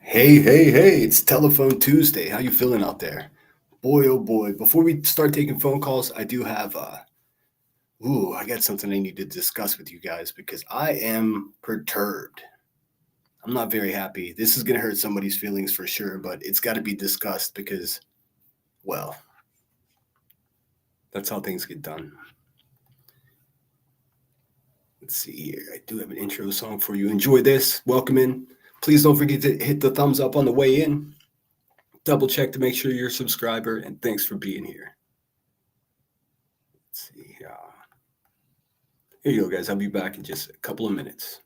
Hey, it's Telephone Tuesday. How you feeling out there? Boy, oh boy. Before we start taking phone calls, I do have I got something I need to discuss with you guys because I am perturbed. I'm not very happy. This is going to hurt somebody's feelings for sure, but it's got to be discussed because, well, that's how things get done. Let's see here. I do have an intro song for you. Enjoy this. Welcome in. Please don't forget to hit the thumbs up on the way in. Double check to make sure you're a subscriber, and thanks for being here. Let's see. Here you go, guys. I'll be back in just a couple of minutes.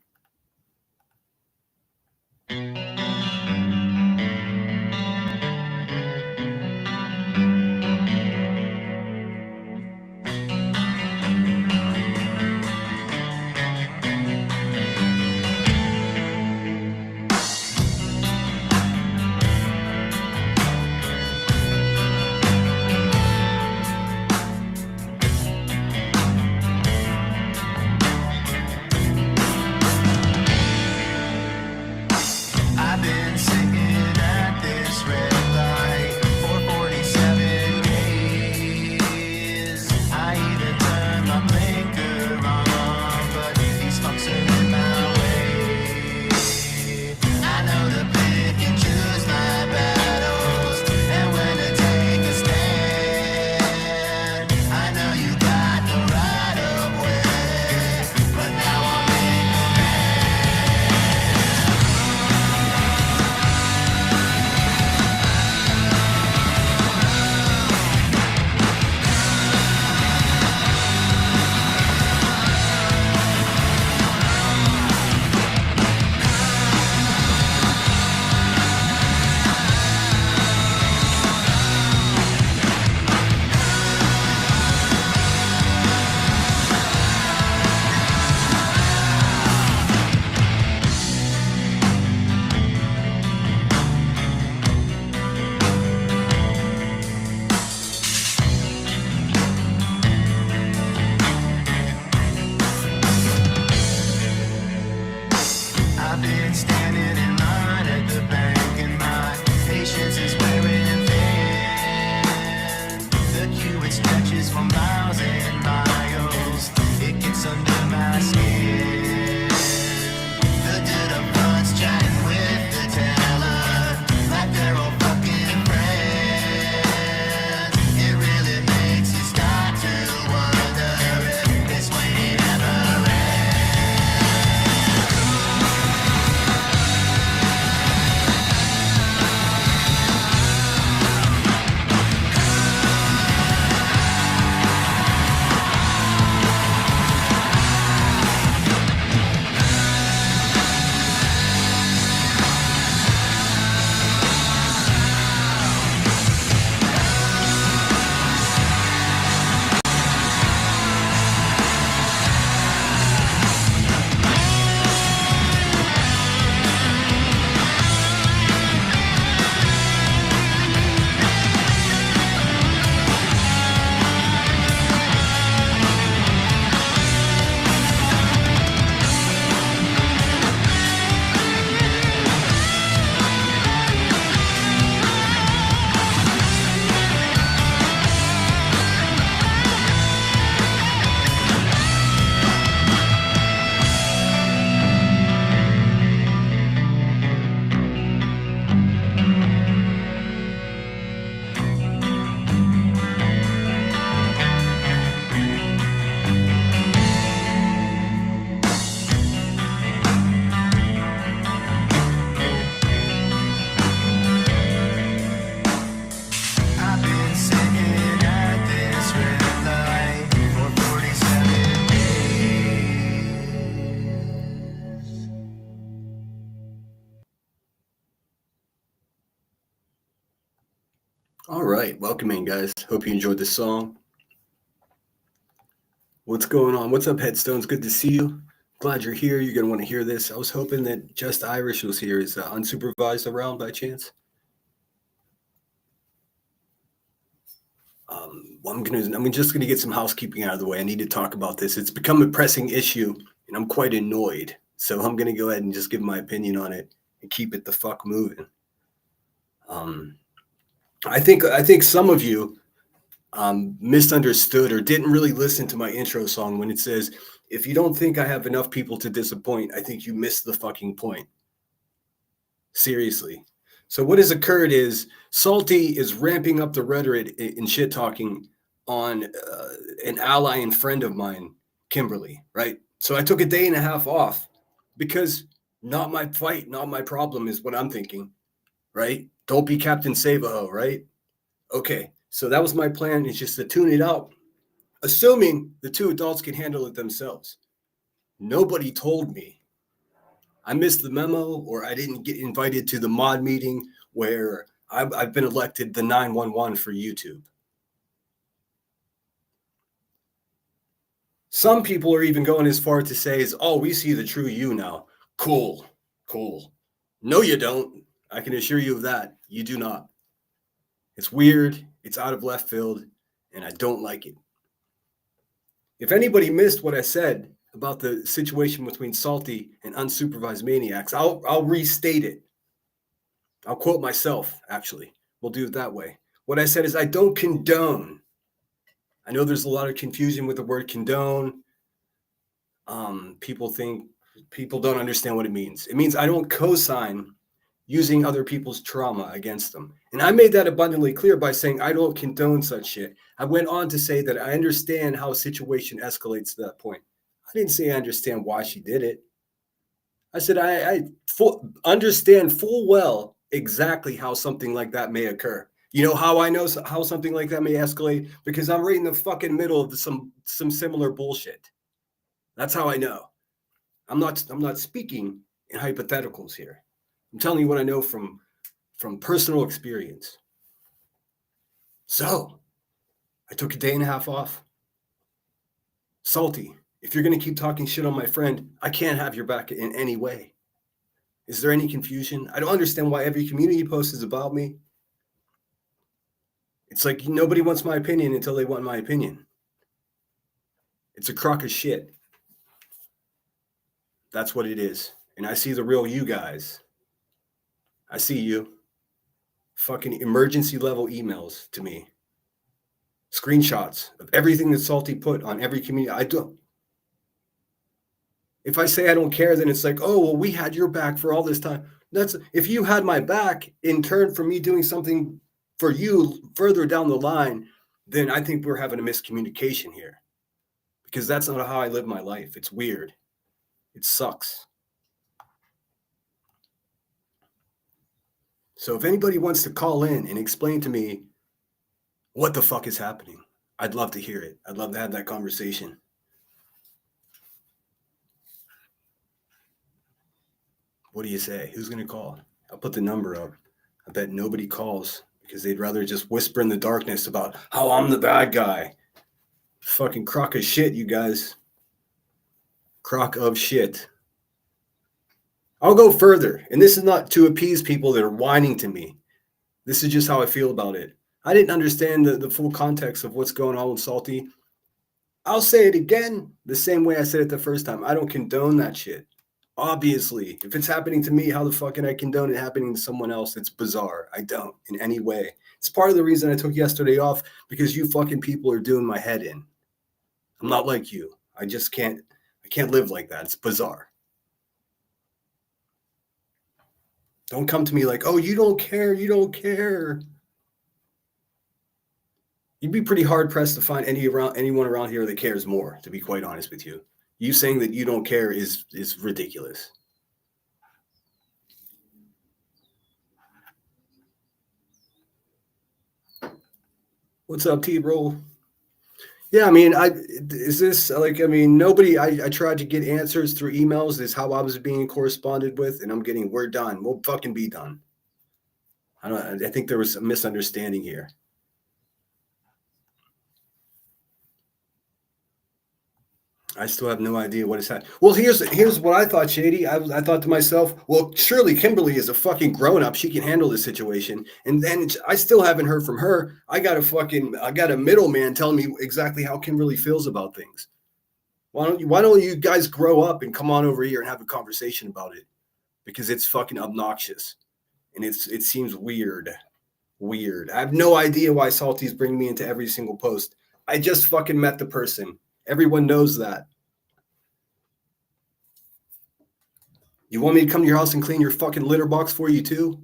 All right, welcome in, guys. Hope you enjoyed this song. What's going on? What's up, Headstones? Good to see you. Glad you're here. You're going to want to hear this. I was hoping that Just Irish was here. Is Unsupervised around by chance? I'm just gonna get some housekeeping out of the way. I need to talk about this. It's become a pressing issue, and I'm quite annoyed. So I'm gonna go ahead and just give my opinion on it. and keep it the fuck moving. I think some of you misunderstood or didn't really listen to my intro song when it says, if you don't think I have enough people to disappoint, I think you missed the fucking point. Seriously. So what has occurred is Salty is ramping up the rhetoric and shit talking on an ally and friend of mine, Kimberly, right? So I took a day and a half off because not my fight, not my problem is what I'm thinking, right? Don't be Captain Save-A-Ho, right? Okay, so that was my plan, is just to tune it out, assuming the two adults can handle it themselves. Nobody told me. I missed the memo, or I didn't get invited to the mod meeting where I've been elected the 911 for YouTube. Some people are even going as far to say, oh, we see the true you now. Cool. No, you don't. I can assure you of that. You do not. It's weird. It's out of left field, and I don't like it. If anybody missed what I said about the situation between Salty and Unsupervised Maniacs, I'll restate it. I'll quote myself, actually. We'll do it that way. What I said is, I don't condone. I know there's a lot of confusion with the word condone. People don't understand what it means. It means I don't co-sign using other people's trauma against them. And I made that abundantly clear by saying I don't condone such shit. I went on to say that I understand how a situation escalates to that point. I didn't say I understand why she did it. I said I understand full well exactly how something like that may occur. You know how I know how something like that may escalate? Because I'm right in the fucking middle of some similar bullshit. That's how I know. I'm not speaking in hypotheticals here. I'm telling you what I know from personal experience. So I took a day and a half off. Salty, if you're going to keep talking shit on my friend, I can't have your back in any way. Is there any confusion? I don't understand why every community post is about me. It's like nobody wants my opinion until they want my opinion. It's a crock of shit. That's what it is. And I see the real you guys. I see you. Fucking emergency level emails to me. Screenshots of everything that Salty put on every community. I don't. If I say I don't care, then it's like, oh, well, we had your back for all this time. That's if you had my back in turn for me doing something for you further down the line, then I think we're having a miscommunication here. Because that's not how I live my life. It's weird. It sucks. So if anybody wants to call in and explain to me what the fuck is happening, I'd love to hear it. I'd love to have that conversation. What do you say? Who's going to call? I'll put the number up. I bet nobody calls because they'd rather just whisper in the darkness about how I'm the bad guy. Fucking crock of shit, you guys. Crock of shit. I'll go further. And this is not to appease people that are whining to me. This is just how I feel about it. I didn't understand the full context of what's going on with Salty. I'll say it again the same way I said it the first time. I don't condone that shit. Obviously, if it's happening to me, how the fuck can I condone it happening to someone else? It's bizarre. I don't in any way. It's part of the reason I took yesterday off, because you fucking people are doing my head in. I'm not like you. I can't live like that. It's bizarre. Don't come to me like, oh, you don't care. You don't care. You'd be pretty hard pressed to find anyone around here that cares more, to be quite honest with you. You saying that you don't care is ridiculous. What's up, T-Roll? Yeah, I mean, nobody, I tried to get answers through emails. This is how I was being corresponded with, and I'm getting, we're done. We'll fucking be done. I think there was a misunderstanding here. I still have no idea what is happening. Well, here's what I thought, Shady. I thought to myself, well, surely Kimberly is a fucking grown-up. She can handle this situation. And then I still haven't heard from her. I got a middleman telling me exactly how Kimberly feels about things. Why don't you guys grow up and come on over here and have a conversation about it? because it's fucking obnoxious and it seems weird. I have no idea why Salty's bringing me into every single post. I just fucking met the person. Everyone knows that. You want me to come to your house and clean your fucking litter box for you too?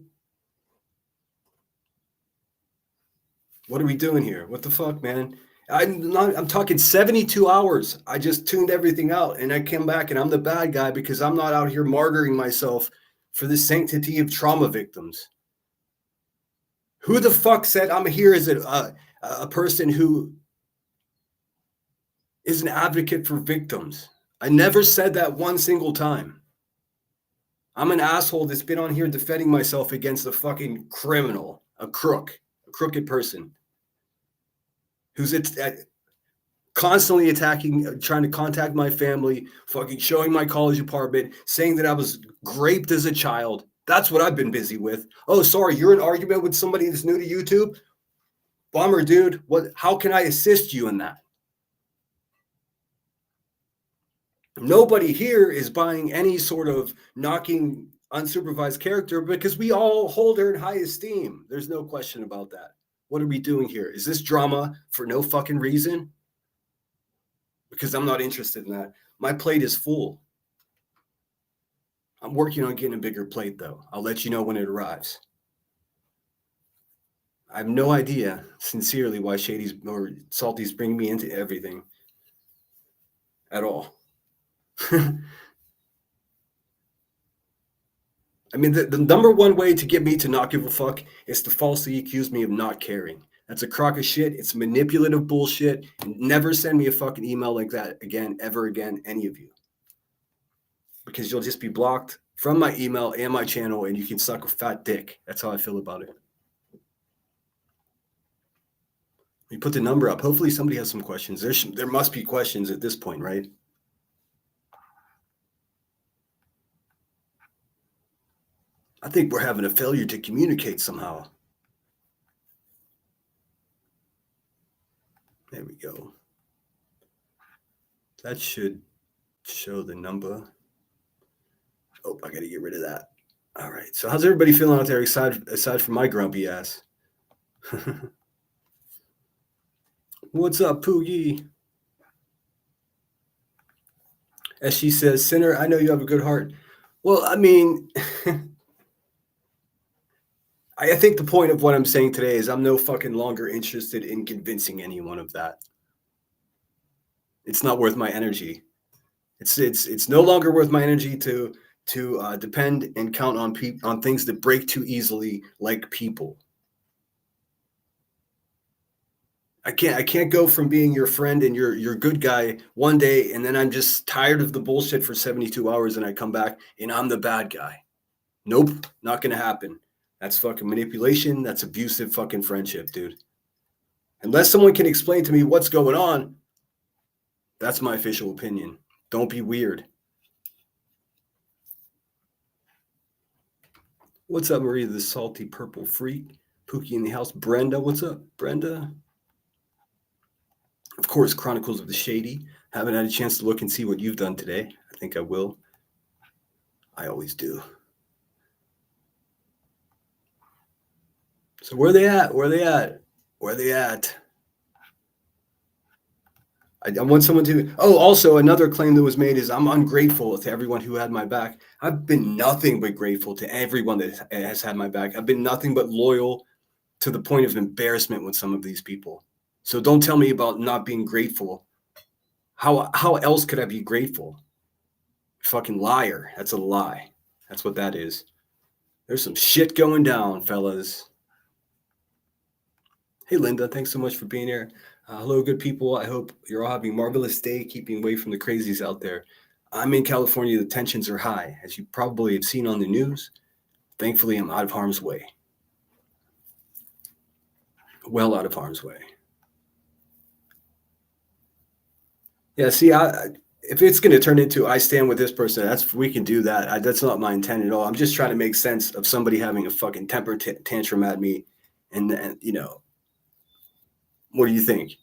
What are we doing here? What the fuck, man? I'm talking 72 hours. I just tuned everything out and I came back and I'm the bad guy because I'm not out here martyring myself for the sanctity of trauma victims. Who the fuck said I'm here as a person who is an advocate for victims? I never said that one single time. I'm an asshole that's been on here defending myself against a fucking criminal, a crooked person who's constantly attacking, trying to contact my family, fucking showing my college apartment, saying that I was raped as a child. That's what I've been busy with. Oh, sorry, you're in an argument with somebody that's new to YouTube? Bummer, dude. How can I assist you in that? Nobody here is buying any sort of knocking unsupervised character because we all hold her in high esteem. There's no question about that. What are we doing here? Is this drama for no fucking reason? Because I'm not interested in that. My plate is full. I'm working on getting a bigger plate, though. I'll let you know when it arrives. I have no idea, sincerely, why Shady's or Salty's bringing me into everything at all. I mean, the number one way to get me to not give a fuck is to falsely accuse me of not caring. That's a crock of shit. It's manipulative bullshit. Never send me a fucking email like that again, ever again, any of you. Because you'll just be blocked from my email and my channel, and you can suck a fat dick. That's how I feel about it. We put the number up. Hopefully somebody has some questions. There must be questions at this point, right? I think we're having a failure to communicate somehow. There we go. That should show the number. Oh, I got to get rid of that. All right. So how's everybody feeling out there aside from my grumpy ass? What's up, Poogie? As she says, Sinner, I know you have a good heart. Well, I mean, I think the point of what I'm saying today is I'm no fucking longer interested in convincing anyone of that. It's not worth my energy. It's no longer worth my energy to depend and count on things that break too easily, like people. I can't go from being your friend and your good guy one day, and then I'm just tired of the bullshit for 72 hours, and I come back and I'm the bad guy. Nope, not gonna happen. That's fucking manipulation. That's abusive fucking friendship, dude. Unless someone can explain to me what's going on, that's my official opinion. Don't be weird. What's up, Maria, the salty purple freak? Pookie in the house. Brenda, what's up, Brenda? Of course, Chronicles of the Shady. Haven't had a chance to look and see what you've done today. I think I will. I always do. So where are they at? Where are they at? I want someone to... Oh, also, another claim that was made is I'm ungrateful to everyone who had my back. I've been nothing but grateful to everyone that has had my back. I've been nothing but loyal to the point of embarrassment with some of these people. So don't tell me about not being grateful. How else could I be grateful? Fucking liar. That's a lie. That's what that is. There's some shit going down, fellas. Hey, Linda, thanks so much for being here. Hello, good people. I hope you're all having a marvelous day, keeping away from the crazies out there. I'm in California. The tensions are high, as you probably have seen on the news. Thankfully, I'm out of harm's way. Well out of harm's way. Yeah, see, if it's going to turn into I stand with this person, we can do that. That's not my intent at all. I'm just trying to make sense of somebody having a fucking temper tantrum at me, and you know. What do you think?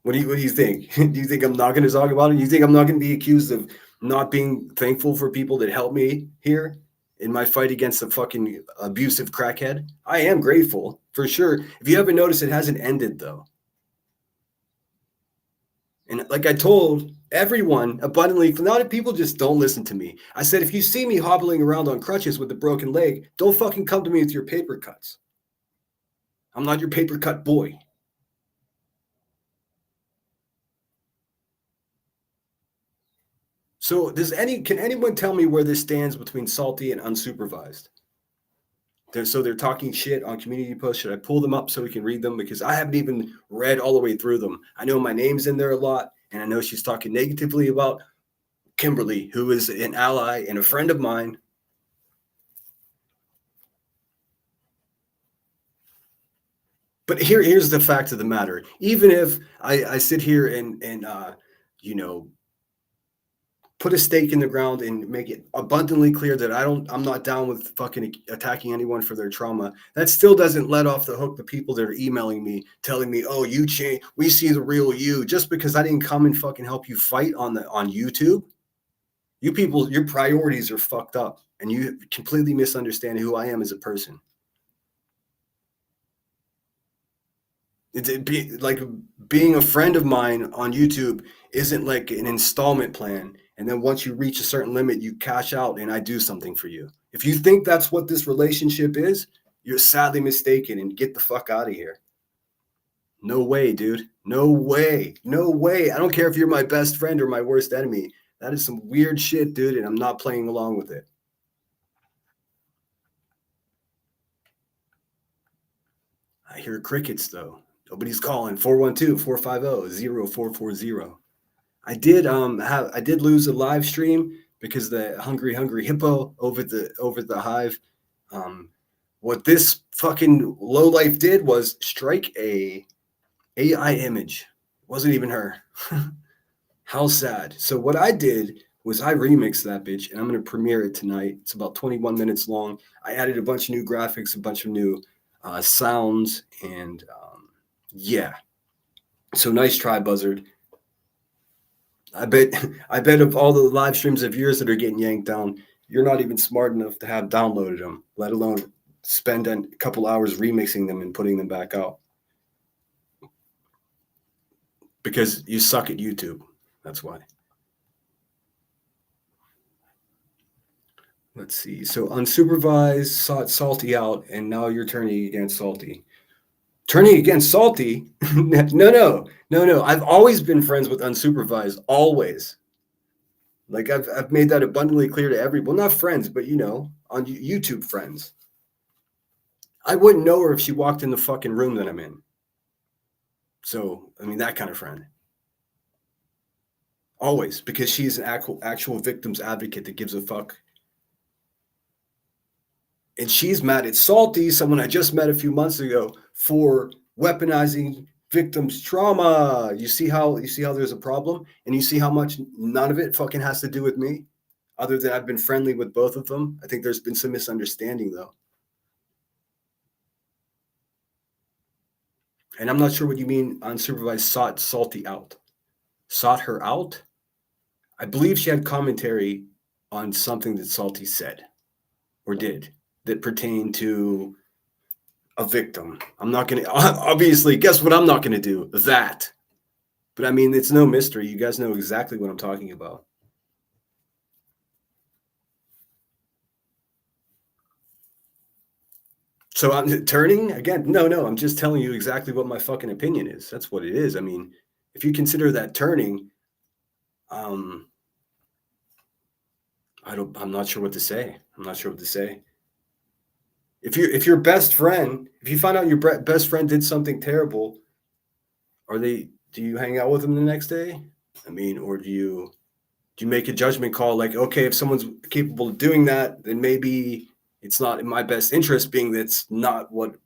What do you think? Do you think I'm not going to talk about it? Do you think I'm not going to be accused of not being thankful for people that helped me here? in my fight against the fucking abusive crackhead. I am grateful, for sure. If you haven't noticed, it hasn't ended, though. And like I told everyone abundantly, a lot of people just don't listen to me. I said, if you see me hobbling around on crutches with a broken leg, don't fucking come to me with your paper cuts. I'm not your paper cut boy. So can anyone tell me where this stands between salty and unsupervised? They're talking shit on community posts. Should I pull them up so we can read them? Because I haven't even read all the way through them. I know my name's in there a lot, and I know she's talking negatively about Kimberly, who is an ally and a friend of mine. But here's the fact of the matter. Even if I sit here and you know, put a stake in the ground and make it abundantly clear that I'm not down with fucking attacking anyone for their trauma, that still doesn't let off the hook the people that are emailing me telling me, oh, you change, we see the real you. Just because I didn't come and fucking help you fight on YouTube, you people, your priorities are fucked up and you completely misunderstand who I am as a person. Like being a friend of mine on YouTube isn't like an installment plan. And then once you reach a certain limit, you cash out and I do something for you. If you think that's what this relationship is, you're sadly mistaken and get the fuck out of here. No way, dude. No way. No way. I don't care if you're my best friend or my worst enemy. That is some weird shit, dude, and I'm not playing along with it. I hear crickets, though. Nobody's calling. 412-450-0440. I did lose a live stream because the hungry hippo over the hive. What this fucking lowlife did was strike a AI image. It wasn't even her. How sad. So what I did was I remixed that bitch and I'm gonna premiere it tonight. It's about 21 minutes long. I added a bunch of new graphics, a bunch of new sounds, and yeah. So nice try, Buzzard. I bet of all the live streams of yours that are getting yanked down, you're not even smart enough to have downloaded them, let alone spend a couple hours remixing them and putting them back out. Because you suck at YouTube. That's why. Let's see. So unsupervised sought Salty out, and now you're turning against Salty. Turning against Salty? No. I've always been friends with unsupervised, always. Like I've made that abundantly clear to everyone. Well, not friends, but on YouTube friends. I wouldn't know her if she walked in the fucking room that I'm in. So, I mean, that kind of friend. Always, because she's an actual victim's advocate that gives a fuck. And she's mad at Salty, someone I just met a few months ago, for weaponizing victims' trauma. You see how there's a problem, and you see how much none of it fucking has to do with me, other than I've been friendly with both of them. I think there's been some misunderstanding though, and I'm not sure what you mean. Unsupervised sought Salty out, sought her out. I believe she had commentary on something that Salty said or did that pertained to a victim. I'm not going to, obviously, guess what I'm not going to do? That. But I mean, it's no mystery. You guys know exactly what I'm talking about. So I'm turning again. No, I'm just telling you exactly what my fucking opinion is. That's what it is. I mean, if you consider that turning, I'm not sure what to say. I'm not sure what to say. If your best friend, if you find out your best friend did something terrible, do you hang out with them the next day? I mean, or do you make a judgment call like, okay, if someone's capable of doing that, then maybe it's not in my best interest, being that's not what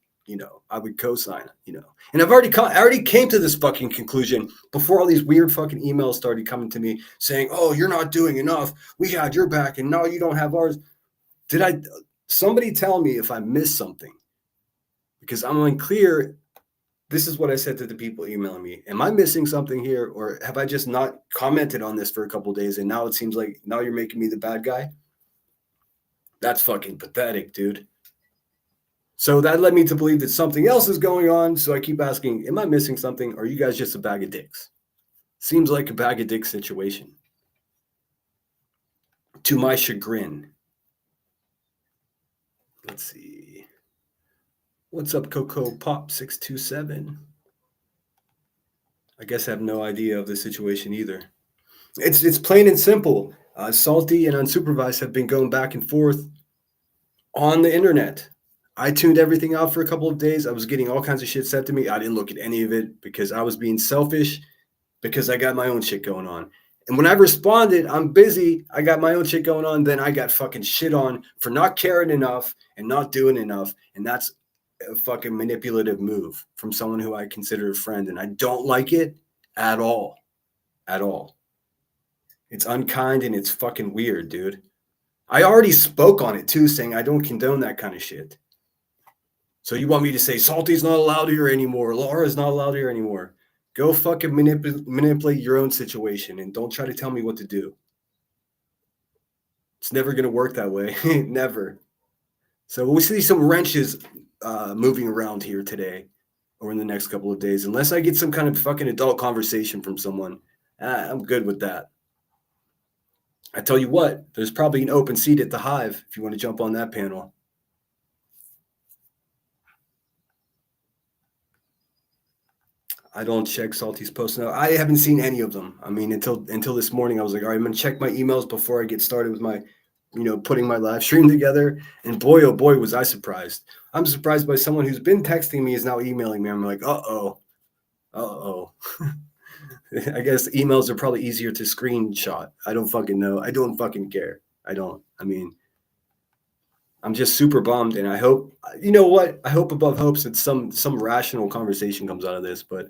I would co-sign. And I already came to this fucking conclusion before all these weird fucking emails started coming to me saying, oh, you're not doing enough, we had your back and now you don't have ours. Somebody tell me if I missed something, because I'm unclear. This is what I said to the people emailing me. Am I missing something here, or have I just not commented on this for a couple of days and now it seems like now you're making me the bad guy? That's fucking pathetic, dude. So that led me to believe that something else is going on. So I keep asking, am I missing something? Or are you guys just a bag of dicks? Seems like a bag of dicks situation. To my chagrin. Let's see. What's up, Coco Pop 627? I guess I have no idea of the situation either. It's plain and simple. Salty and Unsupervised have been going back and forth on the internet. I tuned everything out for a couple of days. I was getting all kinds of shit sent to me. I didn't look at any of it because I was being selfish because I got my own shit going on. And when I responded, I'm busy, I got my own shit going on, then I got fucking shit on for not caring enough and not doing enough. And that's a fucking manipulative move from someone who I consider a friend. And I don't like it at all. At all. It's unkind and it's fucking weird, dude. I already spoke on it too, saying I don't condone that kind of shit. So you want me to say Salty's not allowed here anymore, Laura's not allowed here anymore? Go fucking manipulate your own situation and don't try to tell me what to do. It's never going to work that way. Never. So we'll see some wrenches moving around here today or in the next couple of days. Unless I get some kind of fucking adult conversation from someone, I'm good with that. I tell you what, there's probably an open seat at the Hive if you want to jump on that panel. I don't check Salty's posts now. I haven't seen any of them. I mean, until this morning, I was like, all right, I'm gonna check my emails before I get started with my, putting my live stream together. And boy, oh boy, was I surprised. I'm surprised by someone who's been texting me is now emailing me. I'm like, uh oh. I guess emails are probably easier to screenshot. I don't fucking know. I don't fucking care. I don't. I mean, I'm just super bummed, and I hope, you know what? I hope above hopes that some rational conversation comes out of this, but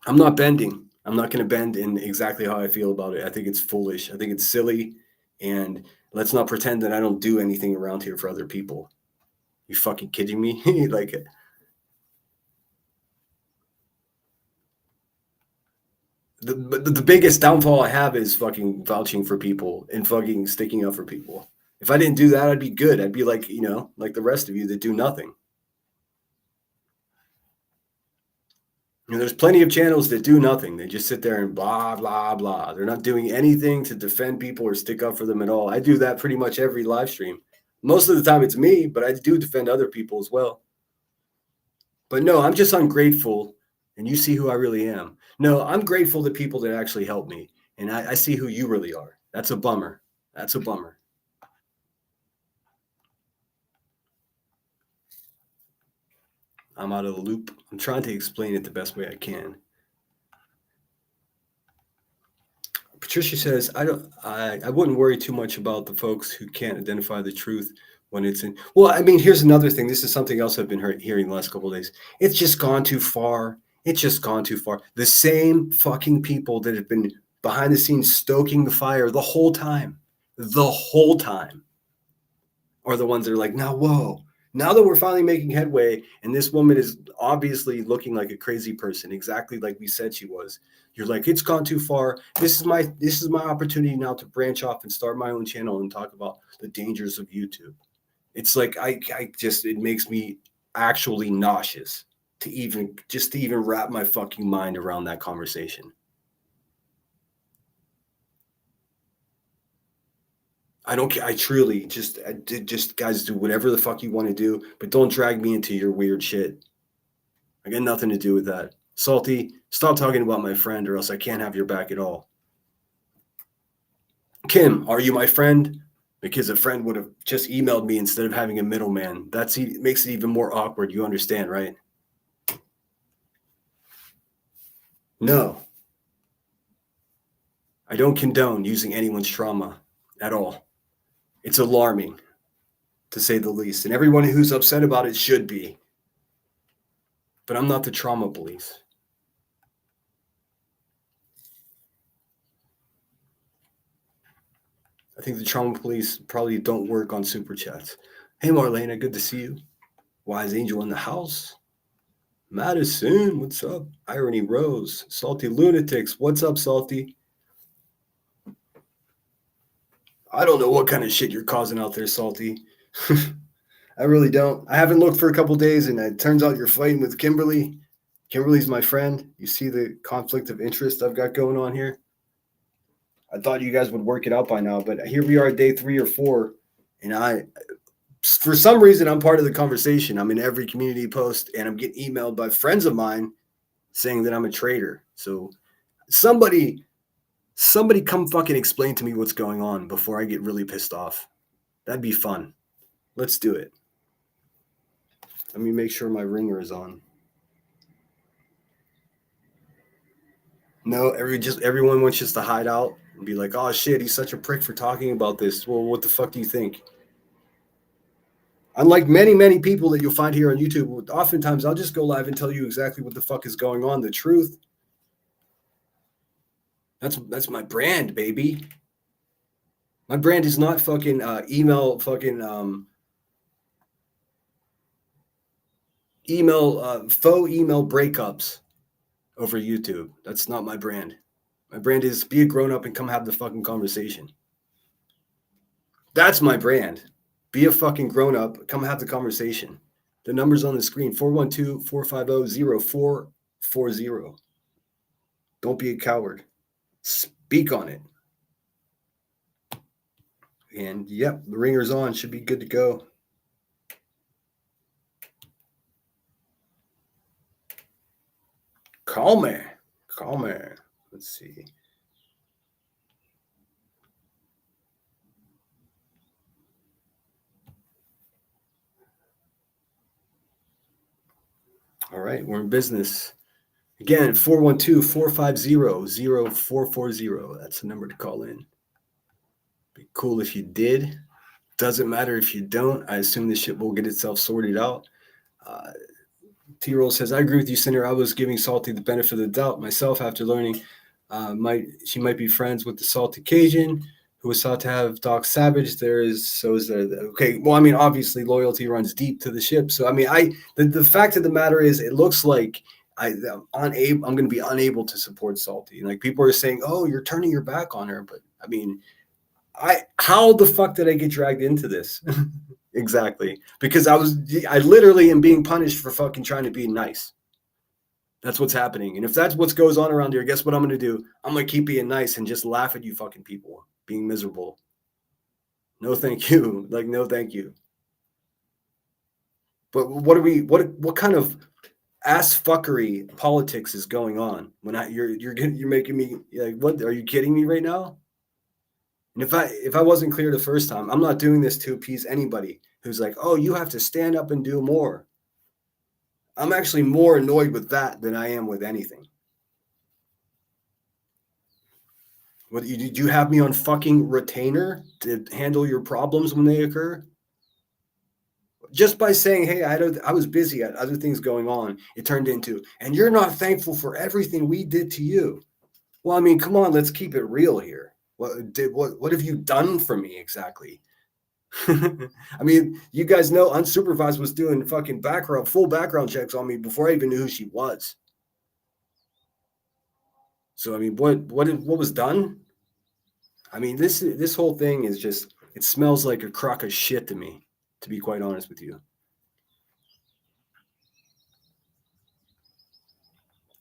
I'm not bending. I'm not going to bend in exactly how I feel about it. I think it's foolish. I think it's silly, and let's not pretend that I don't do anything around here for other people. You fucking kidding me? Like, the biggest downfall I have is fucking vouching for people and fucking sticking up for people. If I didn't do that, I'd be good. I'd be like, like the rest of you that do nothing. There's plenty of channels that do nothing. They just sit there and blah, blah, blah. They're not doing anything to defend people or stick up for them at all. I do that pretty much every live stream. Most of the time it's me, but I do defend other people as well. But no, I'm just ungrateful, and you see who I really am. No, I'm grateful to people that actually help me, and I see who you really are. That's a bummer. That's a bummer. I'm out of the loop. I'm trying to explain it the best way I can. Patricia says, I wouldn't worry too much about the folks who can't identify the truth when it's in. Well, I mean, here's another thing. This is something else I've been hearing the last couple of days. It's just gone too far. It's just gone too far. The same fucking people that have been behind the scenes stoking the fire the whole time are the ones that are like, now, whoa, now that we're finally making headway and this woman is obviously looking like a crazy person, exactly like we said she was, you're like, it's gone too far. This is my opportunity now to branch off and start my own channel and talk about the dangers of YouTube. It's like it makes me actually nauseous to even wrap my fucking mind around that conversation. I don't care. I truly just guys, do whatever the fuck you want to do, but don't drag me into your weird shit. I got nothing to do with that. Salty, stop talking about my friend or else I can't have your back at all. Kim, are you my friend? Because a friend would have just emailed me instead of having a middleman. Makes it even more awkward. You understand, right? No. I don't condone using anyone's trauma at all. It's alarming, to say the least. And everyone who's upset about it should be. But I'm not the trauma police. I think the trauma police probably don't work on super chats. Hey, Marlena, good to see you. Wise Angel in the house. Madison, what's up? Irony Rose. Salty Lunatics, what's up, Salty? I don't know what kind of shit you're causing out there, Salty. I really don't. I haven't looked for a couple days, and it turns out you're fighting with Kimberly. Kimberly's my friend. You see the conflict of interest I've got going on here? I thought you guys would work it out by now, but here we are, day 3 or 4, and for some reason, I'm part of the conversation. I'm in every community post, and I'm getting emailed by friends of mine saying that I'm a traitor. So somebody come fucking explain to me what's going on before I get really pissed off. That'd be fun. Let's do it. Let me make sure my ringer is on. No, everyone wants just to hide out and be like, oh shit, he's such a prick for talking about this. Well, what the fuck do you think? Unlike many people that you'll find here on YouTube, oftentimes I'll just go live and tell you exactly what the fuck is going on, the truth. That's my brand, baby. My brand is not fucking email fucking faux email breakups over YouTube. That's not my brand. My brand is be a grown up and come have the fucking conversation. That's my brand. Be a fucking grown up, come have the conversation. The number's on the screen, 412-450-0440. Don't be a coward. Speak on it. And yep, the ringer's on. Should be good to go. Call me. Let's see. All right, we're in business. Again, 412-450-0440. That's the number to call in. Be cool if you did. Doesn't matter if you don't. I assume this shit will get itself sorted out. T-Roll says, I agree with you, Cinder. I was giving Salty the benefit of the doubt myself after learning she might be friends with the Salty Cajun, who was thought to have Doc Savage. Okay, well, I mean, obviously loyalty runs deep to the ship. So, I mean, the fact of the matter is it looks like I'm going to be unable to support Salty. Like, people are saying, oh, you're turning your back on her. But, I mean, how the fuck did I get dragged into this? Exactly. Because I literally am being punished for fucking trying to be nice. That's what's happening. And if that's what goes on around here, guess what I'm going to do? I'm going to keep being nice and just laugh at you fucking people being miserable. No, thank you. Like, no, thank you. But what kind of ass fuckery politics is going on when you're making me like, what, are you kidding me right now? And if I wasn't clear the first time, I'm not doing this to appease anybody who's like, oh, you have to stand up and do more. I'm actually more annoyed with that than I am with anything. What, did you have me on fucking retainer to handle your problems when they occur? Just by saying, hey, I was busy, I had other things going on, it turned into, and you're not thankful for everything we did to you. Well, I mean, come on, let's keep it real here. What have you done for me exactly? I mean, you guys know Unsupervised was doing fucking full background checks on me before I even knew who she was. So, I mean, what was done? I mean, this whole thing is just, it smells like a crock of shit to me, to be quite honest with you.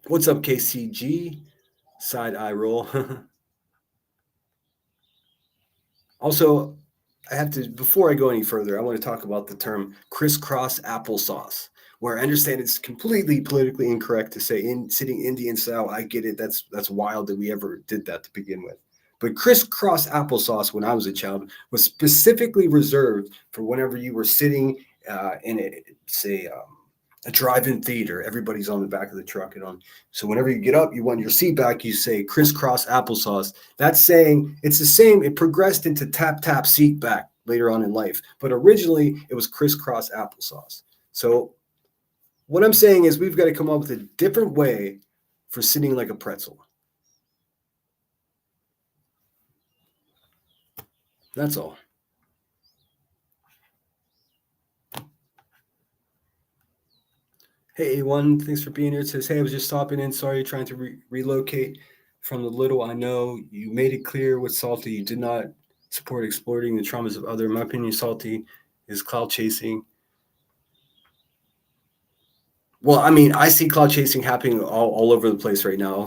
What's up, KCG? Side eye roll. Also, before I go any further, I want to talk about the term crisscross applesauce, where I understand it's completely politically incorrect to say sitting Indian style. I get it. That's wild that we ever did that to begin with. But crisscross applesauce, when I was a child, was specifically reserved for whenever you were sitting in a drive-in theater. Everybody's on the back of the truck, so whenever you get up, you want your seat back, you say crisscross applesauce. That's saying it's the same. It progressed into tap seat back later on in life, but originally it was crisscross applesauce. So what I'm saying is we've got to come up with a different way for sitting like a pretzel. That's all. Hey, A1, thanks for being here. It says, hey, I was just stopping in. Sorry, trying to relocate from the little I know. You made it clear with Salty you did not Support exploiting the traumas of other. In my opinion, salty is cloud chasing. Well, I mean, I see cloud chasing happening all over the place right now.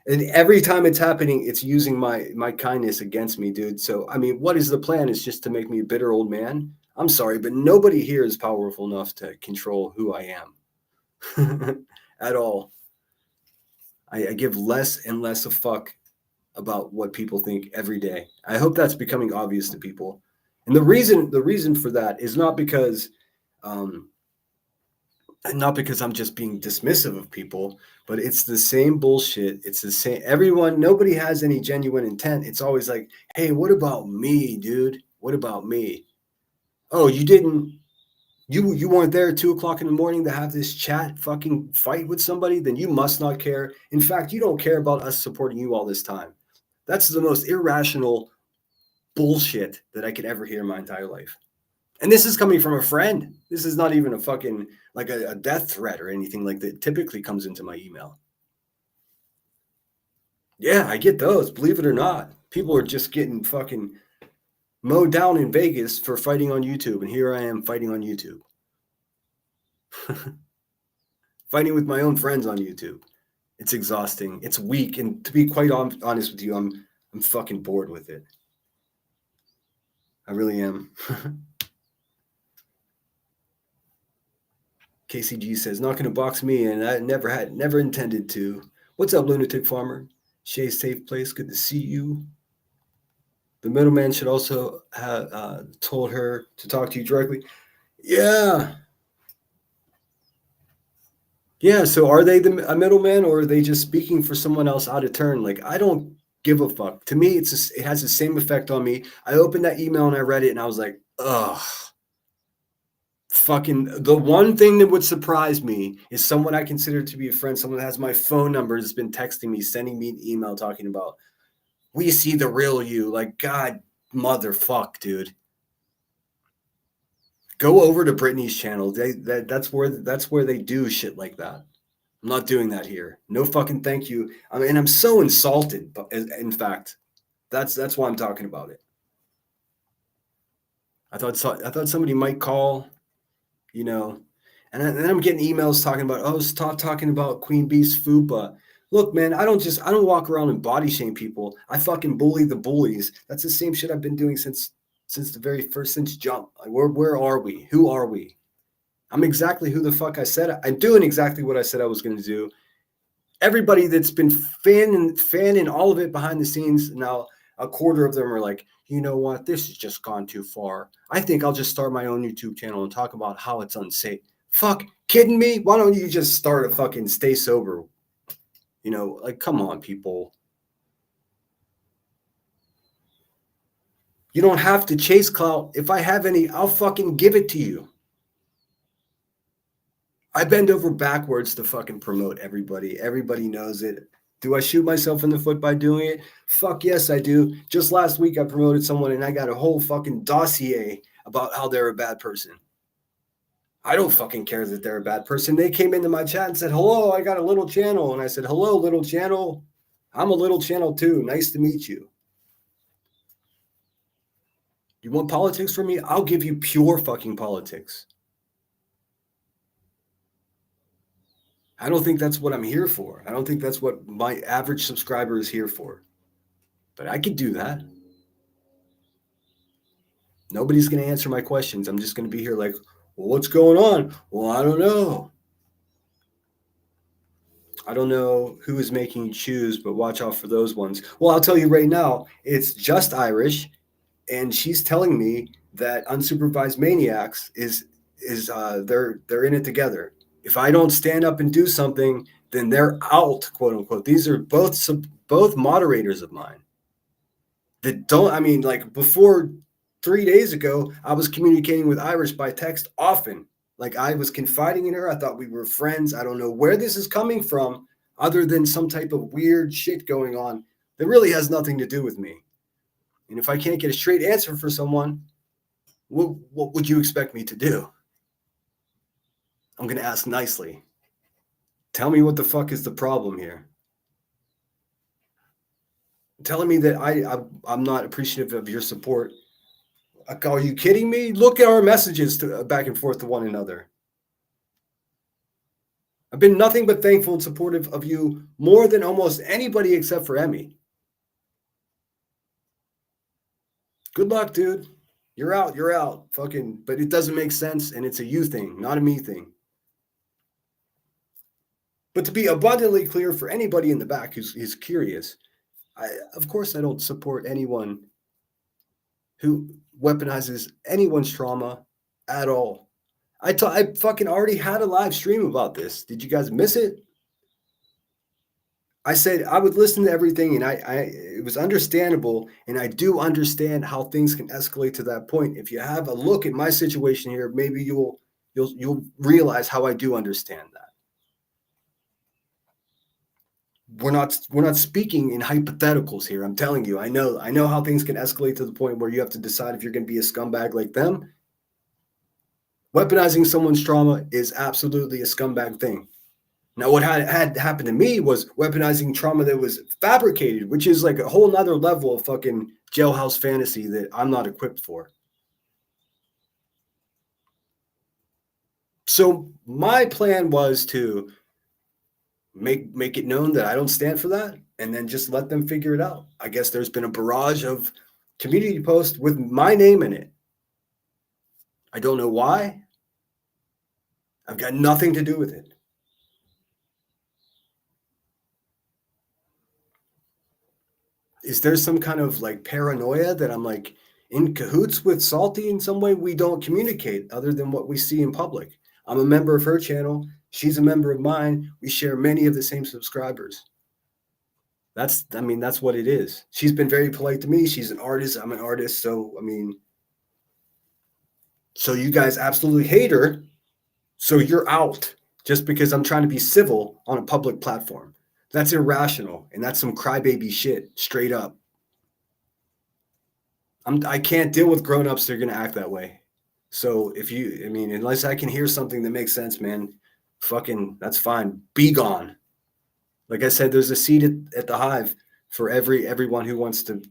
And every time it's happening, it's using my kindness against me, dude. So, I mean, what is the plan? It's just to make me a bitter old man? I'm sorry, but nobody here is powerful enough to control who I am at all. I give less and less a fuck about what people think every day. I hope that's becoming obvious to people. And the reason for that is um, not because I'm just being dismissive of people, but it's the same bullshit. It's the same. Everyone, nobody has any genuine intent. It's always like, hey, what about me, dude? What about me? Oh, you weren't there at 2 o'clock in the morning to have this chat fucking fight with somebody? Then you must not care. In fact, you don't care about us supporting you all this time. That's the most irrational bullshit that I could ever hear in my entire life. And this is coming from a friend. This is not even a fucking like a death threat or anything like that. Typically comes into my email. Yeah, I get those. Believe it or not, people are just getting fucking mowed down in Vegas for fighting on YouTube, and here I am fighting on YouTube, fighting with my own friends on YouTube. It's exhausting. It's weak, and to be quite honest with you, I'm fucking bored with it. I really am. KCG says, not gonna box me, and I never intended to. What's up, lunatic farmer? Shay's safe place. Good to see you. The middleman should also have told her to talk to you directly. Yeah. Yeah. So are they a middleman, or are they just speaking for someone else out of turn? Like, I don't give a fuck. To me, it has the same effect on me. I opened that email and I read it and I was like, ugh. Fucking the one thing that would surprise me is someone I consider to be a friend, someone that has my phone number, has been texting me, sending me an email talking about, we see the real you. Like, God, motherfuck, dude. Go over to Britney's channel. That's where they do shit like that. I'm not doing that here. No fucking thank you. I mean, I'm so insulted. But in fact, that's why I'm talking about it. I thought somebody might call, you know, and then I'm getting emails talking about, oh, stop talking about Queen Bee's fupa. Look, man, I don't walk around and body shame people. I fucking bully the bullies. That's the same shit I've been doing since the very first, since jump. Like, where are we? Who are we? I'm exactly who the fuck I said. I'm doing exactly what I said I was going to do. Everybody that's been fanning all of it behind the scenes, now a quarter of them are like, you know what, this has just gone too far. I think I'll just start my own YouTube channel and talk about how it's unsafe. Fuck, kidding me? Why don't you just start a fucking stay sober? You know, like, come on, people. You don't have to chase clout. If I have any, I'll fucking give it to you. I bend over backwards to fucking promote everybody. Everybody knows it. Do I shoot myself in the foot by doing it? Fuck yes, I do. Just last week, I promoted someone and I got a whole fucking dossier about how they're a bad person. I don't fucking care that they're a bad person. They came into my chat and said, hello, I got a little channel. And I said, hello, little channel. I'm a little channel too. Nice to meet you. You want politics from me? I'll give you pure fucking politics. I don't think that's what I'm here for. I don't think that's what my average subscriber is here for. But I could do that. Nobody's going to answer my questions. I'm just going to be here like, well, what's going on? Well, I don't know. I don't know who is making you choose, but watch out for those ones. Well, I'll tell you right now, it's just Irish, and she's telling me that Unsupervised Maniacs is they're in it together. If I don't stand up and do something, then they're out, quote unquote. These are both moderators of mine that don't. I mean, like, before 3 days ago, I was communicating with Irish by text often. Like, I was confiding in her. I thought we were friends. I don't know where this is coming from, other than some type of weird shit going on that really has nothing to do with me. And if I can't get a straight answer for someone, what would you expect me to do? I'm going to ask nicely. Tell me what the fuck is the problem here. telling me that I'm not appreciative of your support. Are you kidding me? Look at our messages back and forth to one another. I've been nothing but thankful and supportive of you more than almost anybody except for Emmy. Good luck, dude. You're out. You're out. Fucking, but it doesn't make sense, and it's a you thing, not a me thing. But to be abundantly clear for anybody in the back who's curious, of course I don't support anyone who weaponizes anyone's trauma at all. I fucking already had a live stream about this. Did you guys miss it? I said I would listen to everything, and it was understandable, and I do understand how things can escalate to that point. If you have a look at my situation here, maybe you'll realize how I do understand that. We're not speaking in hypotheticals here. I'm telling you, I know how things can escalate to the point where you have to decide if you're going to be a scumbag like them. Weaponizing someone's trauma is absolutely a scumbag thing. Now, what had happened to me was weaponizing trauma that was fabricated, which is like a whole nother level of fucking jailhouse fantasy that I'm not equipped for. So my plan was to make it known that I don't stand for that, and then just let them figure it out. I guess there's been a barrage of community posts with my name in it. I don't know why. I've got nothing to do with it. Is there some kind of like paranoia that I'm like in cahoots with Salty in some way? We don't communicate other than what we see in public. I'm a member of her channel. She's a member of mine. We share many of the same subscribers. That's what it is. She's been very polite to me. She's an artist. I'm an artist. So, so you guys absolutely hate her. So you're out just because I'm trying to be civil on a public platform. That's irrational. And that's some crybaby shit, straight up. I can't deal with grown-ups that are going to act that way. So unless I can hear something that makes sense, man, fucking, that's fine. Be gone. Like I said, there's a seat at the Hive for everyone who wants to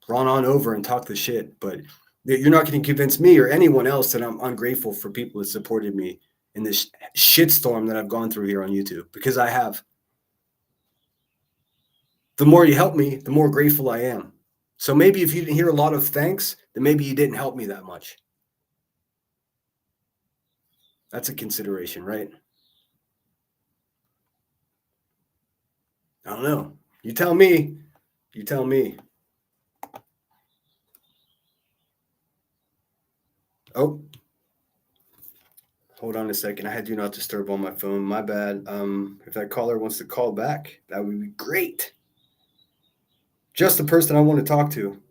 run on over and talk the shit. But you're not going to convince me or anyone else that I'm ungrateful for people that supported me in this shitstorm that I've gone through here on YouTube, because I have. The more you help me, the more grateful I am. So maybe if you didn't hear a lot of thanks, then maybe you didn't help me that much. That's a consideration, right? I don't know. You tell me. You tell me. Oh, hold on a second. I had do not disturb on my phone. My bad. If that caller wants to call back, that would be great. Just the person I want to talk to.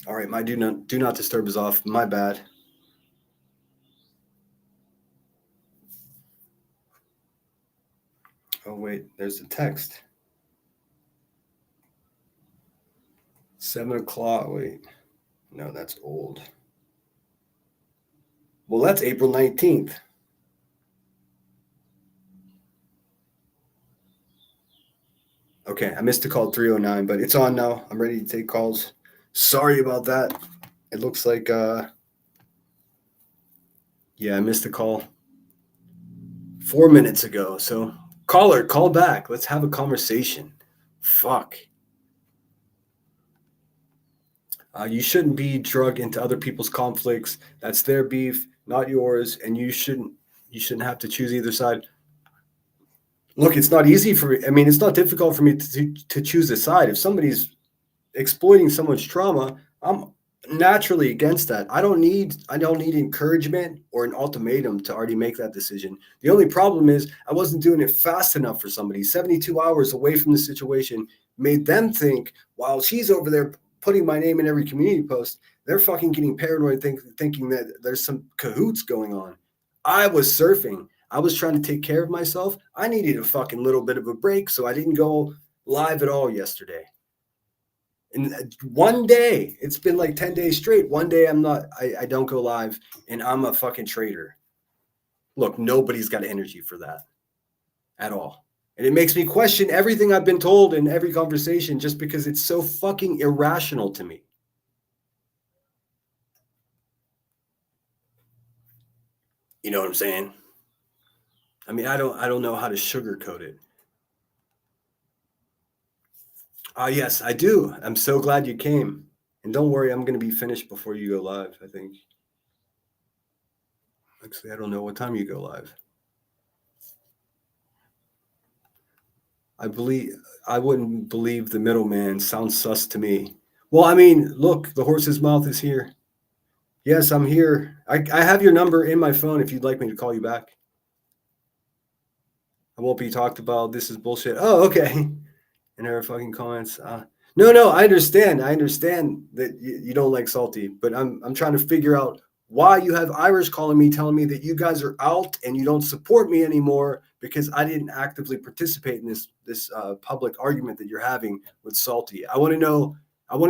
All right, my do not disturb is off. My bad. Oh wait, there's a text. 7 o'clock. Wait, no, that's old. Well, that's April 19th. Okay, I missed the call 309, but it's on now. I'm ready to take calls. Sorry about that. It looks like yeah, I missed the call 4 minutes ago. So caller, call back. Let's have a conversation. Fuck. You shouldn't be drug into other people's conflicts. That's their beef, not yours, and you shouldn't have to choose either side. Look, it's not easy for me. I mean, it's not difficult for me to choose a side. If somebody's exploiting someone's trauma, I'm naturally against that. I don't need encouragement or an ultimatum to already make that decision. The only problem is I wasn't doing it fast enough for somebody. 72 hours away from the situation made them think, while she's over there putting my name in every community post, they're fucking getting paranoid, thinking that there's some cahoots going on. I was surfing. I was trying to take care of myself. I needed a fucking little bit of a break, so I didn't go live at all yesterday. And one day, it's been like 10 days straight. One day I don't go live, and I'm a fucking traitor. Look, nobody's got energy for that at all. And it makes me question everything I've been told in every conversation just because it's so fucking irrational to me. You know what I'm saying? I mean, I don't know how to sugarcoat it. Yes, I do. I'm so glad you came. And don't worry, I'm going to be finished before you go live, I think. Actually, I don't know what time you go live. I wouldn't believe the middleman. Sounds sus to me. Well, I mean, look, the horse's mouth is here. Yes, I'm here. I have your number in my phone if you'd like me to call you back. I won't be talked about. This is bullshit. Oh, okay. In her fucking comments. No, I understand. I understand that you don't like Salty, but I'm trying to figure out why you have Irish calling me, telling me that you guys are out and you don't support me anymore because I didn't actively participate in this public argument that you're having with Salty. I want to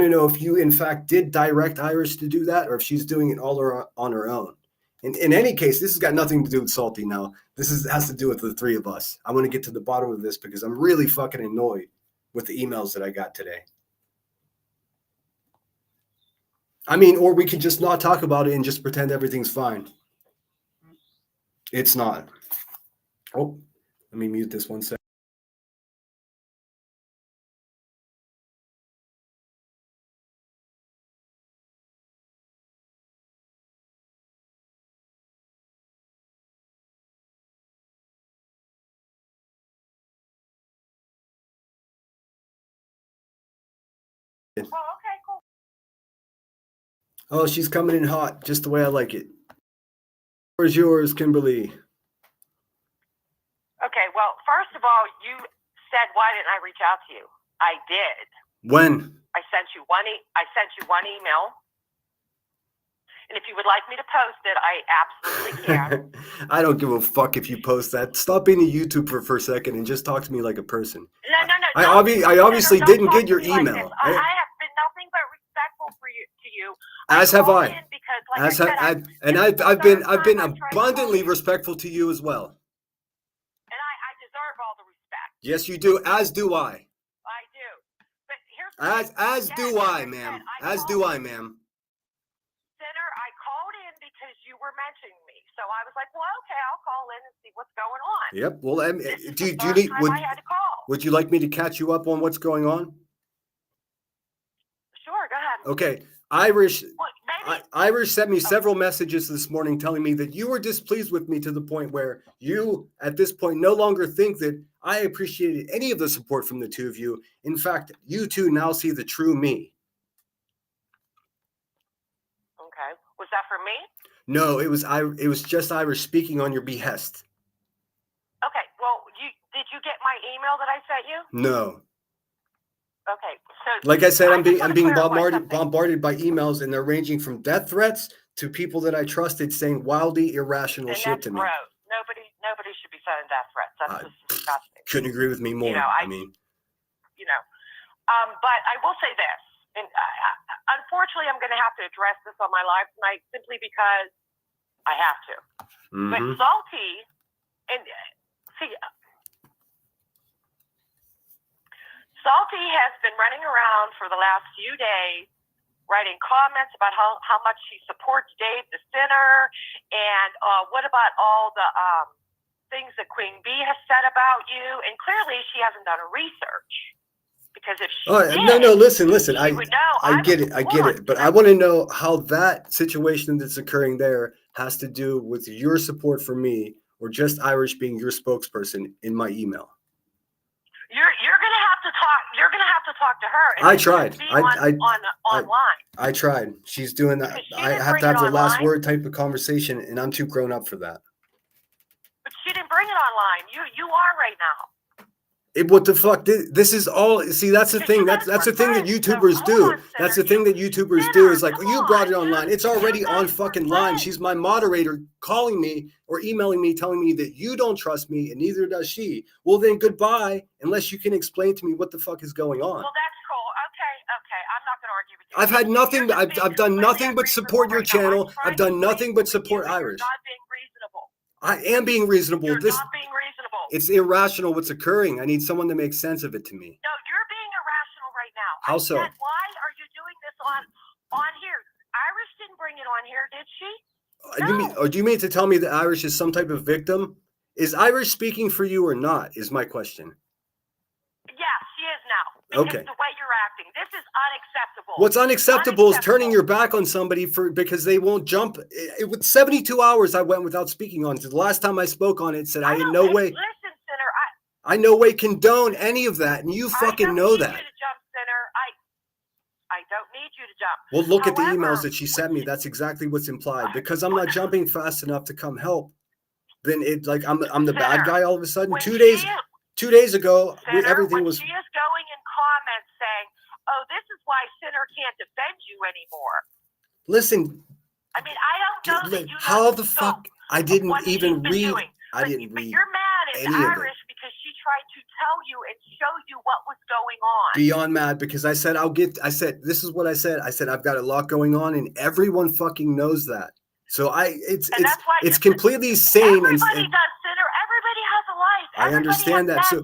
know if you in fact did direct Irish to do that, or if she's doing it all on her own. In any case, this has got nothing to do with Salty now. Has to do with the three of us. I want to get to the bottom of this because I'm really fucking annoyed with the emails that I got today. I mean, or we could just not talk about it and just pretend everything's fine. It's not. Oh, let me mute this 1 second. Oh, okay, cool. Oh, she's coming in hot, just the way I like it. Where's yours, Kimberly? Okay, well, first of all, you said, why didn't I reach out to you? I did. When? I sent you one email. And if you would like me to post it, I absolutely can. I don't give a fuck if you post that. Stop being a YouTuber for a second and just talk to me like a person. No. I obviously didn't get your email. I have been nothing but respectful to you. As have I. Because, like I've been abundantly respectful to you as well. And I deserve all the respect. Yes, you do. As do I. I do. But here's as do I, ma'am. As do I, ma'am. Sinner, I called in because you were mentioning me, so I was like, well, okay, I'll call in and see what's going on. Yep. Well, do you need? I had to call. Would you like me to catch you up on what's going on? Sure, go ahead. Okay. Irish sent me several messages this morning telling me that you were displeased with me to the point where you, at this point, no longer think that I appreciated any of the support from the two of you. In fact, you two now see the true me. Okay. Was that for me? No, it was just Irish speaking on your behest. Okay. Well, did you get my email that I sent you? No. Okay. So, like I said, I'm being bombarded by emails, and they're ranging from death threats to people that I trusted saying wildly irrational shit to me. Gross. Nobody should be sending death threats. That's just disgusting. Couldn't agree with me more. But I will say this, and unfortunately, I'm going to have to address this on my live tonight simply because I have to. Mm-hmm. But Salty, and see, Salty has been running around for the last few days writing comments about how much she supports Dave the Sinner, and what about all the things that Queen Bee has said about you, and clearly she hasn't done a research. Because if she did, listen. I get it. But I want to know how that situation that's occurring there has to do with your support for me, or just Irish being your spokesperson in my email. You're gonna have to talk. You're gonna have to talk to her. I tried. Online. I tried. She's doing that. I have to have the last word type of conversation, and I'm too grown up for that. But she didn't bring it online. You are right now. What the fuck? This is all. See, that's the thing. That's the thing that YouTubers do. That's the thing that YouTubers do. Is like, you brought it online. It's already on fucking line. She's my moderator, calling me or emailing me, telling me that you don't trust me, and neither does she. Well, then goodbye, unless you can explain to me what the fuck is going on. Well, that's cool. Okay. I'm not gonna argue with you. I've had nothing. I've done nothing but support your channel. I've done nothing but support Irish. You're not being reasonable. I am being reasonable. You're not being reasonable. It's irrational what's occurring. I need someone to make sense of it to me. No, you're being irrational right now. How so? I said, why are you doing this on here? Iris didn't bring it on here, did she? No. Do you mean to tell me that Irish is some type of victim? Is Irish speaking for you or not, is my question. Yes, she is now. Because Okay. the way you're acting. This is unacceptable. What's unacceptable is turning your back on somebody because they won't jump. With 72 hours, I went without speaking on it. The last time I spoke on it, said I in no way. Listen, Sinner, I no way condone any of that, and you fucking know that. I don't need you to jump, Sinner. I don't need you to jump. Well, look at the emails that she sent me. That's exactly what's implied. Because I'm not jumping fast enough to come help, then it like I'm the bad guy all of a sudden. 2 days ago, Sinner, everything was. She is going in comments saying, "Oh, this is why Sinner can't defend you anymore." Listen. I mean, I don't know that you know how the fuck I didn't even read. I didn't read. But you're mad at Irish because she tried to tell you and show you what was going on. Beyond mad, because I said this is what I said. I said I've got a lot going on, and everyone fucking knows that. So it's completely sane. Everybody does, Sinner. Everybody has a life. I understand that. So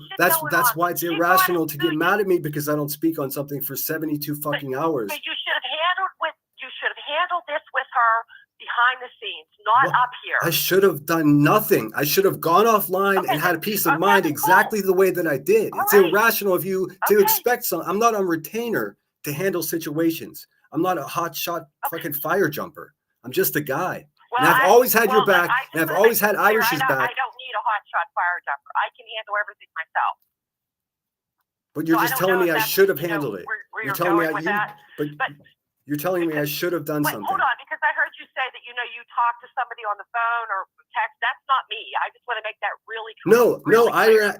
that's why it's irrational to get mad at me because I don't speak on something for 72 fucking hours. But you should have handled this with her behind the scenes, not up here. I should have done nothing. I should have gone offline and had a peace of mind exactly the way that I did. It's irrational of you to expect something. I'm not on retainer to handle situations. I'm not a hot shot fucking fire jumper. I'm just a guy. Well, and I've always had your back, and I've always had Irish's back. I don't need a hot shot fire jumper. I can handle everything myself. But you're just telling me I should have handled it. You're telling me you're telling me I should have done something. Hold on, because I heard you say that you talk to somebody on the phone or text. That's not me. I just want to make that really clear. No,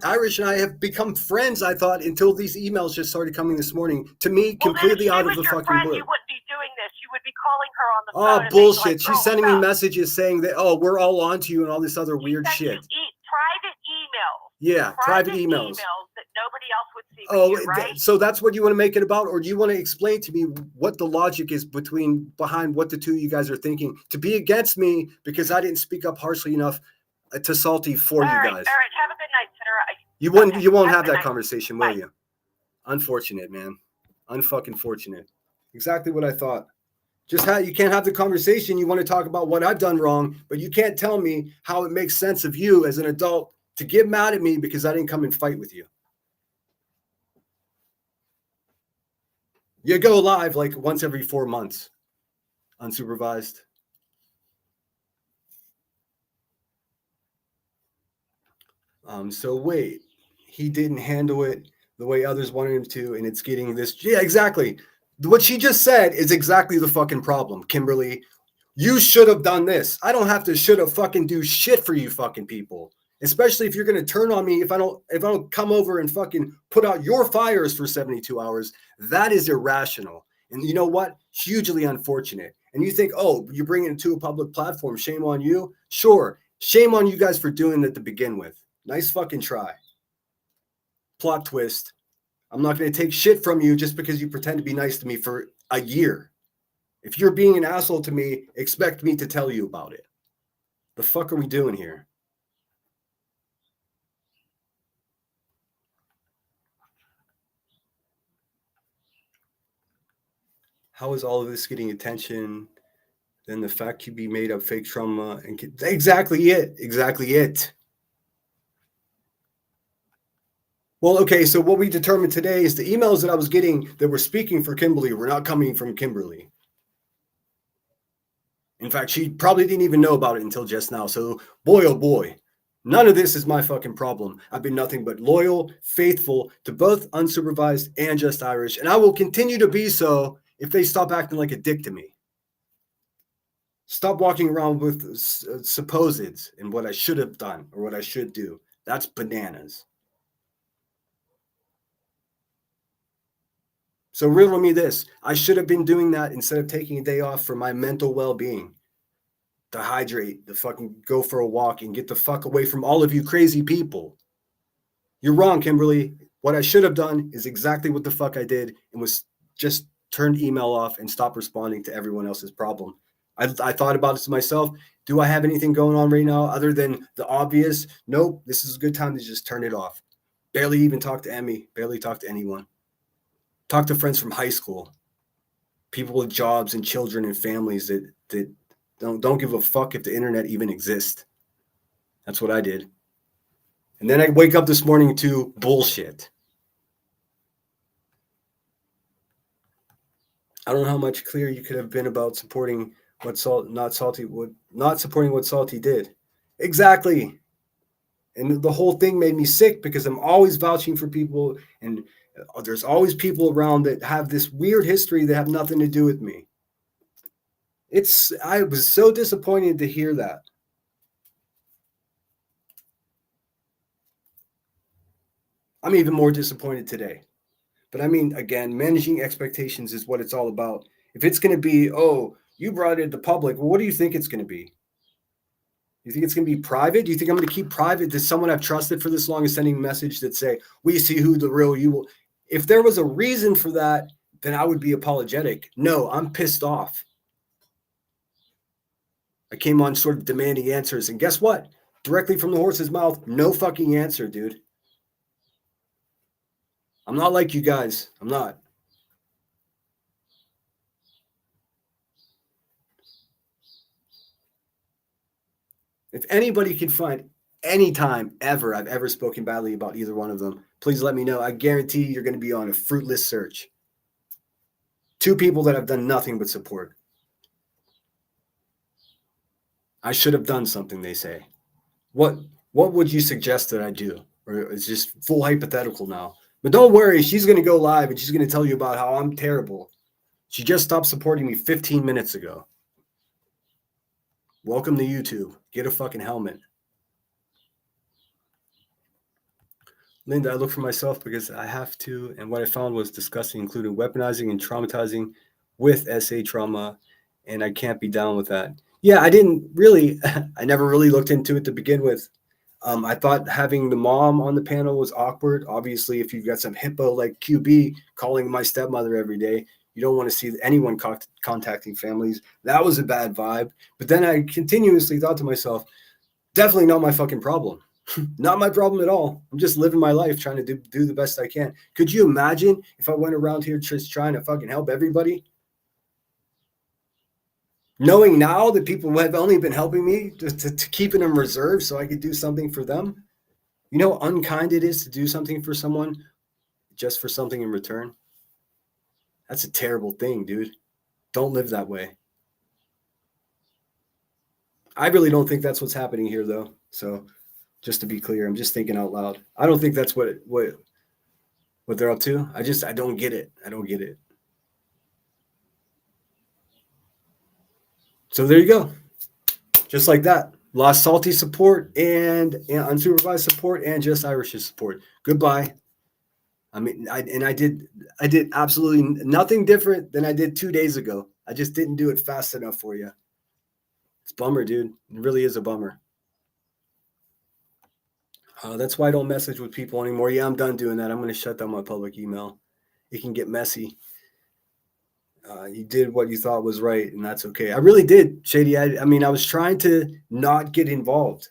Irish and I have become friends, I thought, until these emails just started coming this morning. To me, completely out of the fucking blue. You wouldn't be doing this. You would be calling her on the phone. Oh, bullshit. She's sending me messages saying that, we're all on to you and all this other weird shit. Private emails. Yeah, private emails. That nobody else would see. Right? So that's what you want to make it about, or do you want to explain to me what the logic is behind what the two of you guys are thinking to be against me because I didn't speak up harshly enough to Salty for you guys? All right, have a good night, Sinner. You won't have that conversation, will you? Unfortunate, man. Unfucking fortunate. Exactly what I thought. You can't have the conversation. You want to talk about what I've done wrong, but you can't tell me how it makes sense of you as an adult to get mad at me because I didn't come and fight with you. You go live like once every 4 months, unsupervised. So wait, he didn't handle it the way others wanted him to, and it's getting this. Yeah, exactly. What she just said is exactly the fucking problem, Kimberly. You should have done this. I don't have to should have fucking do shit for you fucking people. Especially if you're going to turn on me if I don't come over and fucking put out your fires for 72 hours. That is irrational. And you know what? Hugely unfortunate. And you think, you're bringing it to a public platform. Shame on you. Sure. Shame on you guys for doing it to begin with. Nice fucking try. Plot twist. I'm not going to take shit from you just because you pretend to be nice to me for a year. If you're being an asshole to me, expect me to tell you about it. The fuck are we doing here? How is all of this getting attention? Then the fact QB made up fake trauma and exactly it. Well, okay, so what we determined today is the emails that I was getting that were speaking for Kimberly were not coming from Kimberly. In fact, she probably didn't even know about it until just now. So, boy, oh boy, none of this is my fucking problem. I've been nothing but loyal, faithful to both Unsupervised and Just Irish, and I will continue to be so if they stop acting like a dick to me. Stop walking around with supposeds and what I should have done or what I should do. That's bananas. So riddle me this. I should have been doing that instead of taking a day off for my mental well-being. To hydrate, to fucking go for a walk and get the fuck away from all of you crazy people. You're wrong, Kimberly. What I should have done is exactly what the fuck I did and was just turned email off and stopped responding to everyone else's problem. I thought about it to myself. Do I have anything going on right now other than the obvious? Nope. This is a good time to just turn it off. Barely even talk to Emmy. Barely talk to anyone. Talk to friends from high school. People with jobs and children and families that don't give a fuck if the internet even exists. That's what I did. And then I wake up this morning to bullshit. I don't know how much clearer you could have been about supporting what not supporting what Salty did. Exactly. And the whole thing made me sick because I'm always vouching for people, and there's always people around that have this weird history that have nothing to do with me. I was so disappointed to hear that. I'm even more disappointed today. But I mean, again, managing expectations is what it's all about. If it's going to be, oh, you brought it to public, well, what do you think it's going to be? You think it's going to be private? Do you think I'm going to keep private to someone I've trusted for this long and sending a message that say, we see who the real you will? If there was a reason for that, then I would be apologetic. No, I'm pissed off. I came on sort of demanding answers. And guess what? Directly from the horse's mouth, no fucking answer, dude. I'm not like you guys. I'm not. If anybody can find any time ever I've ever spoken badly about either one of them, please let me know. I guarantee you're going to be on a fruitless search. Two people that have done nothing but support. I should have done something, they say. What would you suggest that I do? Or it's just full hypothetical now. But don't worry, she's going to go live and she's going to tell you about how I'm terrible. She just stopped supporting me 15 minutes ago. Welcome to YouTube. Get a fucking helmet. Linda, I look for myself because I have to, and what I found was disgusting, including weaponizing and traumatizing with SA trauma, and I can't be down with that. Yeah, I never really looked into it to begin with. I thought having the mom on the panel was awkward. Obviously, if you've got some hippo like QB calling my stepmother every day, you don't want to see anyone contacting families. That was a bad vibe. But then I continuously thought to myself, definitely not my fucking problem. Not my problem at all. I'm just living my life trying to do the best I can. Could you imagine if I went around here just trying to fucking help everybody? Knowing now that people have only been helping me just to keep it in reserve so I could do something for them. You know how unkind it is to do something for someone just for something in return? That's a terrible thing, dude. Don't live that way. I really don't think that's what's happening here, though. So just to be clear, I'm just thinking out loud. I don't think that's what they're up to. I don't get it. I don't get it. So there you go. Just like that. Lost Salty support and unsupervised support and just Irish's support. Goodbye. I mean, I did absolutely nothing different than I did 2 days ago. I just didn't do it fast enough for you. It's a bummer, dude. It really is a bummer. That's why I don't message with people anymore. Yeah, I'm done doing that. I'm going to shut down my public email. It can get messy. You did what you thought was right, and that's okay. I really did, Shady. I mean, I was trying to not get involved.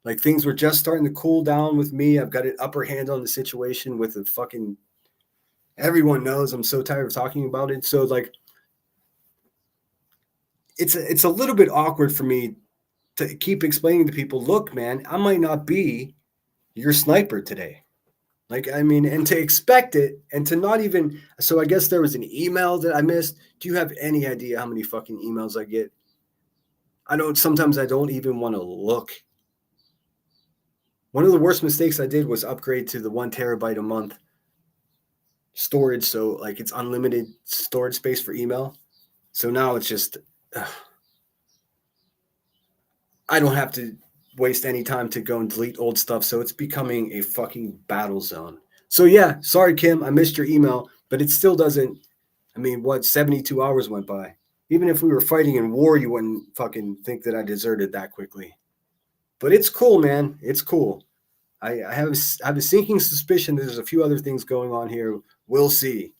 Like things were just starting to cool down with me. I've got an upper hand on the situation with the fucking. Everyone knows I'm so tired of talking about it. So like, it's a little bit awkward for me to keep explaining to people. Look, man, I might not be your sniper today. Like, I mean, and to expect it and to not even, so I guess there was an email that I missed. Do you have any idea how many fucking emails I get? Sometimes I don't even want to look. One of the worst mistakes I did was upgrade to the 1 terabyte a month storage. So like it's unlimited storage space for email. So now it's just, I don't have to waste any time to go and delete old stuff. So it's becoming a fucking battle zone. So yeah, sorry, Kim, I missed your email, but it still doesn't, 72 hours went by. Even if we were fighting in war, you wouldn't fucking think that I deserted that quickly. But it's cool, man. It's cool. I have a sinking suspicion that there's a few other things going on here. We'll see.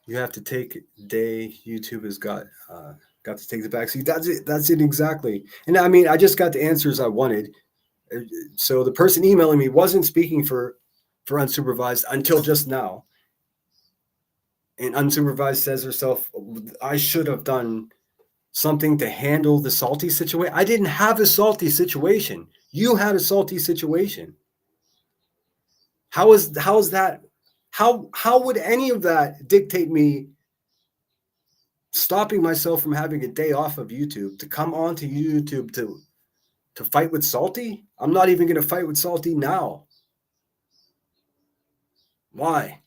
You have to take day. YouTube has got to take the backseat. That's it. That's it exactly. And I mean, I just got the answers I wanted. So the person emailing me wasn't speaking for unsupervised until just now. And unsupervised says herself, I should have done something to handle the salty situation. I didn't have a salty situation. You had a salty situation. How is that? How would any of that dictate me stopping myself from having a day off of YouTube to come onto YouTube to fight with Salty? I'm not even going to fight with Salty now. Why?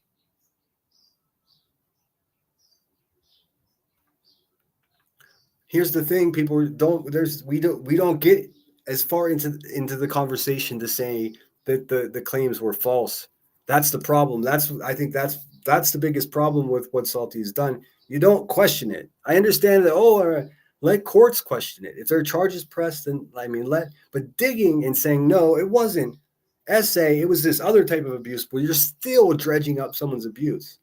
Here's the thing: people we don't get as far into the conversation to say that the claims were false. That's the problem. I think that's the biggest problem with what Salty has done. You don't question it. I understand that. Let courts question it. If there are charges pressed, then I mean But digging and saying no, it wasn't essay. It was this other type of abuse. But you're still dredging up someone's abuse.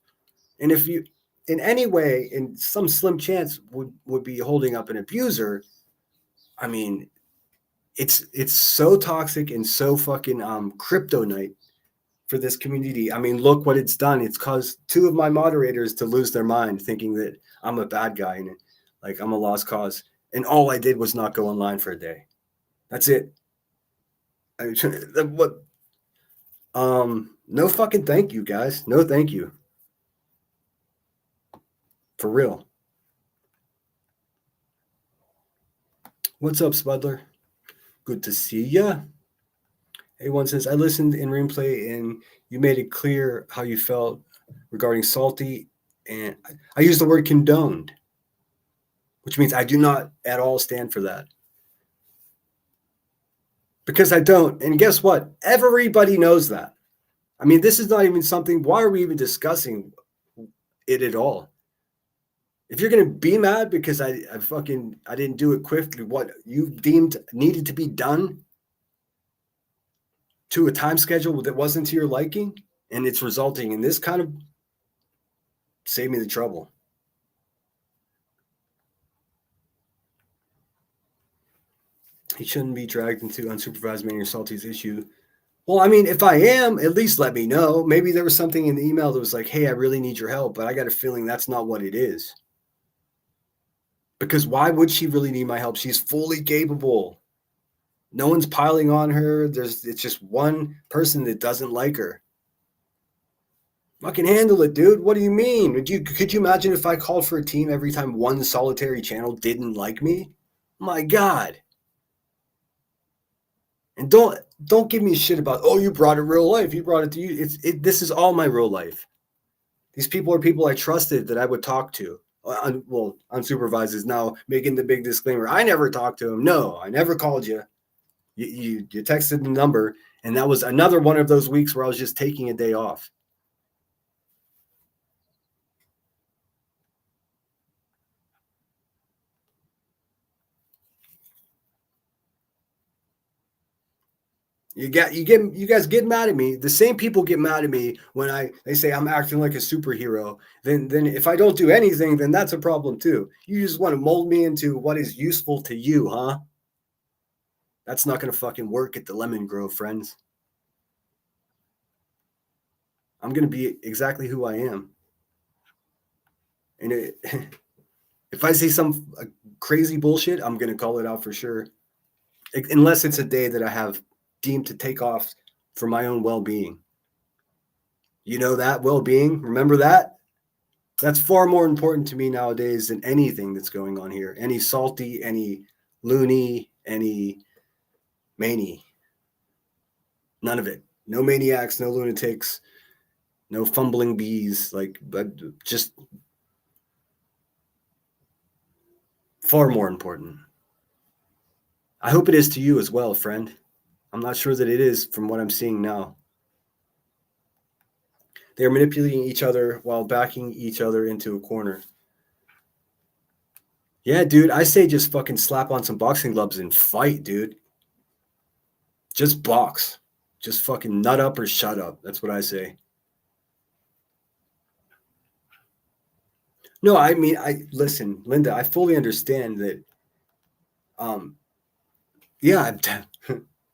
And if you, in any way, in some slim chance, would be holding up an abuser, I mean, it's so toxic and so fucking kryptonite for this community. I mean, look what it's done. It's caused two of my moderators to lose their mind, thinking that I'm a bad guy and like I'm a lost cause. And all I did was not go online for a day. That's it. What? No fucking thank you, guys. No thank you. For real. What's up, Spudler? Good to see ya. A1 says, I listened in replay and you made it clear how you felt regarding Salty. And I used the word condoned, which means I do not at all stand for that. Because I don't. And guess what? Everybody knows that. I mean, this is not even something, why are we even discussing it at all? If you're going to be mad because I didn't do it quickly, what you deemed needed to be done to a time schedule that wasn't to your liking, and it's resulting in this kind of, save me the trouble. He shouldn't be dragged into unsupervised manner Salty's issue. Well, I mean, if I am, at least let me know. Maybe there was something in the email that was like, hey, I really need your help, but I got a feeling that's not what it is. Because why would she really need my help? She's fully capable. No one's piling on her. It's just one person that doesn't like her. Fucking handle it, dude. What do you mean? Could you imagine if I called for a team every time one solitary channel didn't like me? My God. And don't give me shit about, oh, you brought it real life. You brought it to you. This is all my real life. These people are people I trusted that I would talk to. Unsupervised is now making the big disclaimer. I never talked to him. No, I never called you. You texted the number, and that was another one of those weeks where I was just taking a day off. You guys get mad at me. The same people get mad at me when they say I'm acting like a superhero. Then if I don't do anything, then that's a problem too. You just want to mold me into what is useful to you, huh? That's not going to fucking work at the Lemon Grove, friends. I'm going to be exactly who I am. And if I see some crazy bullshit, I'm going to call it out for sure. Unless it's a day that I have deemed to take off for my own well-being. You know that well-being? Remember that? That's far more important to me nowadays than anything that's going on here. Any Salty, any loony, any mani. None of it. No maniacs, no lunatics, no fumbling bees. But just far more important. I hope it is to you as well, friend. I'm not sure that it is from what I'm seeing now. They're manipulating each other while backing each other into a corner. Yeah, dude, I say just fucking slap on some boxing gloves and fight, dude. Just box. Just fucking nut up or shut up. That's what I say. No, I mean, I listen, Linda, I fully understand that. Yeah,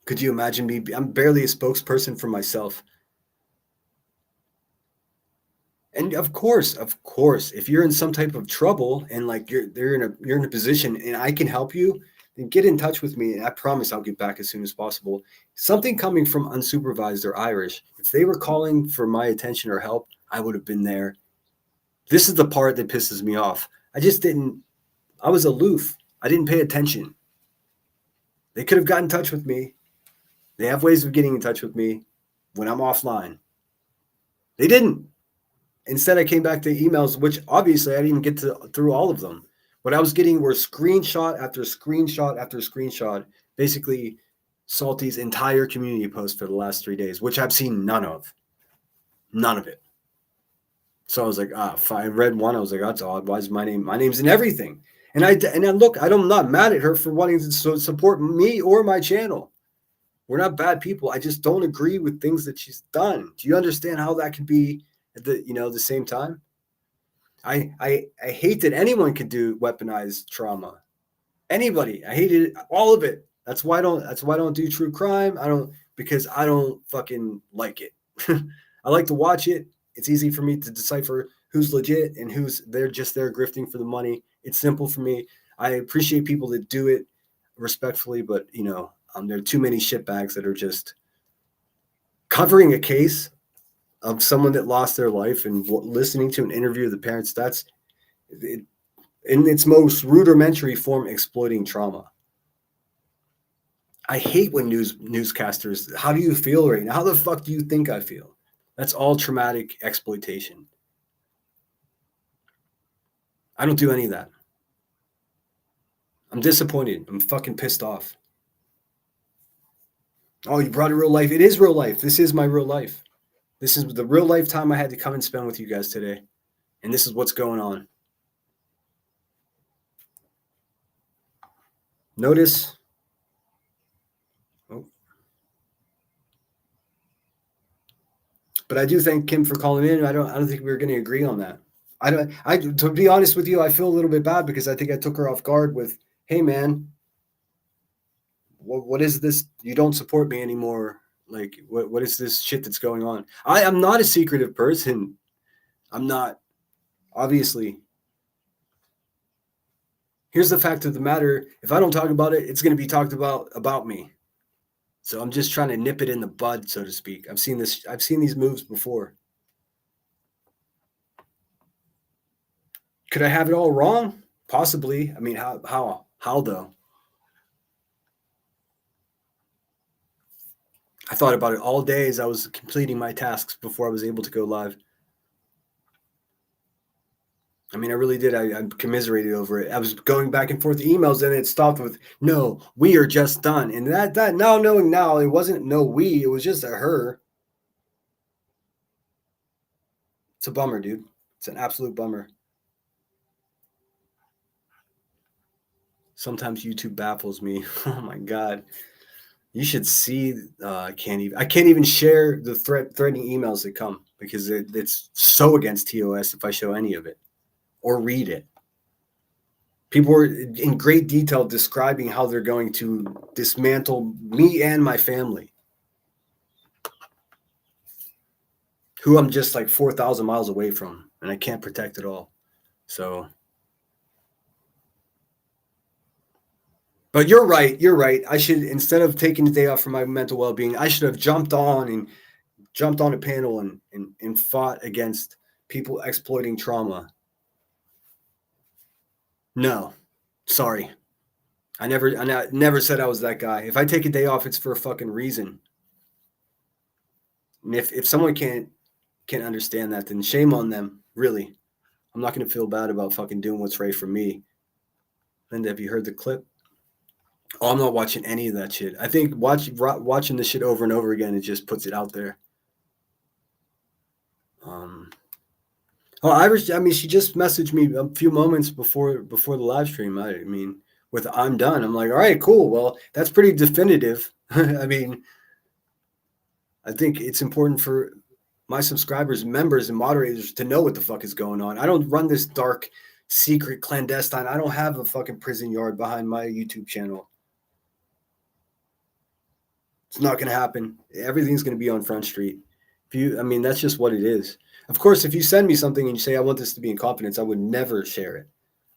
could you imagine me? I'm barely a spokesperson for myself. And of course, if you're in some type of trouble and like you're in a position and I can help you, then get in touch with me and I promise I'll get back as soon as possible. Something coming from Unsupervised or Irish, if they were calling for my attention or help, I would have been there. This is the part that pisses me off. I was aloof. I didn't pay attention. They could have gotten in touch with me. They have ways of getting in touch with me when I'm offline. They didn't. Instead, I came back to emails, which obviously I didn't even get through all of them. What I was getting were screenshot after screenshot after screenshot, basically Salty's entire community post for the last 3 days, which I've seen none of. None of it. So I was like, if I read one, I was like, that's odd. Why is my name? My name's in everything. And look, I'm not mad at her for wanting to support me or my channel. We're not bad people. I just don't agree with things that she's done. Do you understand how that can be at the same time? I hate that anyone could do weaponized trauma. Anybody. I hate it, all of it. That's why I don't do true crime. Because I don't fucking like it. I like to watch it. It's easy for me to decipher who's legit and who's they're just there grifting for the money. It's simple for me. I appreciate people that do it respectfully, but there are too many shitbags that are just covering a case of someone that lost their life and listening to an interview of the parents. That's it, in its most rudimentary form, exploiting trauma. I hate when newscasters. How do you feel right now? How the fuck do you think I feel? That's all traumatic exploitation. I don't do any of that. I'm disappointed. I'm fucking pissed off. Oh, you brought a real life. It is real life. This is my real life. This is the real life time I had to come and spend with you guys today. And this is what's going on. Notice. Oh. But I do thank Kim for calling in. I don't think we were going to agree on that. To be honest with you, I feel a little bit bad because I think I took her off guard with, hey man, what is this? You don't support me anymore. Like, what is this shit that's going on? I am not a secretive person. I'm not, obviously. Here's the fact of the matter. If I don't talk about it, it's going to be talked about me. So I'm just trying to nip it in the bud, so to speak. I've seen these moves before. Could I have it all wrong? Possibly. I mean, how though? I thought about it all day as I was completing my tasks before I was able to go live. I mean, I really did. I commiserated over it. I was going back and forth emails, and it stopped with, "No, we are just done." And that now knowing now, it wasn't no we. It was just a her. It's a bummer, dude. It's an absolute bummer. Sometimes YouTube baffles me. Oh my god. You should see. I can't even share the threatening emails that come because it's so against TOS if I show any of it or read it. People were in great detail describing how they're going to dismantle me and my family, who I'm just like 4,000 miles away from, and I can't protect at all. So, but you're right. I should, instead of taking the day off for my mental well-being, I should have jumped on a panel and fought against people exploiting trauma. No, sorry. I never said I was that guy. If I take a day off, it's for a fucking reason. And if someone can't understand that, then shame on them. Really, I'm not gonna feel bad about fucking doing what's right for me. Linda, have you heard the clip? Oh, I'm not watching any of that shit. I think watching this shit over and over again, it just puts it out there. Irish. I mean, she just messaged me a few moments before the live stream. I mean, with I'm done. I'm like, all right, cool. Well, that's pretty definitive. I mean, I think it's important for my subscribers, members, and moderators to know what the fuck is going on. I don't run this dark, secret, clandestine. I don't have a fucking prison yard behind my YouTube channel. It's not going to happen. Everything's going to be on Front Street. That's just what it is. Of course, if you send me something and you say I want this to be in confidence, I would never share it.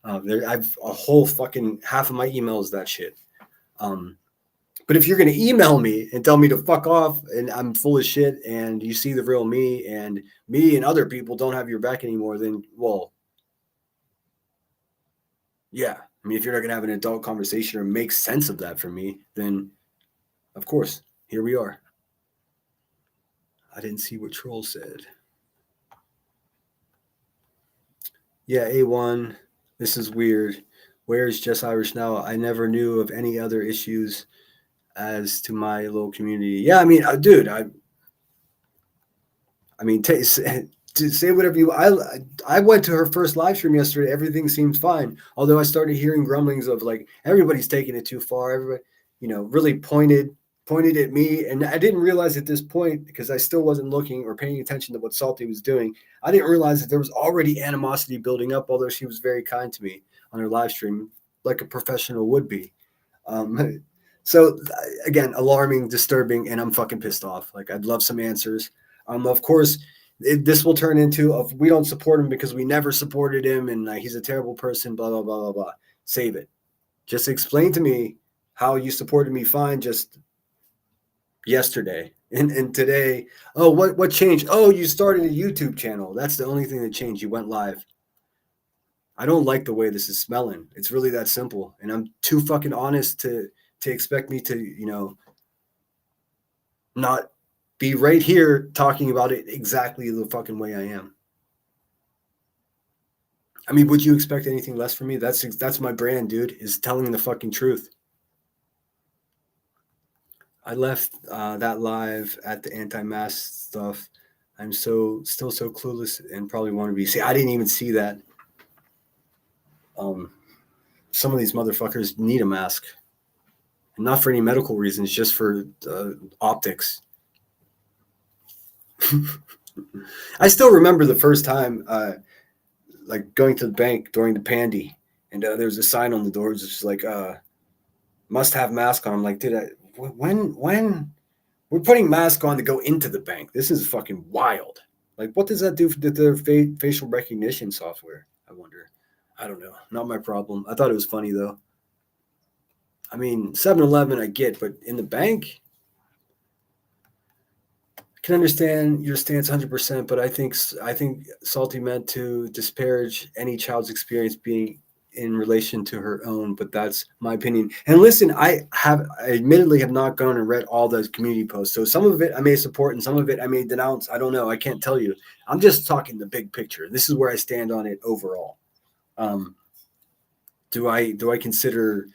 I've a whole fucking half of my emails that shit. But if you're going to email me and tell me to fuck off and I'm full of shit and you see the real me and other people don't have your back anymore, then, well, yeah. I mean, if you're not going to have an adult conversation or make sense of that for me, then, of course, here we are. I didn't see what Troll said. Yeah, A1, this is weird. Where's Just Irish now? I never knew of any other issues as to my little community. Yeah, I mean, dude, say whatever you. I went to her first live stream yesterday. Everything seemed fine. Although I started hearing grumblings of like everybody's taking it too far. Everybody, really pointed at me, and I didn't realize at this point because I still wasn't looking or paying attention to what Salty was doing. I didn't realize that there was already animosity building up. Although she was very kind to me on her live stream, like a professional would be. So again, alarming, disturbing, and I'm fucking pissed off. Like I'd love some answers. Of course, this will turn into we don't support him because we never supported him and he's a terrible person. Blah blah blah blah blah. Save it. Just explain to me how you supported me fine just yesterday and today. Oh, what changed? Oh, you started a YouTube channel. That's the only thing that changed. You went live. I don't like the way this is smelling. It's really that simple, and I'm too fucking honest to expect me to, not be right here talking about it exactly the fucking way I am. I mean, would you expect anything less from me? That's my brand, dude, is telling the fucking truth. I left that live at the anti-mask stuff. I'm still so clueless and probably want to be. See, I didn't even see that. Some of these motherfuckers need a mask. Not for any medical reasons, just for optics. I still remember the first time, like going to the bank during the pandy, and there was a sign on the door. It was just like, must have mask on. I'm like, when we're putting mask on to go into the bank? This is fucking wild. Like, what does that do to their facial recognition software? I wonder. I don't know. Not my problem. I thought it was funny, though. I mean, 7-Eleven I get, but in the bank, I can understand your stance 100%, but I think Salty meant to disparage any child's experience being in relation to her own, but that's my opinion. And listen, I admittedly have not gone and read all those community posts, so some of it I may support and some of it I may denounce. I don't know. I can't tell you. I'm just talking the big picture. This is where I stand on it overall. Do I consider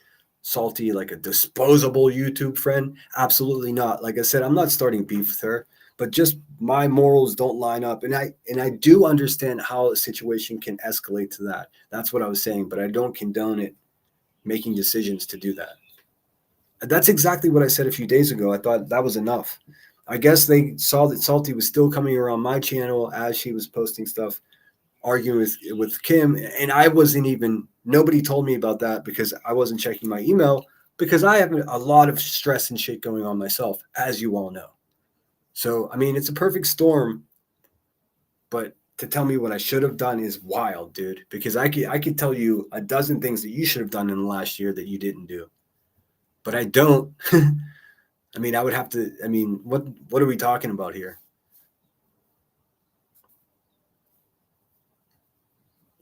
Salty like a disposable YouTube friend? Absolutely not. Like I said, I'm not starting beef with her, but just my morals don't line up. And I do understand how a situation can escalate to that. That's what I was saying, but I don't condone it making decisions to do that. That's exactly what I said a few days ago. I thought that was enough. I guess they saw that Salty was still coming around my channel as she was posting stuff, arguing with Kim, and I wasn't even, nobody told me about that because I wasn't checking my email because I have a lot of stress and shit going on myself, as you all know. So, I mean, it's a perfect storm, but to tell me what I should have done is wild, dude, because I could tell you a dozen things that you should have done in the last year that you didn't do, but I don't. I mean, I would have to, I mean, what are we talking about here?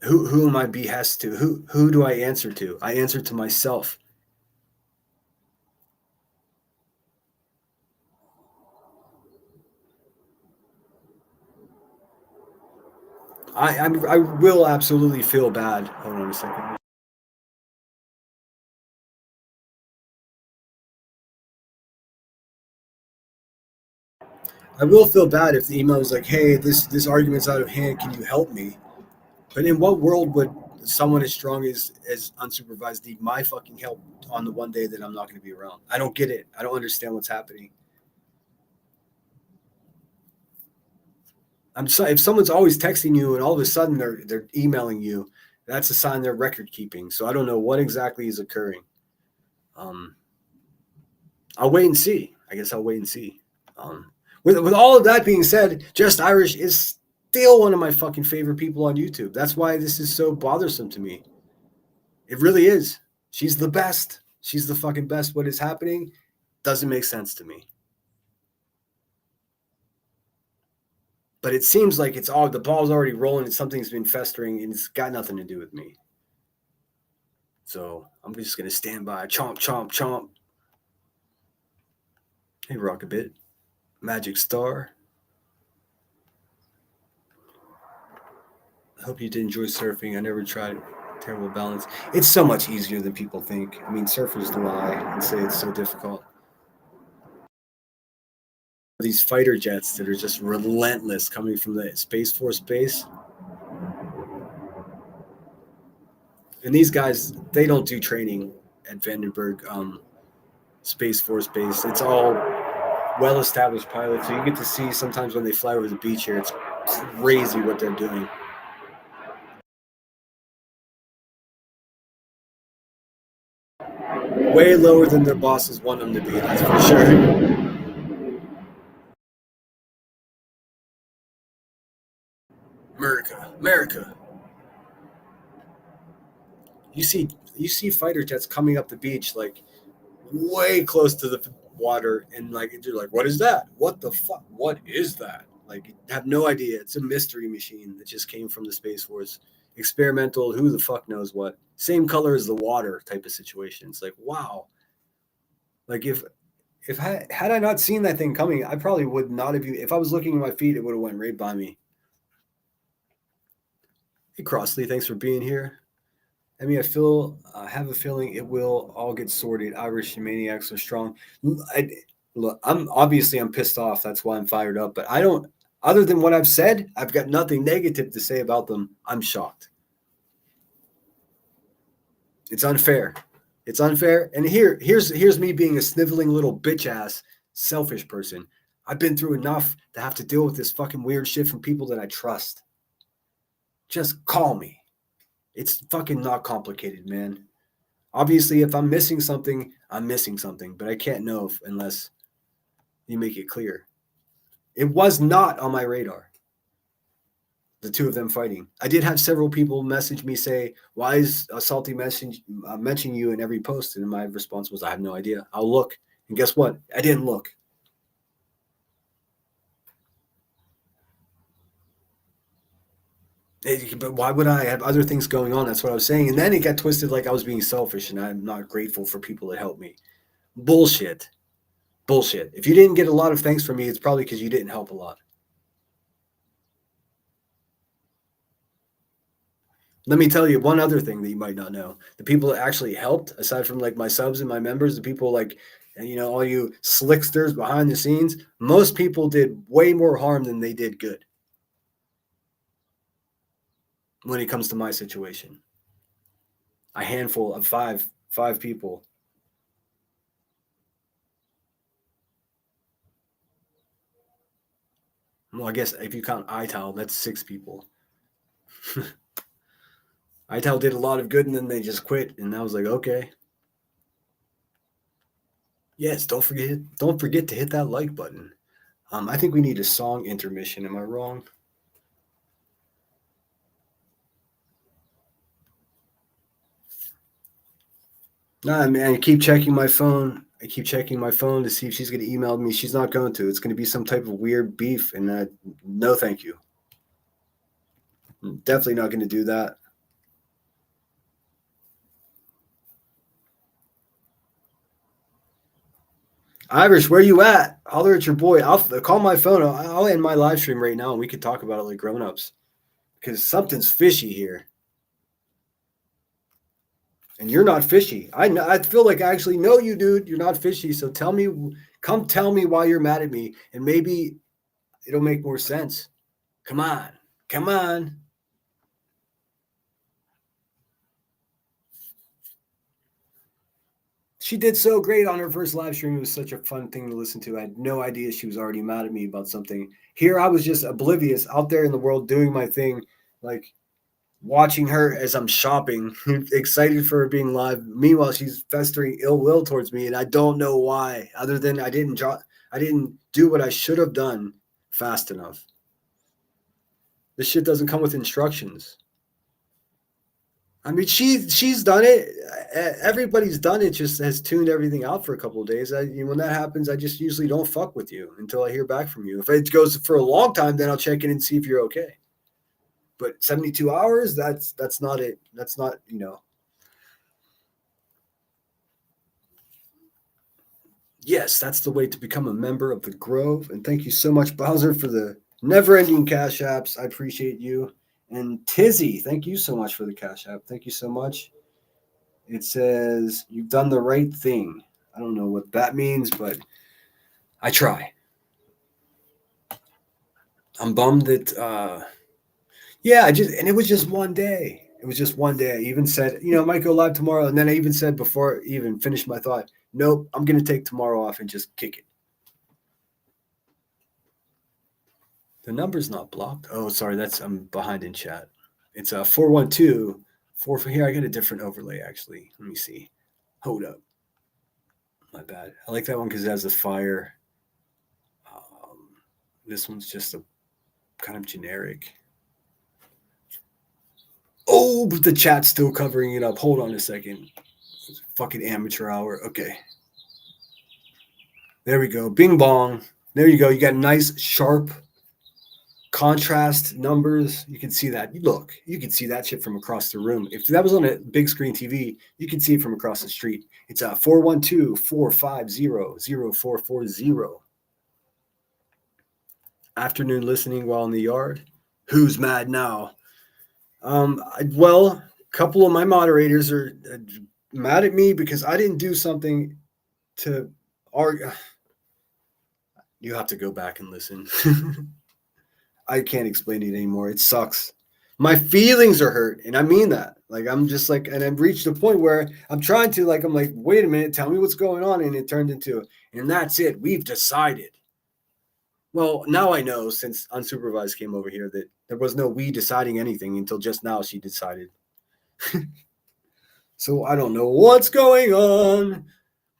Who am I behest to? Who do I answer to? I answer to myself. I will absolutely feel bad. Hold on a second. I will feel bad if the email is like, "Hey, this argument's out of hand. Can you help me?" But in what world would someone as strong as unsupervised need my fucking help on the one day that I'm not going to be around? I don't get it. I don't understand what's happening. If someone's always texting you and all of a sudden they're emailing you, that's a sign they're record keeping. So I don't know what exactly is occurring. I'll wait and see. I guess I'll wait and see. With all of that being said, Just Irish is still one of my fucking favorite people on YouTube. That's why this is so bothersome to me. It really is. She's the best. She's the fucking best. What is happening doesn't make sense to me. But it seems like the ball's already rolling and something's been festering and it's got nothing to do with me. So I'm just gonna stand by. Chomp, chomp, chomp. Hey, rock a bit. Magic Star. I hope you did enjoy surfing. I never tried it. Terrible balance. It's so much easier than people think. I mean, surfers lie and say it's so difficult. These fighter jets that are just relentless coming from the Space Force base. And these guys, they don't do training at Vandenberg Space Force Base. It's all well-established pilots. So you get to see sometimes when they fly over the beach here, it's crazy what they're doing. Way lower than their bosses want them to be, that's for sure. America. You see fighter jets coming up the beach like way close to the water, and like you're like, what is that? What the fuck? What is that? Like, you have no idea. It's a mystery machine that just came from the Space Force. Experimental, who the fuck knows what. Same color as the water type of situation. It's like, wow. Like if had I not seen that thing coming, I probably would not have. If I was looking at my feet, it would have went right by me. Hey, Crossley, thanks for being here. I mean, I have a feeling it will all get sorted. Irish maniacs are strong. Look, I'm pissed off. That's why I'm fired up. But I don't. Other than what I've said, I've got nothing negative to say about them. I'm shocked. It's unfair. It's unfair. And here's me being a sniveling little bitch ass, selfish person. I've been through enough to have to deal with this fucking weird shit from people that I trust. Just call me. It's fucking not complicated, man. Obviously, if I'm missing something, I'm missing something, but I can't know unless you make it clear. It was not on my radar, the two of them fighting. I did have several people message me say, why is Salty mentioning you in every post? And my response was, I have no idea. I'll look. And guess what? I didn't look. But why would I have other things going on? That's what I was saying. And then it got twisted like I was being selfish and I'm not grateful for people that help me. Bullshit. If you didn't get a lot of thanks from me, it's probably because you didn't help a lot. Let me tell you one other thing that you might not know. The people that actually helped, aside from like my subs and my members, the people like, all you slicksters behind the scenes, most people did way more harm than they did good when it comes to my situation. A handful of five people. Well, I guess if you count ITAL, that's 6 people. ITAL did a lot of good and then they just quit. And I was like, okay. Yes, don't forget to hit that like button. I think we need a song intermission. Am I wrong? Nah, man, I keep checking my phone. To see if she's going to email me. She's not going to. It's going to be some type of weird beef. And no, thank you. I'm definitely not going to do that. Irish, where you at? Holler at your boy. I'll call my phone. I'll end my live stream right now and we could talk about it like grown-ups. Because something's fishy here. And you're not fishy. I feel like I actually know you, dude. You're not fishy. So tell me why you're mad at me. And maybe it'll make more sense. Come on. She did so great on her first live stream. It was such a fun thing to listen to. I had no idea she was already mad at me about something. Here I was just oblivious out there in the world doing my thing, like watching her as I'm shopping, excited for her being live. Meanwhile, she's festering ill will towards me, and I don't know why, other than I didn't do what I should have done fast enough. This shit doesn't come with instructions. I mean, she's done it. Everybody's done it. Just has tuned everything out for a couple of days. When that happens, I just usually don't fuck with you until I hear back from you. If it goes for a long time, then I'll check in and see if you're okay. But 72 hours, that's not it. That's not, Yes, that's the way to become a member of the Grove. And thank you so much, Bowser, for the never-ending cash apps. I appreciate you. And Tizzy, thank you so much for the cash app. Thank you so much. It says, you've done the right thing. I don't know what that means, but I try. I'm bummed that, and it was just one day. It was just one day. I even said, I might go live tomorrow. And then I even said before I even finished my thought, nope, I'm going to take tomorrow off and just kick it. The number's not blocked. Oh, sorry. I'm behind in chat. It's 412. Here, I got a different overlay, actually. Let me see. Hold up. My bad. I like that one because it has the fire. This one's just a kind of generic. Oh, but the chat's still covering it up. Hold on a second. It's fucking amateur hour. Okay. There we go. Bing bong. There you go. You got nice, sharp contrast numbers. You can see that. Look, you can see that shit from across the room. If that was on a big screen TV, you can see it from across the street. It's 412-450-0440. Afternoon listening while in the yard. Who's mad now? A couple of my moderators are mad at me because I didn't do something to argue. You have to go back and listen. I can't explain it anymore. It sucks. My feelings are hurt, and I mean that. Like, I'm just like, and I've reached a point where I'm trying to, like, I'm like, wait a minute, tell me what's going on, and it turned into, and that's it. We've decided. Well, now I know, since Unsupervised came over here, that there was no we deciding anything until just now she decided. So I don't know what's going on,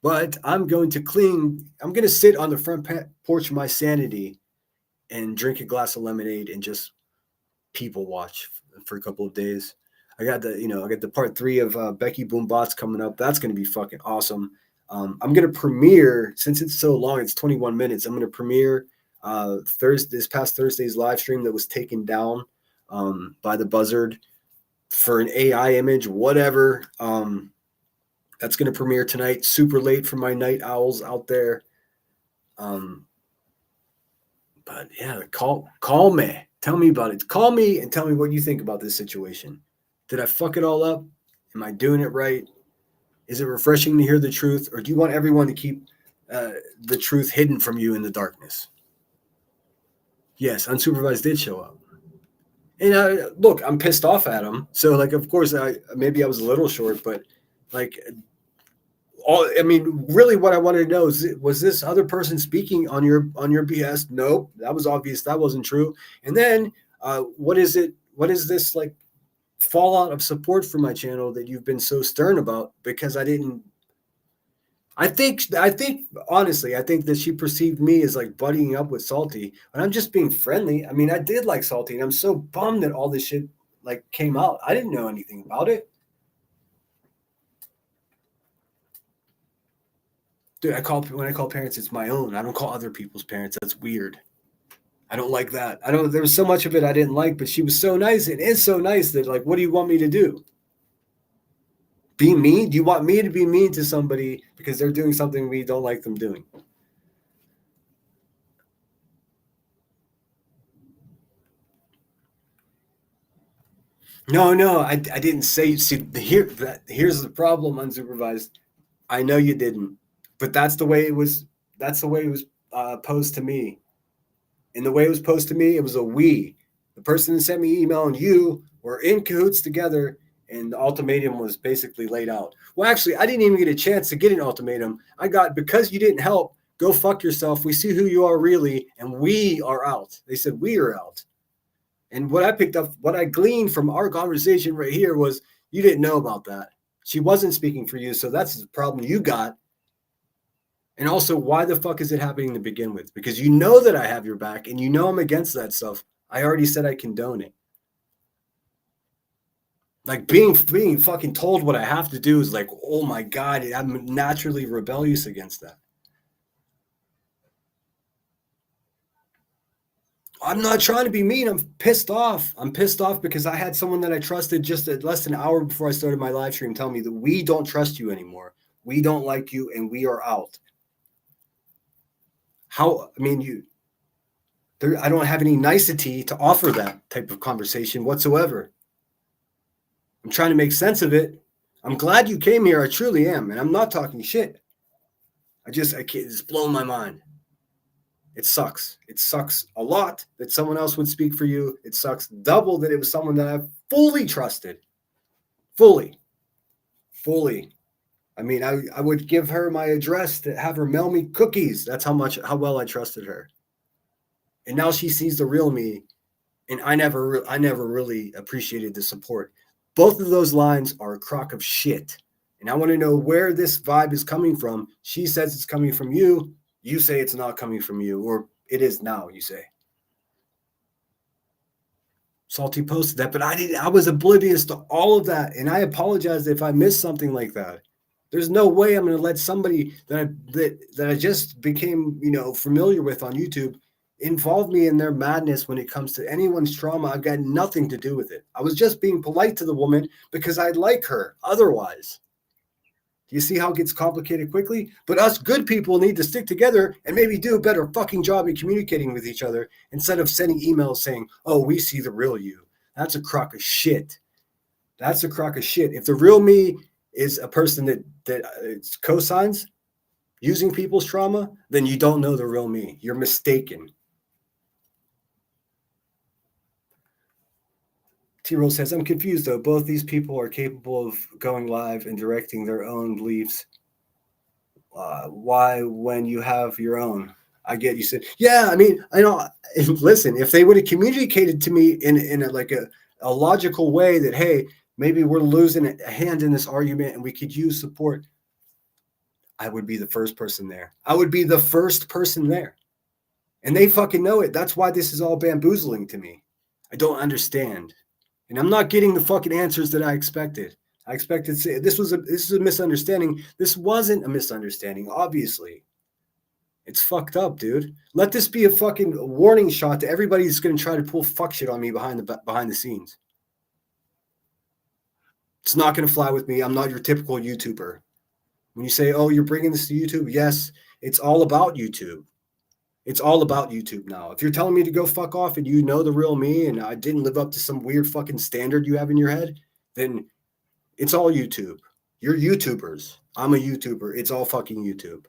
but I'm going to sit on the front porch of my sanity and drink a glass of lemonade and just people watch for a couple of days. I got the part 3 of Becky Boom Bots coming up. That's going to be fucking awesome. I'm going to premiere, since it's so long, it's 21 minutes. I'm going to premiere this past Thursday's live stream that was taken down by the buzzard for an AI image, whatever. That's going to premiere tonight, super late for my night owls out there. But yeah, call me. Tell me about it. Call me and tell me what you think about this situation. Did I fuck it all up? Am I doing it right? Is it refreshing to hear the truth, or do you want everyone to keep the truth hidden from you in the darkness? Yes, Unsupervised did show up. And look, I'm pissed off at him. So, like, of course, maybe I was a little short, but like, really, what I wanted to know is, was this other person speaking on your behest? Nope, that was obvious. That wasn't true. And then, what is it? What is this like fallout of support for my channel that you've been so stern about? Because I didn't. I think honestly, I think that she perceived me as like buddying up with Salty, and I'm just being friendly. I mean, I did like Salty, and I'm so bummed that all this shit like came out. I didn't know anything about it. Dude, when I call parents, it's my own. I don't call other people's parents. That's weird. I don't like that. There was so much of it I didn't like, but she was so nice. It is so nice that, like, what do you want me to do? Be mean? Do you want me to be mean to somebody because they're doing something we don't like them doing? No, I didn't say. See, here's the problem, Unsupervised. I know you didn't, but that's the way it was. That's the way it was posed to me. And the way it was posed to me, it was a we. The person that sent me email and you were in cahoots together, and the ultimatum was basically laid out. Well, actually, I didn't even get a chance to get an ultimatum. I got, because you didn't help, go fuck yourself. We see who you are really, and we are out. They said we are out. And what I picked up, what I gleaned from our conversation right here was you didn't know about that. She wasn't speaking for you, so that's the problem you got. And also, why the fuck is it happening to begin with? Because you know that I have your back, and you know I'm against that stuff. I already said I condone it. Like being fucking told what I have to do is like, oh my God, I'm naturally rebellious against that. I'm not trying to be mean. I'm pissed off. I'm pissed off because I had someone that I trusted just less than an hour before I started my live stream tell me that we don't trust you anymore. We don't like you and we are out. How, I mean, I don't have any nicety to offer that type of conversation whatsoever. I'm trying to make sense of it. I'm glad you came here. I truly am. And I'm not talking shit. I can't, it's blown my mind. It sucks. It sucks a lot that someone else would speak for you. It sucks double that it was someone that I fully trusted. Fully. I mean, I would give her my address to have her mail me cookies. That's how well I trusted her. And now she sees the real me, and I never really appreciated the support. Both of those lines are a crock of shit. And I want to know where this vibe is coming from. She says it's coming from you. You say it's not coming from you, or it is now, you say. Salty posted that, but I was oblivious to all of that. And I apologize if I missed something like that. There's no way I'm going to let somebody that I just became, familiar with on YouTube involve me in their madness when it comes to anyone's trauma. I've got nothing to do with it. I was just being polite to the woman because I like her otherwise. Do you see how it gets complicated quickly? But us good people need to stick together and maybe do a better fucking job at communicating with each other instead of sending emails saying, oh, we see the real you. That's a crock of shit. That's a crock of shit. If the real me is a person that cosigns using people's trauma, then you don't know the real me. You're mistaken. T-Roll says, I'm confused though. Both these people are capable of going live and directing their own beliefs. Why when you have your own? I get you said, yeah, I mean, I know. Listen, if they would have communicated to me in a logical way that, hey, maybe we're losing a hand in this argument and we could use support, I would be the first person there. And they fucking know it. That's why this is all bamboozling to me. I don't understand. And I'm not getting the fucking answers that I expected. I expected to say this is a misunderstanding. This wasn't a misunderstanding, obviously. It's fucked up, dude. Let this be a fucking warning shot to everybody that's going to try to pull fuck shit on me behind the scenes. It's not going to fly with me. I'm not your typical YouTuber. When you say, oh, you're bringing this to YouTube, yes, it's all about YouTube. It's all about YouTube now. If you're telling me to go fuck off and you know the real me and I didn't live up to some weird fucking standard you have in your head, then it's all YouTube. You're YouTubers. I'm a YouTuber. It's all fucking YouTube.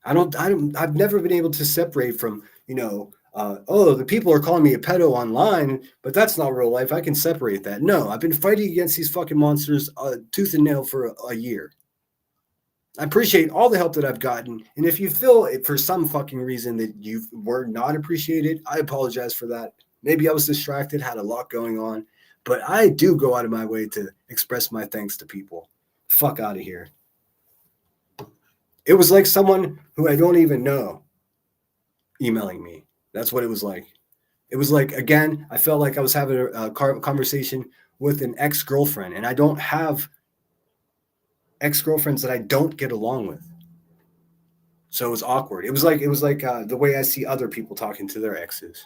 I've never been able to separate from, the people are calling me a pedo online, but that's not real life. I can separate that. No, I've been fighting against these fucking monsters tooth and nail for a year. I appreciate all the help that I've gotten. And if you feel it for some fucking reason that you were not appreciated, I apologize for that. Maybe I was distracted, had a lot going on, but I do go out of my way to express my thanks to people. Fuck out of here. It was like someone who I don't even know emailing me. That's what it was like. It was like, again, I felt like I was having a conversation with an ex-girlfriend, and I don't have ex-girlfriends that I don't get along with. So it was awkward. It was like the way I see other people talking to their exes.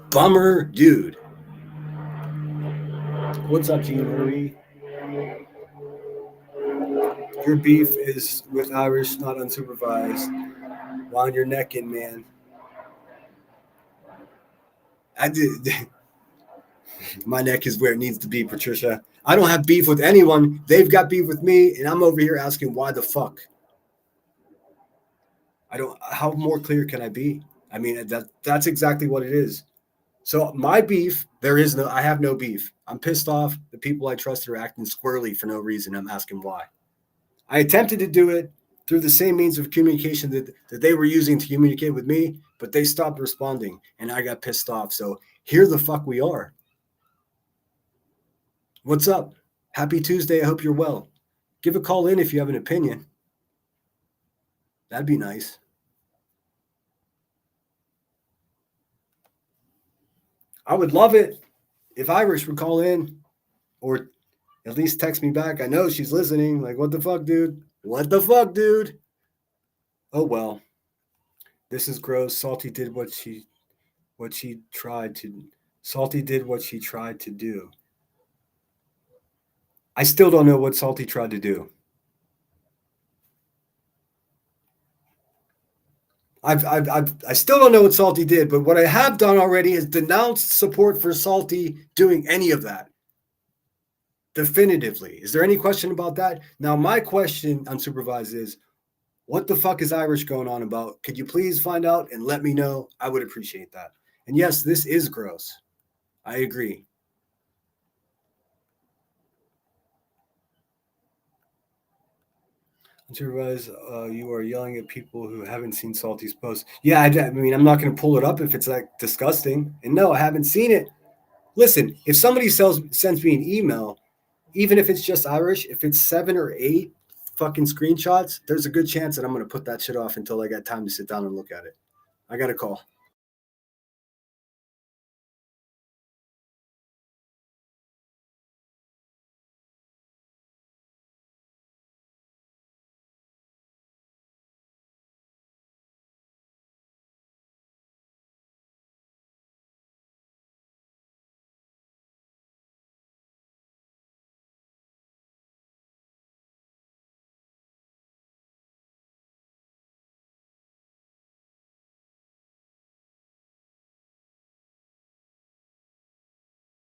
Bummer, dude. What's up, Jean Marie? Your beef is with Irish, not unsupervised. Wound your neck in, man. I did. My neck is where it needs to be, Patricia. I don't have beef with anyone. They've got beef with me, and I'm over here asking why the fuck. How more clear can I be? I mean, that's exactly what it is. So my beef, I have no beef. I'm pissed off. The people I trust are acting squirrely for no reason. I'm asking why. I attempted to do it through the same means of communication that they were using to communicate with me, but they stopped responding and I got pissed off. So here the fuck we are. What's up? Happy Tuesday. I hope you're well. Give a call in if you have an opinion. That'd be nice. I would love it if Irish would call in or at least text me back. I know she's listening. Like, what the fuck, dude? What the fuck, dude? Oh well. This is gross. Salty did what she tried to Salty did what she tried to do. I still don't know what Salty tried to do. I still don't know what Salty did, but what I have done already is denounced support for Salty doing any of that. Definitively. Is there any question about that? Now, my question, unsupervised, is what the fuck is Irish going on about? Could you please find out and let me know? I would appreciate that. And yes, this is gross. I agree. Unsupervised, you are yelling at people who haven't seen Salty's post. Yeah, I mean, I'm not going to pull it up if it's like disgusting. And no, I haven't seen it. Listen, if somebody sends me an email, even if it's just Irish, if it's 7 or 8 fucking screenshots, there's a good chance that I'm going to put that shit off until I got time to sit down and look at it. I got a call.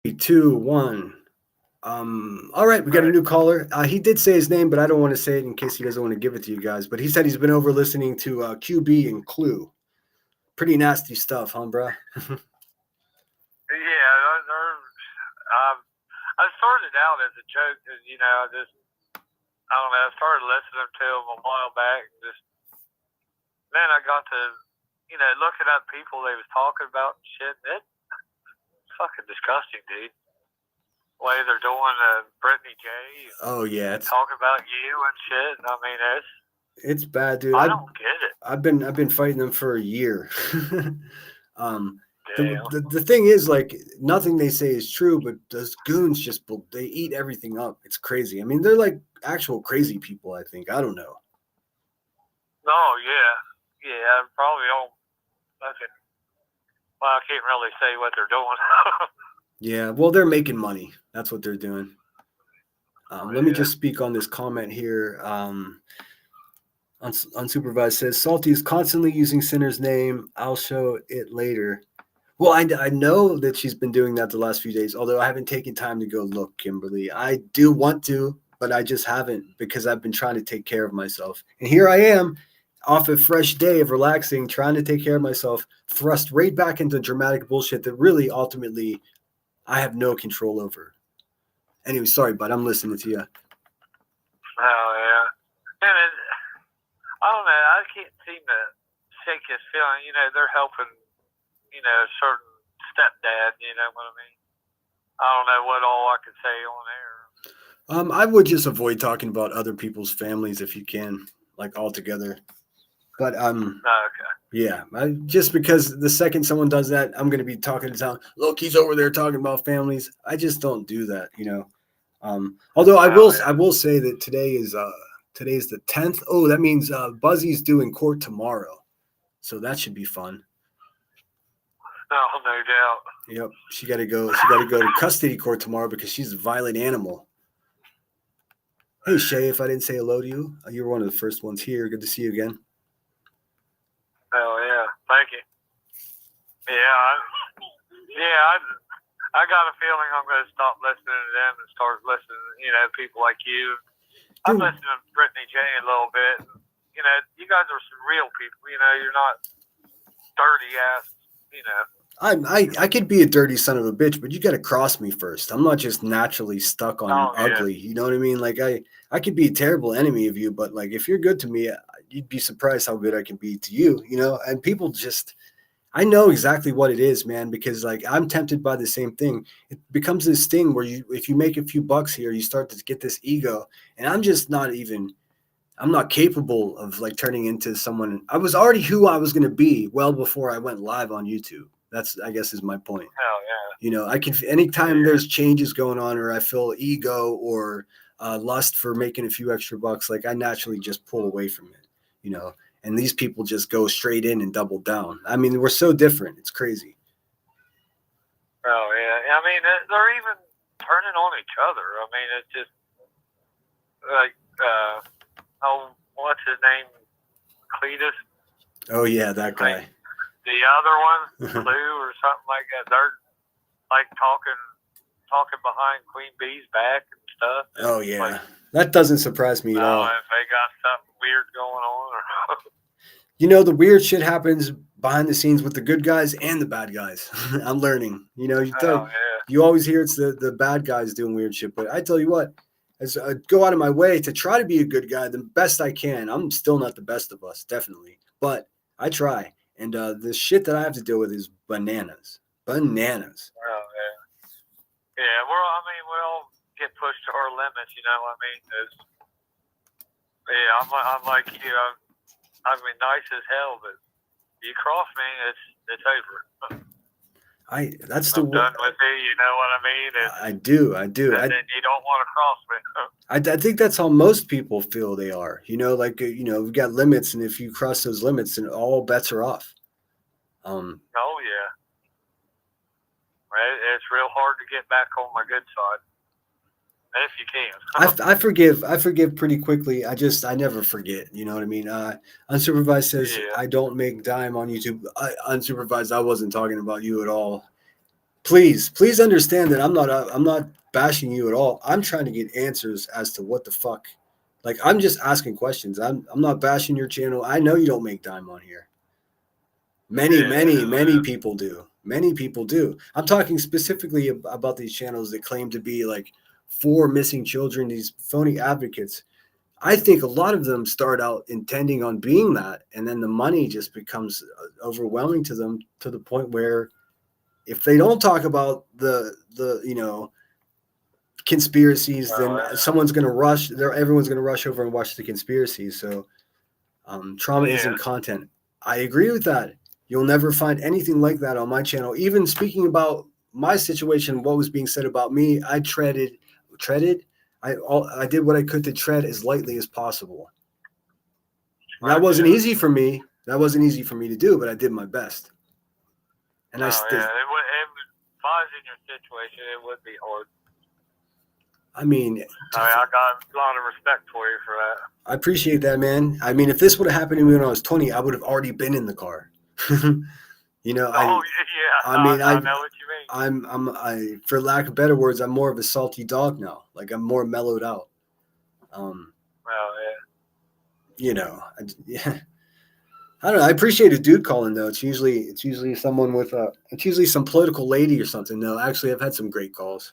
Three, 2, 1. All right, we got a new caller. He did say his name, but I don't want to say it in case he doesn't want to give it to you guys. But he said he's been over listening to QB and Clue. Pretty nasty stuff, huh, bruh? Yeah, I started out as a joke because, you know, I don't know, I started listening to them a while back. Then I got to, you know, looking up people they was talking about and shit. It's fucking disgusting, dude. The way they're doing Brittany J. Oh, yeah. Talking about you and shit. I mean, it's bad, dude. I don't get it. I've been fighting them for a year. The thing is, like, nothing they say is true, but those goons they eat everything up. It's crazy. I mean, they're like actual crazy people, I think. I don't know. Oh, yeah. Yeah, I probably don't. Well, I can't really say what they're doing. Yeah, well, they're making money. That's what they're doing. Let me just speak on this comment here. Unsupervised says, Salty is constantly using Sinner's name. I'll show it later. Well, I know that she's been doing that the last few days, although I haven't taken time to go look, Kimberly. I do want to, but I just haven't because I've been trying to take care of myself. And here I am, off a fresh day of relaxing, trying to take care of myself, thrust right back into dramatic bullshit that really ultimately I have no control over. Anyway, sorry, bud. I'm listening to you. Oh, yeah. And I don't know. I can't seem to shake this feeling. You know, they're helping, you know, a certain stepdad. You know what I mean? I don't know what all I could say on air. I would just avoid talking about other people's families if you can, like altogether. But okay. Yeah, just because the second someone does that, I'm going to be talking to town. Look, he's over there talking about families. I just don't do that, you know. Although I will say that today's the 10th. Oh, that means Buzzy's due in court tomorrow, so that should be fun. Oh, no doubt. Yep, she got to go to custody court tomorrow because she's a violent animal. Hey Shay, if I didn't say hello to you, you were one of the first ones here. Good to see you again. Oh yeah, thank you. I got a feeling I'm going to stop listening to them and start listening, you know, people like you. I'm listening to Brittany J a little bit. You know, you guys are some real people. You know, you're not dirty ass, you know. I could be a dirty son of a bitch, but you got to cross me first. I'm not just naturally stuck on Oh, yeah. ugly. You know what I mean? Like I could be a terrible enemy of you, but like if you're good to me, you'd be surprised how good I can be to you. You know, and people just. I know exactly what it is, man, because like I'm tempted by the same thing. It becomes this thing where if you make a few bucks here, you start to get this ego, and I'm not capable of like turning into someone. I was already who I was going to be well before I went live on YouTube. That's, I guess, is my point. Hell yeah. You know, anytime there's changes going on or I feel ego or lust for making a few extra bucks, like I naturally just pull away from it, you know. And these people just go straight in and double down. I mean, we're so different. It's crazy. Oh, yeah. I mean, they're even turning on each other. I mean, it's just like, what's his name? Cletus? Oh, yeah, that guy. Like, the other one, Lou or something like that, they're like talking behind Queen Bee's back and stuff. Oh, yeah. Like, that doesn't surprise me at all. If they got something weird going on. You know, the weird shit happens behind the scenes with the good guys and the bad guys. I'm learning. You know, you always hear it's the bad guys doing weird shit. But I tell you what, as I go out of my way to try to be a good guy the best I can. I'm still not the best of us, definitely. But I try. And the shit that I have to deal with is bananas. Bananas. Oh, yeah. Yeah, we all get pushed to our limits, you know what I mean? I'm like you. I mean, nice as hell, but you cross me, it's over. I'm done with it, you know what I mean? I do. And then you don't want to cross me. I think that's how most people feel they are. You know, like, you know, we've got limits, and if you cross those limits, then all bets are off. Oh, yeah. It's real hard to get back on my good side. If you can. I forgive pretty quickly. I never forget. You know what I mean? Unsupervised says, I don't make dime on YouTube. Unsupervised, I wasn't talking about you at all. Please understand that I'm not bashing you at all. I'm trying to get answers as to what the fuck. Like, I'm just asking questions. I'm not bashing your channel. I know you don't make dime on here. Many people do. Many people do. I'm talking specifically about these channels that claim to be like for missing children, these phony advocates. I think a lot of them start out intending on being that, and then the money just becomes overwhelming to them to the point where if they don't talk about the you know, conspiracies, then someone's going to rush there. Everyone's going to rush over and watch the conspiracies. So trauma isn't content. I agree with that. You'll never find anything like that on my channel. Even speaking about my situation, what was being said about me, I treaded. I did what I could to tread as lightly as possible. And that wasn't easy for me. That wasn't easy for me to do, but I did my best. And I still. If I was in your situation, it would be hard. I mean, I got a lot of respect for you for that. I appreciate that, man. I mean, if this would have happened to me when I was 20, I would have already been in the car. You know, I know what you mean. For lack of better words, I'm more of a salty dog now. Like, I'm more mellowed out. You know, I don't know. I appreciate a dude calling though. It's usually someone with it's usually some political lady or something. No, actually, I've had some great calls.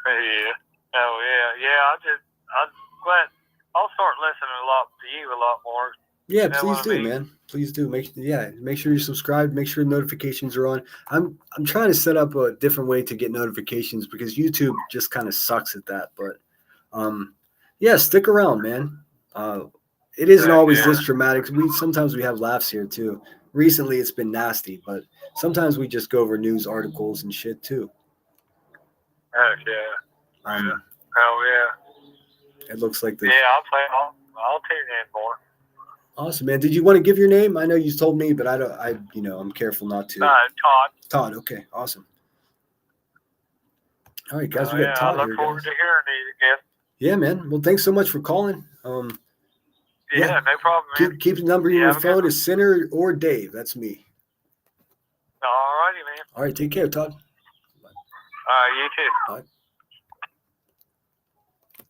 I'm glad. I'll start listening a lot more. Yeah, please do, man. Please do. Make sure you're subscribed. Make sure notifications are on. I'm trying to set up a different way to get notifications because YouTube just kind of sucks at that. But stick around, man. It isn't always this dramatic. Sometimes we have laughs here too. Recently, it's been nasty, but sometimes we just go over news articles and shit too. Heck yeah. It looks like I'll tune in more. Awesome, man. Did you want to give your name? I know you told me, but I'm careful not to. Todd. Okay, awesome. All right, guys, we got Todd here. I look forward to hearing these again. Yeah, man. Well, thanks so much for calling. No problem, man. Keep the number in your phone as Sinner or Dave. That's me. All righty, man. All right, take care, Todd. You too. Bye.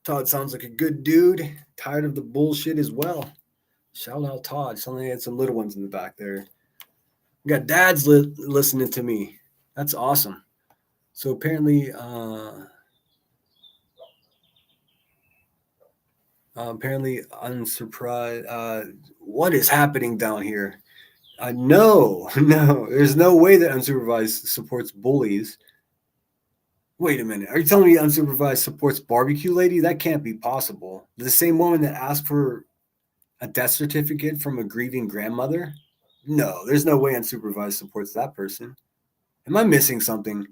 Todd sounds like a good dude. Tired of the bullshit as well. Shout out Todd. Something had some little ones in the back there. We got dads listening to me. That's awesome. So apparently, unsurprised. What is happening down here? No, there's no way that unsupervised supports bullies. Wait a minute. Are you telling me unsupervised supports barbecue lady? That can't be possible. The same woman that asked for a death certificate from a grieving grandmother? No, there's no way unsupervised supports that person. Am I missing something?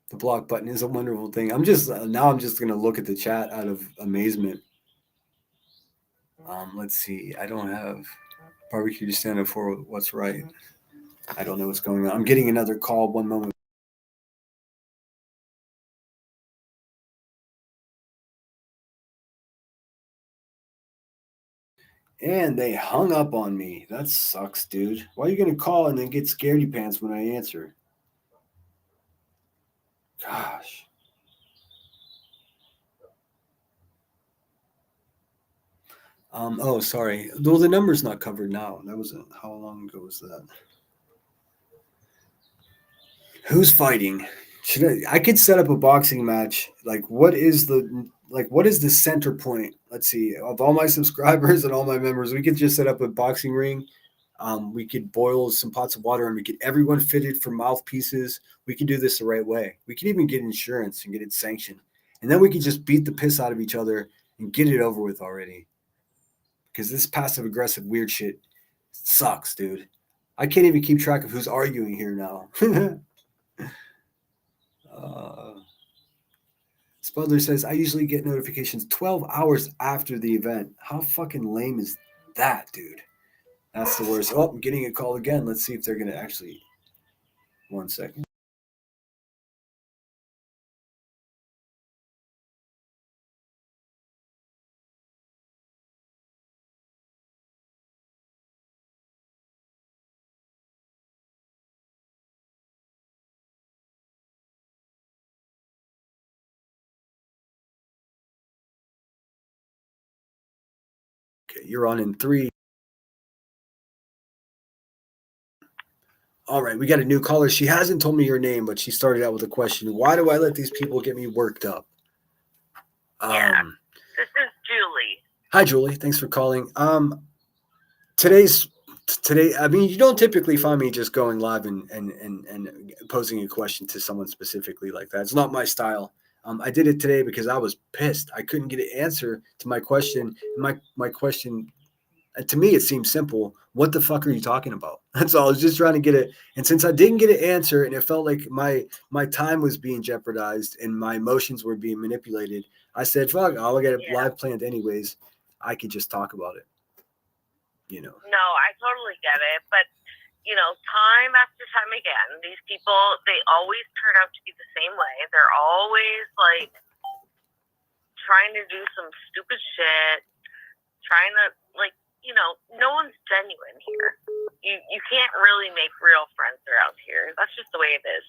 The block button is a wonderful thing. I'm just gonna look at the chat out of amazement. Let's see. I don't have barbecue to stand up for what's right. I don't know what's going on. I'm getting another call. One moment. And they hung up on me. That sucks, dude. Why are you gonna call and then get scaredy pants when I answer? Gosh. Oh, sorry. Though the number's not covered now. That was how long ago was that? Who's fighting? I could set up a boxing match. What is the center point? Let's see. Of all my subscribers and all my members, we could just set up a boxing ring. We could boil some pots of water and we get everyone fitted for mouthpieces. We could do this the right way. We could even get insurance and get it sanctioned. And then we could just beat the piss out of each other and get it over with already. Because this passive aggressive weird shit sucks, dude. I can't even keep track of who's arguing here now. Spudler says, I usually get notifications 12 hours after the event. How fucking lame is that, dude? That's the worst. Oh, I'm getting a call again. Let's see if they're going to actually. 1 second. Okay, you're on in 3. All right, we got a new caller. She hasn't told me her name, but she started out with a question. Why do I let these people get me worked up? Yeah, this is Julie. Hi, Julie. Thanks for calling. Today, I mean, you don't typically find me just going live and posing a question to someone specifically like that. It's not my style. I did it today because I was pissed. I couldn't get an answer to my question. My question, to me, it seemed simple. What the fuck are you talking about? That's all. I was just trying to get it. And since I didn't get an answer and it felt like my time was being jeopardized and my emotions were being manipulated, I said, fuck, I'll get it live planned anyways. I could just talk about it. You know. No, I totally get it. But, you know, time after time again, these people, they always turn out to be the same way. They're always, like, trying to do some stupid shit, trying to, like, you know, no one's genuine here. You can't really make real friends around here. That's just the way it is.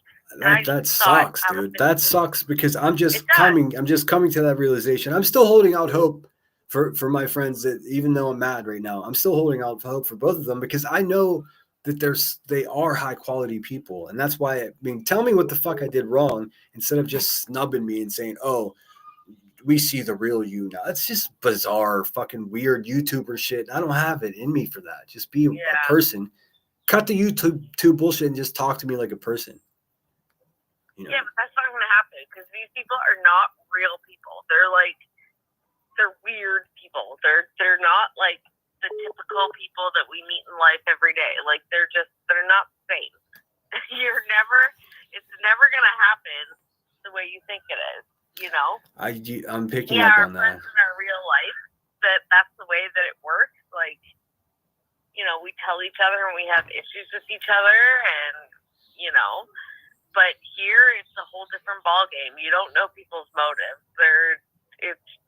That sucks, dude. That sucks because I'm just coming to that realization. I'm still holding out hope for my friends that even though I'm mad right now, I'm still holding out hope for both of them because I know that they are high quality people. And that's why, I mean, tell me what the fuck I did wrong instead of just snubbing me and saying, oh, we see the real you now. It's just bizarre, fucking weird YouTuber shit. I don't have it in me for that. Just be a person. Cut the YouTube bullshit and just talk to me like a person. You know? Yeah, but that's not going to happen because these people are not real people. They're weird people. They're not like the typical people that we meet in life every day. Like they're not sane. It's never going to happen the way you think it is. You know, I'm picking up on that. Our friends in our real life, that's the way that it works. Like, you know, we tell each other when we have issues with each other, and you know, but here it's a whole different ball game. You don't know people's motives.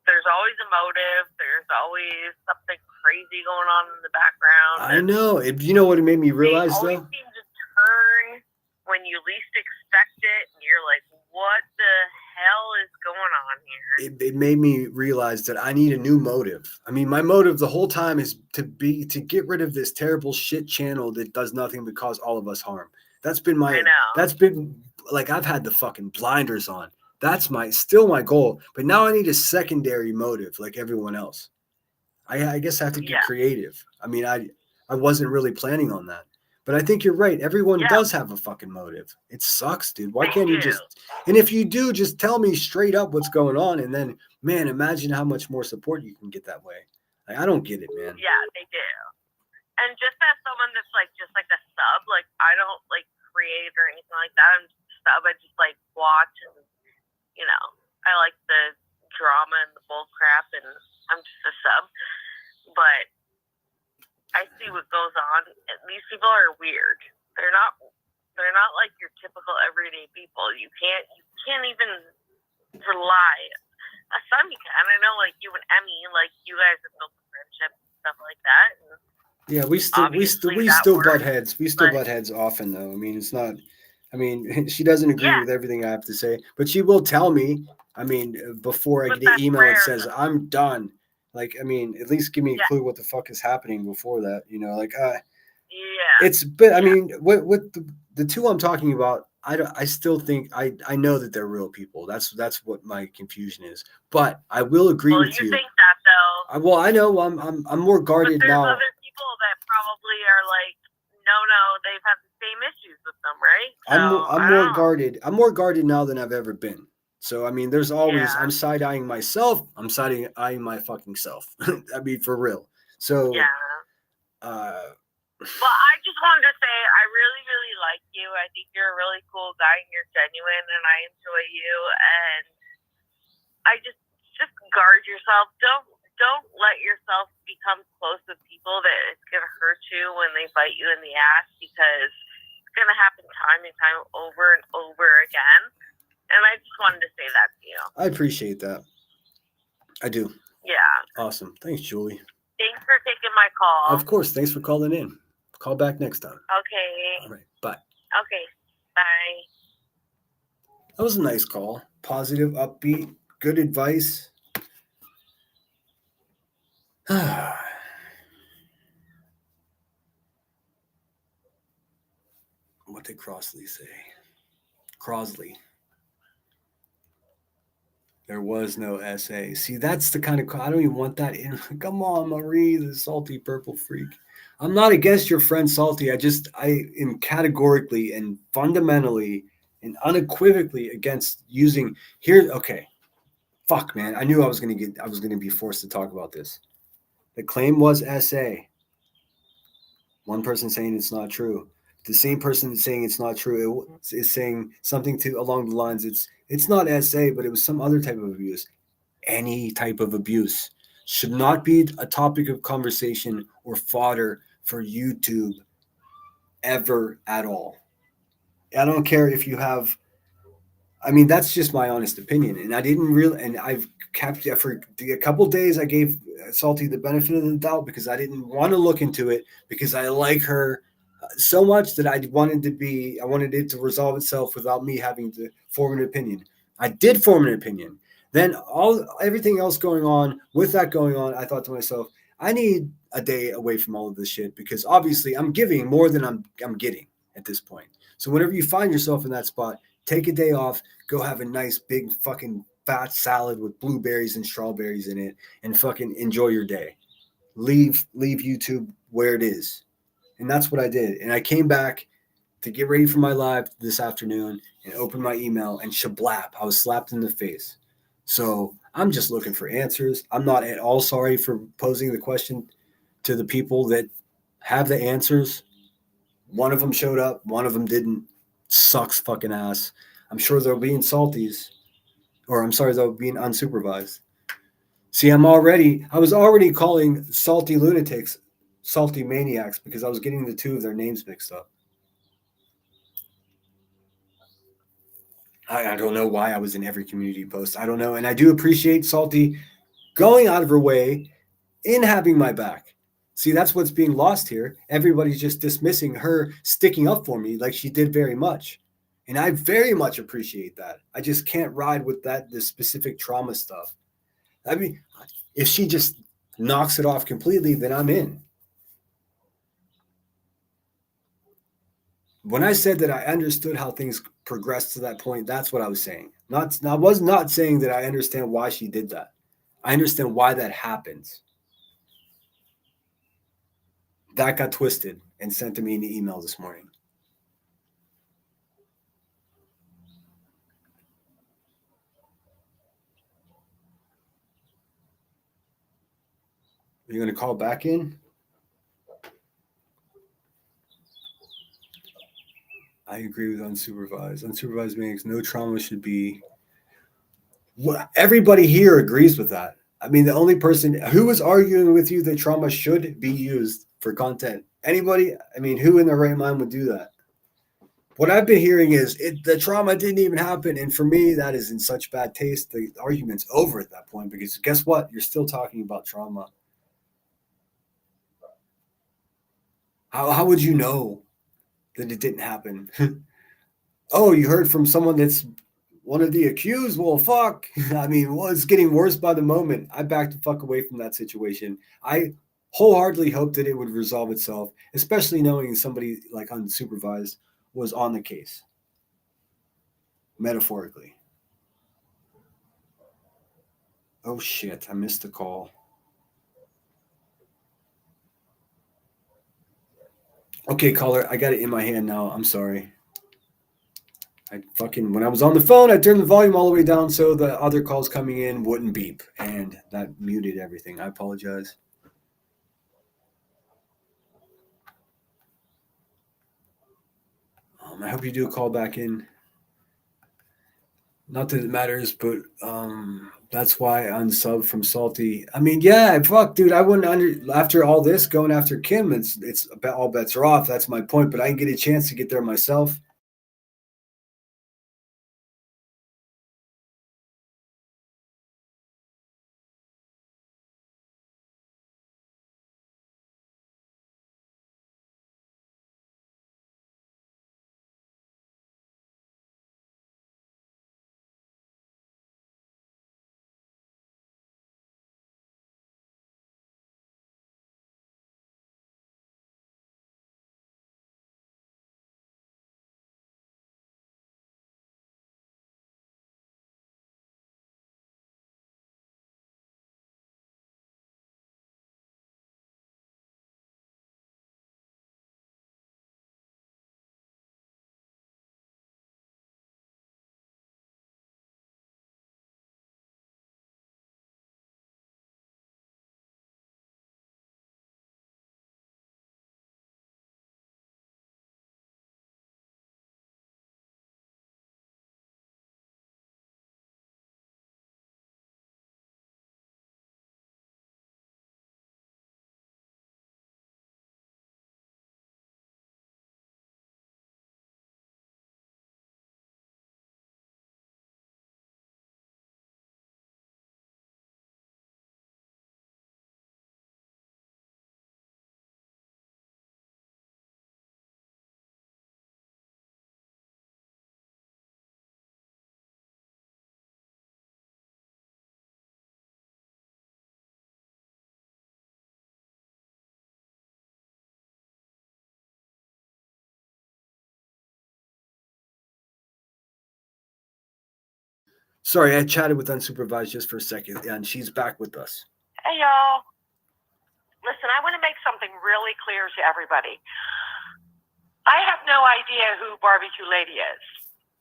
There's always a motive. There's always something crazy going on in the background. I know. You know what it made me realize they always seem to turn when you least expect it, and you're like, what the hell is going on here? it made me realize that I need a new motive. I mean, my motive the whole time is to get rid of this terrible shit channel that does nothing but cause all of us harm. That's been I know. that's been like I've had the fucking blinders on. That's still my goal. But now I need a secondary motive like everyone else. I guess I have to get creative. I mean, I wasn't really planning on that. But I think you're right. Everyone does have a fucking motive. It sucks, dude. Why can't you just? And if you do, just tell me straight up what's going on, and then, man, imagine how much more support you can get that way. Like, I don't get it, man. Yeah, they do. And just as someone that's like just like a sub, like I don't like create or anything like that. I'm just a sub. I just like watch and I like the drama and the bull crap, and I'm just a sub. But I see what goes on. These people are weird. They're not like your typical everyday people. You can't even rely. Some you can. I know, like you and Emmy, like you guys have built a friendship and stuff like that. And yeah, we still butt heads. We still butt heads often, though. I mean, it's not. I mean, she doesn't agree with everything I have to say, but she will tell me. I mean, before I get the email, it says I'm done. Like, I mean, at least give me a clue what the fuck is happening before that, it's, but I mean, what the two I'm talking about, I still think I know that they're real people. That's what my confusion is. But I will agree with you. You think that though? I know I'm more guarded but there's now. Other people that probably are like, no, they've had the same issues with them, right? So, I'm more guarded now than I've ever been. So, I mean, there's always, I'm side-eyeing myself. I'm side-eyeing my fucking self. I mean, for real. So, well, I just wanted to say I really, really like you. I think you're a really cool guy and you're genuine and I enjoy you. And I just guard yourself. Don't let yourself become close with people that it's going to hurt you when they bite you in the ass, because it's going to happen time and time over and over again. And I just wanted to say that to you. I appreciate that. I do. Yeah. Awesome. Thanks, Julie. Thanks for taking my call. Of course. Thanks for calling in. Call back next time. Okay. All right. Bye. Okay. Bye. That was a nice call. Positive, upbeat, good advice. What did Crosley say? Crosley. There was no essay. See, that's the kind of, I don't even want that in. Come on, Marie, the salty purple freak. I'm not against your friend Salty. I am categorically and fundamentally and unequivocally against using here. Okay. Fuck, man. I knew I was going to be forced to talk about this. The claim was essay. One person saying it's not true. The same person saying it's not true is saying something along the lines, it's not SA, but it was some other type of abuse. Any type of abuse should not be a topic of conversation or fodder for YouTube ever at all. I don't care if you have, I mean, that's just my honest opinion. And I didn't really, and I've kept it for a couple of days. I gave Salty the benefit of the doubt because I didn't want to look into it, because I like her so much that I wanted it to resolve itself without me having to form an opinion. I did form an opinion. Then everything else going on, I thought to myself, I need a day away from all of this shit, because obviously I'm giving more than I'm getting at this point. So whenever you find yourself in that spot, take a day off, go have a nice big fucking fat salad with blueberries and strawberries in it, and fucking enjoy your day. Leave YouTube where it is. And that's what I did. And I came back to get ready for my live this afternoon and opened my email, and shablap, I was slapped in the face. So I'm just looking for answers. I'm not at all sorry for posing the question to the people that have the answers. One of them showed up, one of them didn't. Sucks fucking ass. I'm sure they'll be in salties, or I'm sorry, they'll be in unsupervised. See, I was already calling salty lunatics salty maniacs because I was getting the two of their names mixed up. I don't know why I was in every community post. I don't know. And I do appreciate Salty going out of her way in having my back. See, that's what's being lost here. Everybody's just dismissing her sticking up for me like she did very much. And I very much appreciate that. I just can't ride with this specific trauma stuff. I mean, if she just knocks it off completely, then I'm in. When I said that I understood how things progressed to that point, that's what I was saying. I was not saying that I understand why she did that. I understand why that happens. That got twisted and sent to me in the email this morning. You're going to call back in? I agree with unsupervised. Unsupervised means no trauma should be. Everybody here agrees with that. I mean, the only person who was arguing with you that trauma should be used for content. Anybody? I mean, who in their right mind would do that? What I've been hearing is the trauma didn't even happen. And for me, that is in such bad taste. The argument's over at that point because guess what? You're still talking about trauma. How would you know that it didn't happen? Oh, you heard from someone that's one of the accused? Well, fuck. I mean, well, it's getting worse by the moment. I backed the fuck away from that situation. I wholeheartedly hoped that it would resolve itself, especially knowing somebody like unsupervised was on the case. Metaphorically. Oh shit, I missed the call. Okay, caller, I got it in my hand now. I'm sorry. When I was on the phone, I turned the volume all the way down so the other calls coming in wouldn't beep, and that muted everything. I apologize. I hope you do call back in. Not that it matters, but that's why unsub from Salty. I mean, yeah, fuck, dude. I wouldn't after all this going after Kim. It's all bets are off. That's my point. But I can get a chance to get there myself. Sorry, I chatted with unsupervised just for a second, and she's back with us. Hey, y'all. Listen, I want to make something really clear to everybody. I have no idea who Barbecue Lady is.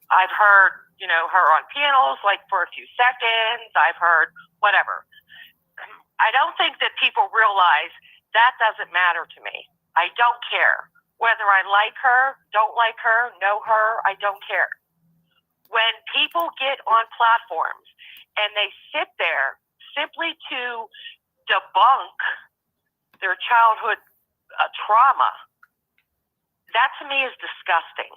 I've heard, her on panels like for a few seconds. I've heard whatever. I don't think that people realize that doesn't matter to me. I don't care. Whether I like her, don't like her, know her, I don't care. When people get on platforms and they sit there simply to debunk their childhood trauma, that to me is disgusting.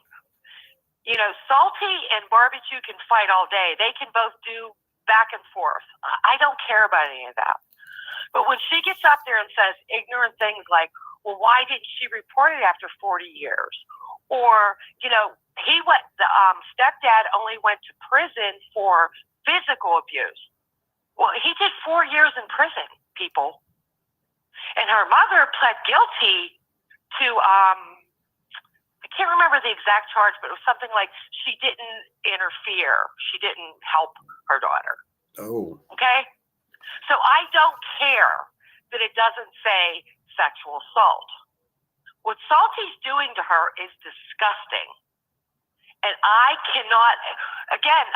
Salty and Barbecue can fight all day. They can both do back and forth. I don't care about any of that. But when she gets up there and says ignorant things like, well, why didn't she report it after 40 years? Or, the stepdad only went to prison for physical abuse. Well, he did 4 years in prison, people. And her mother pled guilty to, I can't remember the exact charge, but it was something like she didn't interfere. She didn't help her daughter. Oh. Okay? So I don't care that it doesn't say sexual assault. What Salty's doing to her is disgusting. And I cannot, again,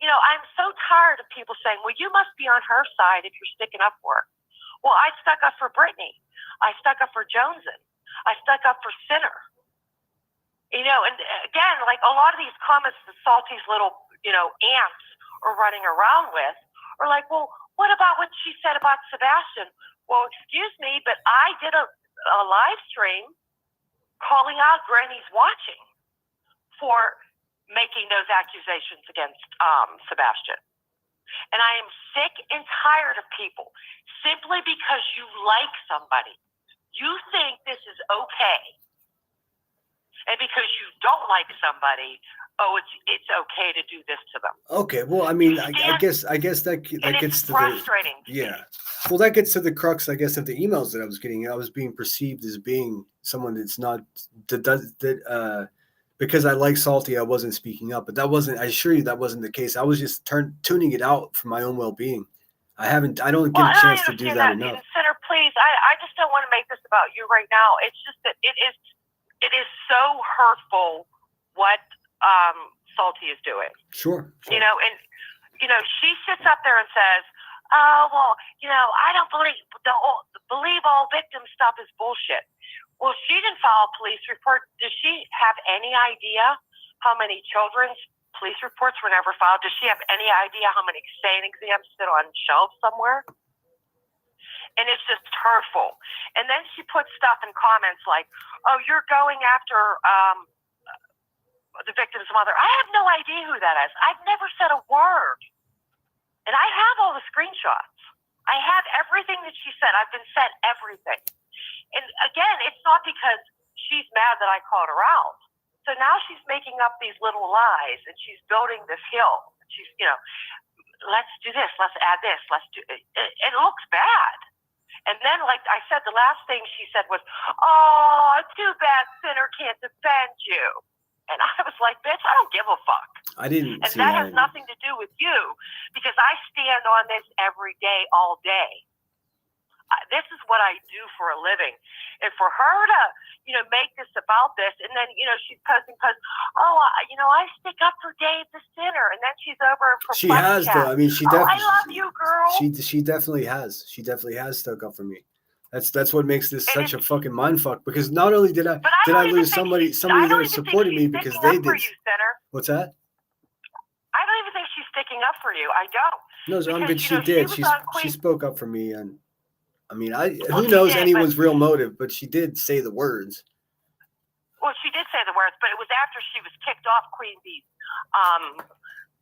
I'm so tired of people saying, well, you must be on her side if you're sticking up for her. Well, I stuck up for Brittany. I stuck up for Joneson. I stuck up for Sinner. And again, like a lot of these comments that Salty's little, ants are running around with are like, well, what about what she said about Sebastian? Well, excuse me, but I did a live stream calling out Granny's watching for making those accusations against Sebastian. And I am sick and tired of people simply because you like somebody. You think this is okay. And because you don't like somebody, it's okay to do this to them. Okay, well, I mean, I guess that gets to frustrating. Well, that gets to the crux, I guess, of the emails that I was getting. I was being perceived as being someone that's not because I like Salty, I wasn't speaking up, but I assure you that wasn't the case. I was just tuning it out for my own well-being. I don't get a chance to do that enough. Senator, please, I just don't want to make this about you right now. It's just that it is so hurtful what Salty is doing. Sure. And she sits up there and says, "Oh, well, I don't believe all victim stuff is bullshit." Well, she didn't file a police report. Does she have any idea how many children's police reports were never filed? Does she have any idea how many SANE exams sit on shelves somewhere? And it's just hurtful. And then she puts stuff in comments like, "Oh, you're going after the victim's mother." I have no idea who that is. I've never said a word. And I have all the screenshots. I have everything that she said. I've been sent everything. And again, it's not because she's mad that I called her out. So now she's making up these little lies and she's building this hill. She's, let's do this, let's add this, let's do it. It looks bad. And then, like I said, the last thing she said was, "Oh, too bad Sinner can't defend you." And I was like, bitch, I don't give a fuck. I didn't. And that has nothing to do with you because I stand on this every day, all day. This is what I do for a living. And for her to, make this about this, and then, she's posting posts, "Oh, I stick up for Dave the Sinner," and then she's over for She has, though. I mean, she definitely. I love you, girl. She definitely has. She definitely has stuck up for me. That's what makes this such a fucking mindfuck. Because not only did I lose somebody that supported me because they did. You, Sinner. What's that? I don't even think she's sticking up for you. I don't. No, but she did. She spoke up for me, and I mean, who knows anyone's real motive, but she did say the words. Well, she did say the words, but it was after she was kicked off Queen Bee's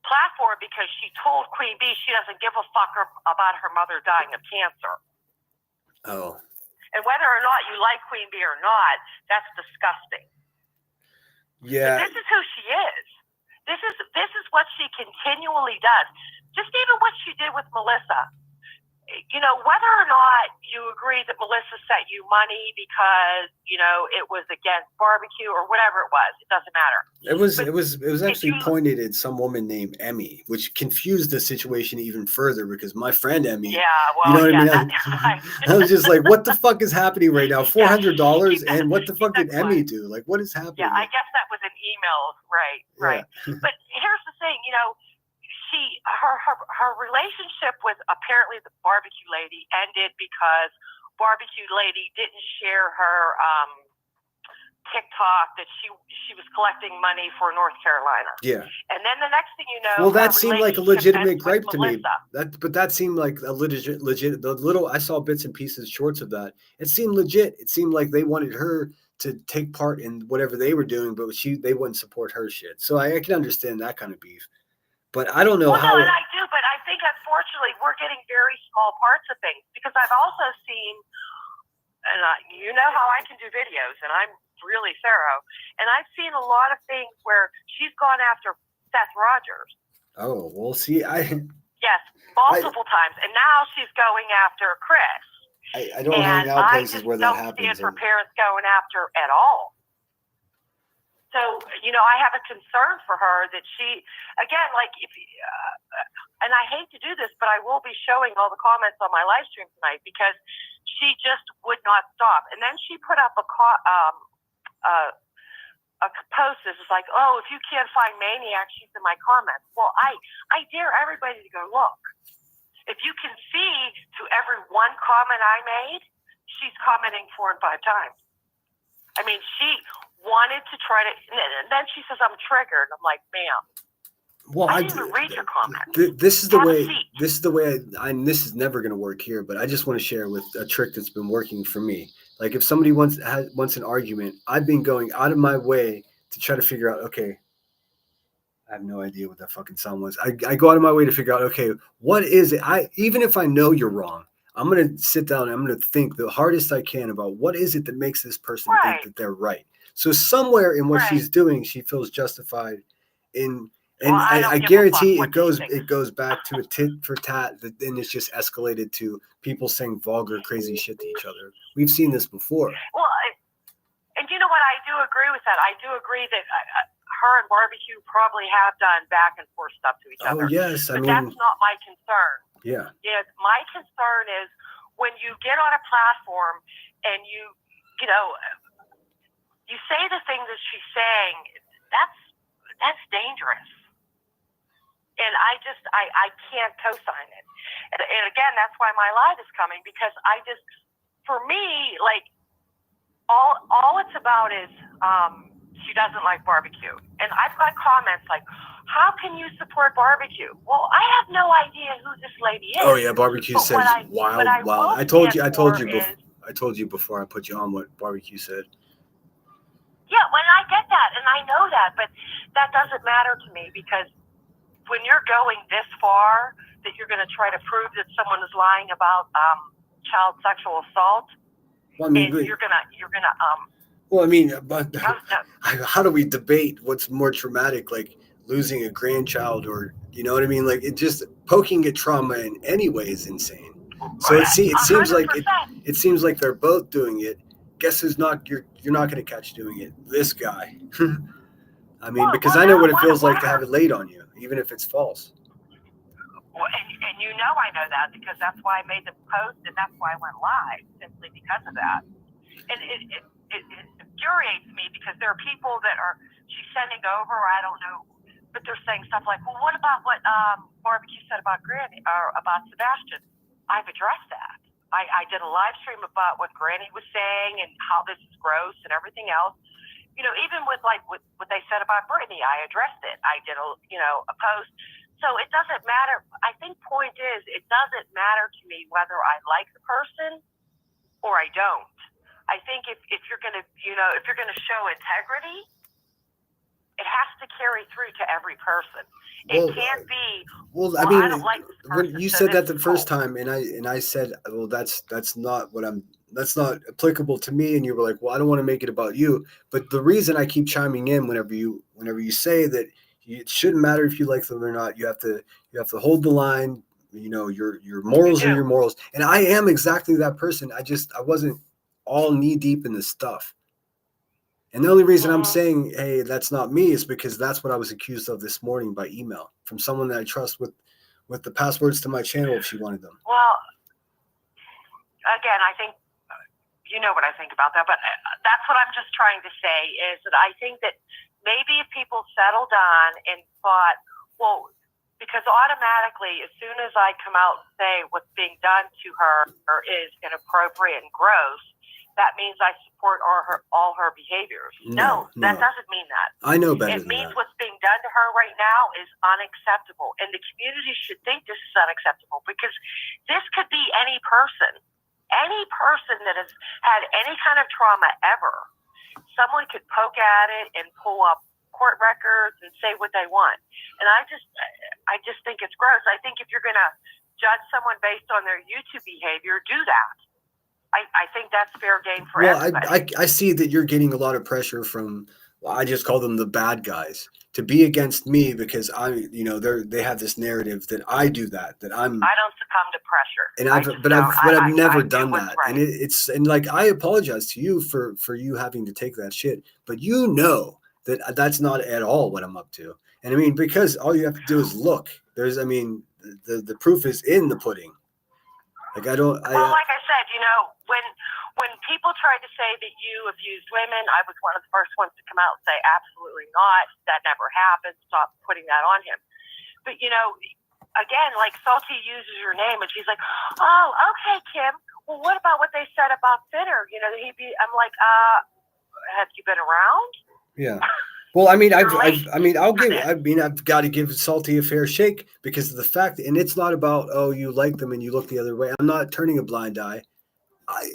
platform because she told Queen Bee she doesn't give a fuck about her mother dying of cancer. Oh. And whether or not you like Queen Bee or not, that's disgusting. Yeah. But this is who she is. This is what she continually does. Just even what she did with Melissa. Whether or not you agree that Melissa sent you money because, it was against barbecue or whatever it doesn't matter. It was actually pointed at some woman named Emmy, which confused the situation even further because my friend Emmy, yeah, well, what I mean? I was just like, what the fuck is happening right now? $400 and what the fuck did Emmy do? Like, what is happening? Yeah, I guess that was an email, right. But here's the thing, her relationship with apparently the barbecue lady ended because barbecue lady didn't share her TikTok that she was collecting money for North Carolina. Yeah. And then the next thing you know, well, that seemed like a legitimate gripe to me. Melissa. That seemed like a legit. The little I saw bits and pieces, shorts of that. It seemed legit. It seemed like they wanted her to take part in whatever they were doing, but they wouldn't support her shit. So I can understand that kind of beef. But I don't know how. No, and I do, but I think unfortunately we're getting very small parts of things because I've also seen, and you know how I can do videos, and I'm really thorough. And I've seen a lot of things where she's gone after Seth Rogers. Oh, well, see, Yes, multiple times. And now she's going after Chris. I don't hang out places where that happens. I just don't stand for parents going after at all. So, I have a concern for her that she, again, like, and I hate to do this, but I will be showing all the comments on my live stream tonight because she just would not stop. And then she put up a post that was like, oh, if you can't find Maniac, she's in my comments. Well, I dare everybody to go look. If you can see to every one comment I made, she's commenting 4 and 5 times. I mean, she wanted to try to, and then she says, I'm triggered. I'm like, ma'am. Well, I didn't even read your comment. This is the way. This is the way. This is never going to work here. But I just want to share with a trick that's been working for me. Like if somebody wants an argument, I've been going out of my way to try to figure out. Okay, I have no idea what that fucking sound was. I go out of my way to figure out. Okay, what is it? Even if I know you're wrong, I'm going to sit down and I'm going to think the hardest I can about what is it that makes this person think that they're right. So somewhere in what she's doing, she feels justified in. And I guarantee it goes back to a tit for tat, that then it's just escalated to people saying vulgar, crazy shit to each other. We've seen this before. Well, and you know what? I do agree with that. I do agree that her and Barbecue probably have done back and forth stuff to each other. Oh yes, but that's not my concern. Yeah. Yeah, my concern is when you get on a platform and you say the things that she's saying. That's dangerous. And I can't co-sign it. And again, that's why my live is coming, because for me, like, all it's about is she doesn't like barbecue. And I've got comments like, how can you support barbecue? Well, I have no idea who this lady is. Oh yeah, barbecue says wild. I told you before I put you on what barbecue said. Yeah, when I get that, and I know that, but that doesn't matter to me, because when you're going this far that you're going to try to prove that someone is lying about child sexual assault, well, I mean, you're gonna well, I mean, but how do we debate what's more traumatic, like losing a grandchild, or you know what I mean? Like, it just poking at trauma in any way is insane. So it seems like it seems like they're both doing it. Guess who's not? You're not going to catch doing it. This guy. I mean, because I know what it feels like to have it laid on you, even if it's false. Well, and I know that, because that's why I made the post, and that's why I went live, simply because of that. And it infuriates me, because there are people that she's sending over, I don't know, but they're saying stuff like, well, what about what Barbecue said about Granny, or about Sebastian? I've addressed that. I did a live stream about what Granny was saying and how this is gross and everything else. Even with what they said about Brittany, I addressed it. I did a post. So it doesn't matter. I think point is, it doesn't matter to me whether I like the person or I don't. I think if you're gonna show integrity, it has to carry through to every person. It can't be. Well, I mean, I don't like this person, when you said that the first time, and I said, well, that's not applicable to me, and you were like, well, I don't want to make it about you. But the reason I keep chiming in whenever you say that it shouldn't matter if you like them or not, you have to hold the line. Your morals are your morals, and I am exactly that person. I wasn't all knee deep in this stuff. And the only reason I'm saying, hey, that's not me, is because that's what I was accused of this morning by email from someone that I trust with the passwords to my channel if she wanted them. Well, again, I think you know what I think about that, but that's what I'm just trying to say, is that I think that maybe if people settled on and thought, well, because automatically, as soon as I come out and say what's being done to her is inappropriate and gross, that means I support all her behaviors. No, that doesn't mean that. I know better. It means what's being done to her right now is unacceptable. And the community should think this is unacceptable, because this could be any person that has had any kind of trauma ever. Someone could poke at it and pull up court records and say what they want. And I just think it's gross. I think if you're going to judge someone based on their YouTube behavior, do that. I think that's fair game for Well, everybody. I see that you're getting a lot of pressure from, well, I just call them the bad guys, to be against me because they have this narrative that I do that I'm, I don't succumb to pressure. and I I've just but don't. I've never I do done what's that, right. and it's and like I apologize to you for you having to take that shit, but you know that that's not at all what I'm up to, and I mean because all you have to do is look. There's, I mean, the proof is in the pudding. Like I don't. Well, like I said, when people tried to say that you abused women, I was one of the first ones to come out and say, absolutely not. That never happened. Stop putting that on him. But, again, like Salty uses your name and she's like, oh, okay, Kim. Well, what about what they said about Finner? I'm like, have you been around? Yeah. Well, I mean, I've got to give Salty a fair shake because of the fact, and it's not about, oh, you like them and you look the other way. I'm not turning a blind eye.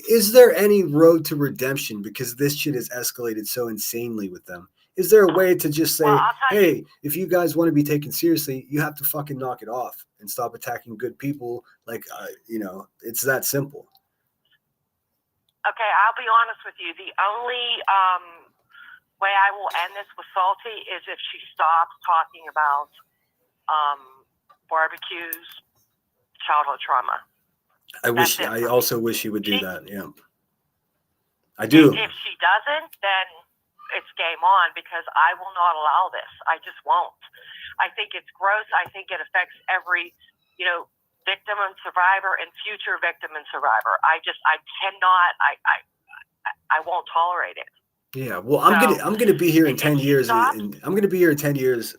Is there any road to redemption because this shit has escalated so insanely with them? Is there a way to just say, hey, if you guys want to be taken seriously, you have to fucking knock it off and stop attacking good people? Like, it's that simple. Okay, I'll be honest with you. The only way I will end this with Salty is if she stops talking about barbecues, childhood trauma. I also wish she would do that. Yeah, I do. If she doesn't, then it's game on because I will not allow this. I just won't. I think it's gross. I think it affects every, victim and survivor and future victim and survivor. I cannot. I won't tolerate it. Yeah, well, I'm gonna be here in 10 years, and I'm gonna be here in 10 years,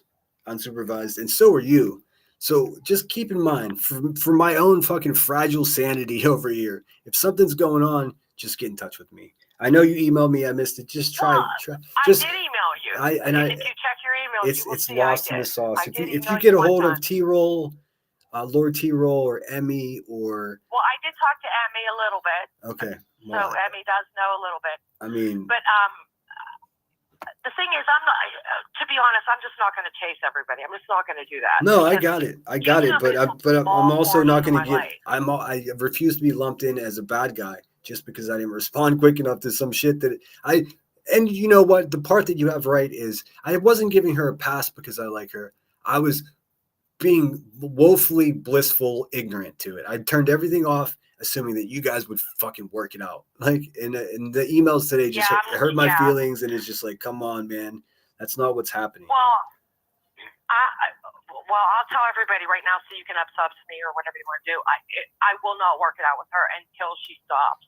unsupervised, and so are you. So just keep in mind, for my own fucking fragile sanity over here, if something's going on, just get in touch with me. I know you emailed me, I missed it. Just try. Just, I did email you. If you check your email, it's lost in the sauce. If you get a one hold time. of T-Roll, Lord T-Roll, or Emmy, or well, I did talk to Emmy a little bit. Okay. So Emmy does know a little bit. I mean, but the thing is, I'm not. To be honest, I'm just not going to chase everybody. I'm just not going to do that. No, I got it. But I'm also not going to get. I refuse to be lumped in as a bad guy just because I didn't respond quick enough to some shit that I. And you know what? The part that you have right is I wasn't giving her a pass because I like her. I was being woefully blissful, ignorant to it. I turned everything off, assuming that you guys would fucking work it out. Like, and the emails today just hurt my feelings, and it's just like, come on, man, that's not what's happening. Well, I'll tell everybody right now, so you can up-subs me or whatever you want to do. I will not work it out with her until she stops.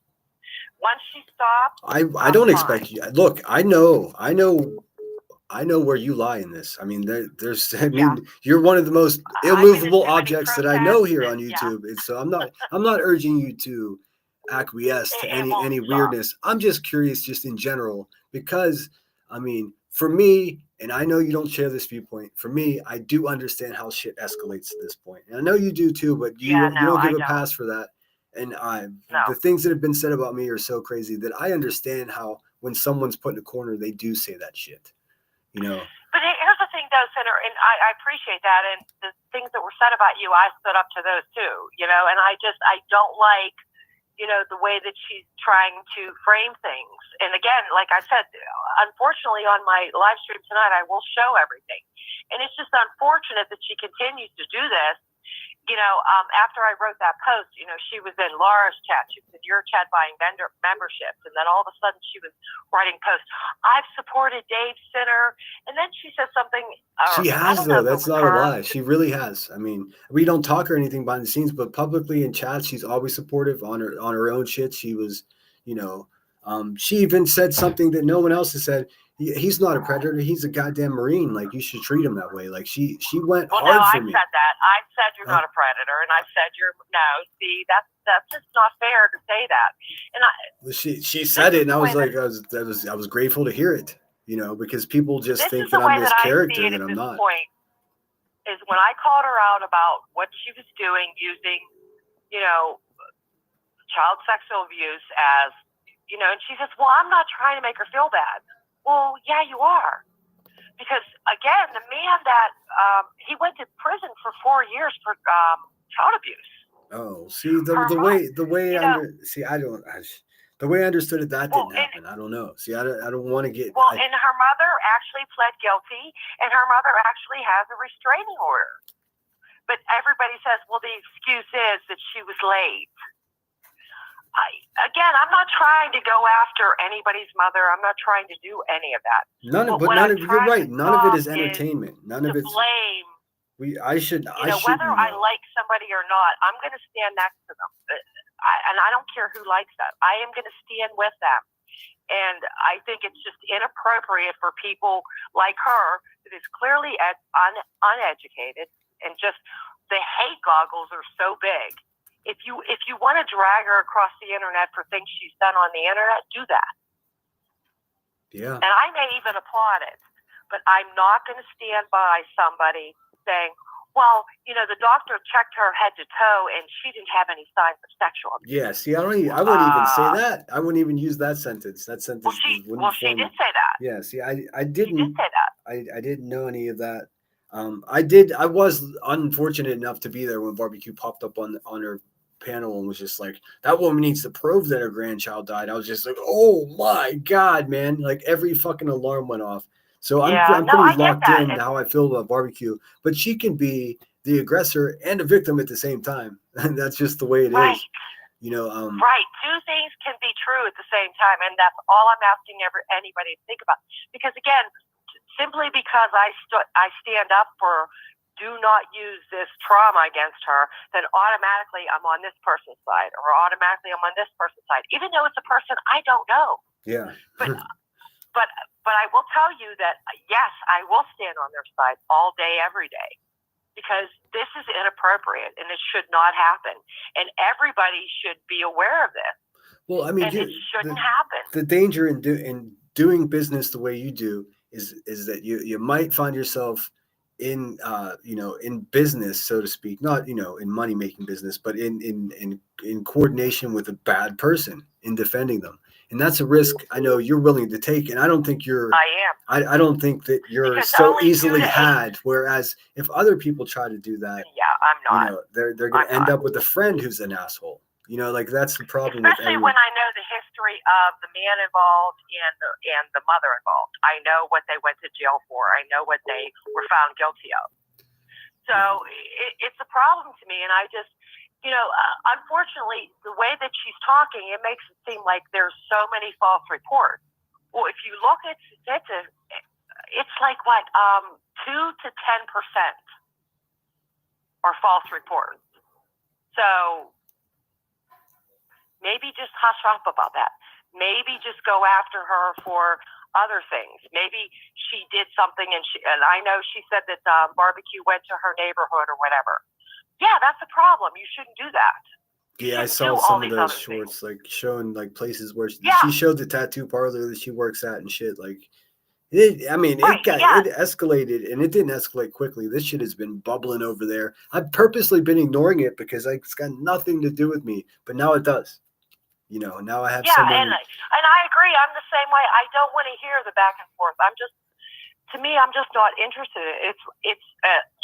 Once she stops, I don't expect you. Look, I know where you lie in this. I mean, you're one of the most immovable objects that I know here on YouTube. And so I'm not urging you to acquiesce to any weirdness. I'm just curious, just in general, because I mean, for me, and I know you don't share this viewpoint. For me, I do understand how shit escalates to this point, and I know you do too. But you don't give a pass for that. And the things that have been said about me are so crazy that I understand how when someone's put in a corner, they do say that shit. But here's the thing, though, Senator, and I appreciate that. And the things that were said about you, I stood up to those too, and I don't like, the way that she's trying to frame things. And again, like I said, unfortunately on my live stream tonight, I will show everything. And it's just unfortunate that she continues to do this. After I wrote that post, she was in Laura's chat, she was in your chat buying memberships, and then all of a sudden she was writing posts. I've supported Dave Sinner, and then she says something. She has, though. That's not a lie. She really has. I mean, we don't talk or anything behind the scenes, but publicly in chat, she's always supportive on her own shit. She was, she even said something that no one else has said. He's not a predator. He's a goddamn Marine. Like, you should treat him that way. Like, she went hard for me. I said that. I said you're not a predator, and I said see, that's just not fair to say that. And she said it, and I was like, I was grateful to hear it. Because people just think that I'm this character that I'm not. Point is when I called her out about what she was doing, using, child sexual abuse as, and she says, well, I'm not trying to make her feel bad. Well, yeah, you are. Because, again, the man that he went to prison for 4 years for child abuse. Oh, see the Her the mother, way the way you I know, the way I understood it, that well, didn't happen. I don't know. See, I don't want to get. and her mother actually pled guilty, and her mother actually has a restraining order. But everybody says, well, the excuse is that she was late. I'm not trying to go after anybody's mother. I'm not trying to do any of that. You're right. None of it is entertainment. None of it's blame. I should Whether I like somebody or not, I'm going to stand next to them. And I don't care who likes them. I am going to stand with them. And I think it's just inappropriate for people like her that is clearly uneducated and just the hate goggles are so big. If you want to drag her across the internet for things she's done on the internet, do that. Yeah. And I may even applaud it, but I'm not going to stand by somebody saying, well, the doctor checked her head to toe and she didn't have any signs of sexual abuse. Yeah, see, I wouldn't even say that. I wouldn't even use that sentence. That sentence she did say that. Yeah, see, I didn't. She did say that. I didn't know any of that. I was unfortunate enough to be there when Barbecue popped up on her panel and was just like, that woman needs to prove that her grandchild died. I was just like, oh my God, man. Like every fucking alarm went off. So I'm pretty locked in how I feel about Barbecue, but she can be the aggressor and a victim at the same time. And that's just the way it is. Right. Two things can be true at the same time. And that's all I'm asking anybody to think about. Because again, simply because I stand up for do not use this trauma against her, then automatically I'm on this person's side, or automatically I'm on this person's side, even though it's a person I don't know. Yeah. But I will tell you that, yes, I will stand on their side all day, every day, because this is inappropriate and it should not happen. And everybody should be aware of this. Well, I mean, it shouldn't happen. The danger in doing business the way you do is that you might find yourself in business, so to speak, not in money making business, but in coordination with a bad person in defending them, and that's a risk I know you're willing to take, and I don't think you're. I am. I don't think that you're so easily had. Whereas if other people try to do that, I'm not. They're going to end up with a friend who's an asshole. Like that's the problem. Especially when I know the history of the man involved and the mother involved. I know what they went to jail for. I know what they were found guilty of. So it's a problem to me, and I just, unfortunately, the way that she's talking, it makes it seem like there's so many false reports. Well, if you look at it's like what 2 to 10% are false reports. So maybe just hush up about that. Maybe just go after her for other things. Maybe she did something and I know she said that Barbecue went to her neighborhood or whatever. Yeah, that's a problem. You shouldn't do that. I saw some of those shorts, like showing like places where she showed the tattoo parlor that she works at and shit. Like, it escalated, and it didn't escalate quickly. This shit has been bubbling over there. I've purposely been ignoring it because it's got nothing to do with me, but now it does. Now I have someone. And I agree. I'm the same way. I don't want to hear the back and forth. I'm just not interested. It's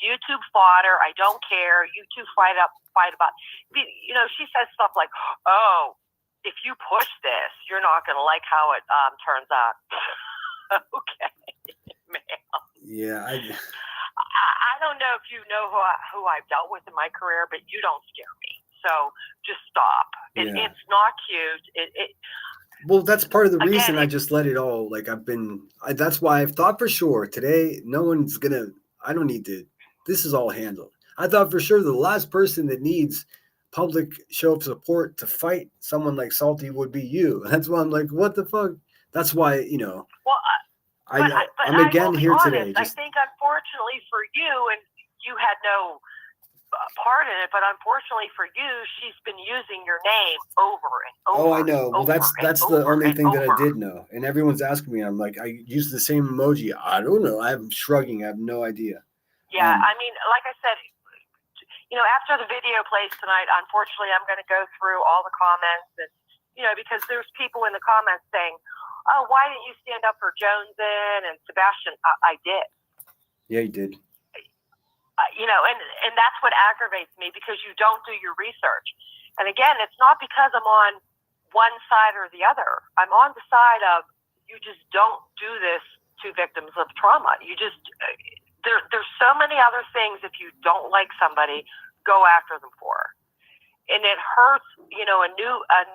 YouTube fodder. I don't care. You two fight about. She says stuff like, "Oh, if you push this, you're not going to like how it turns out." Okay, ma'am. Yeah, I don't know if you know who I've dealt with in my career, but you don't scare me. So just stop. It's not cute. Well, that's part of the reason I just let it all. Like that's why I've thought for sure today, no one's I don't need to, this is all handled. I thought for sure the last person that needs public show of support to fight someone like Salty would be you. That's why I'm like, what the fuck? That's why, Well, I'm again here today. I think unfortunately for you, and you had no part in it, but unfortunately for you, she's been using your name over and over. Oh, I know. Well, that's the only thing that I did know. And everyone's asking me. I'm like, I use the same emoji. I don't know. I'm shrugging. I have no idea. Yeah, I mean, like I said, after the video plays tonight, unfortunately, I'm going to go through all the comments, and because there's people in the comments saying, "Oh, why didn't you stand up for Joneson and Sebastian?" I did. Yeah, you did. and that's what aggravates me, because you don't do your research. And again, it's not because I'm on one side or the other. I'm on the side of, you just don't do this to victims of trauma. You just, there's so many other things, if you don't like somebody, go after them for. And it hurts, a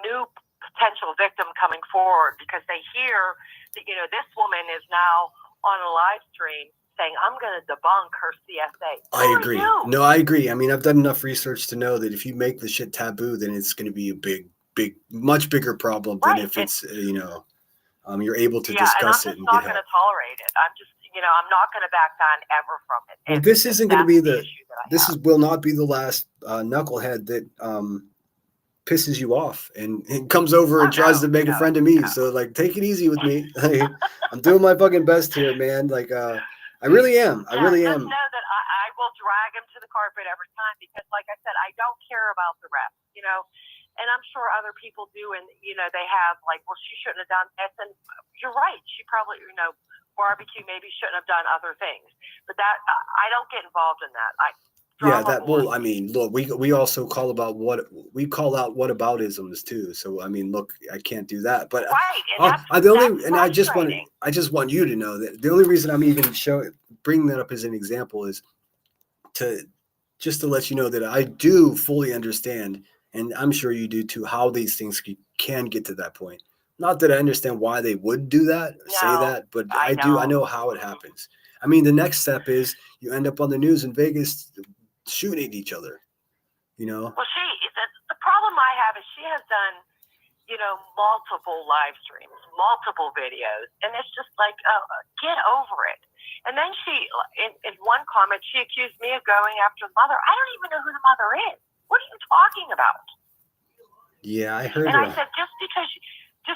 new potential victim coming forward, because they hear that, this woman is now on a live stream saying, I'm going to debunk her CSA. I agree. No, I agree. I mean, I've done enough research to know that if you make the shit taboo, then it's going to be a big, much bigger problem than if it's, you're able to discuss it. And I'm just not going to tolerate it. I'm not going to back down ever from it. Well, this isn't going to be will not be the last knucklehead that pisses you off and comes over and tries to make a friend of me. No. So like, take it easy with me. I'm doing my fucking best here, man. Like, I really am. I really am. Just know that I will drag him to the carpet every time, because, like I said, I don't care about the rest, and I'm sure other people do. And, they have like, well, she shouldn't have done this. And you're right. She probably, barbecue maybe shouldn't have done other things. But that, I don't get involved in that. I mean, look, we also call out whataboutisms too. So I mean, look, I can't do that. But I just want you to know that the only reason I'm even bringing that up as an example is to let you know that I do fully understand, and I'm sure you do too, how these things can get to that point. Not that I understand why they would do that, say that, but I know how it happens. I mean, the next step is you end up on the news in Vegas shooting at each other, Well, the problem I have is she has done, multiple live streams, multiple videos, and it's just like, get over it. And then she, in one comment, she accused me of going after the mother. I don't even know who the mother is. What are you talking about? Yeah, I heard. And I said, just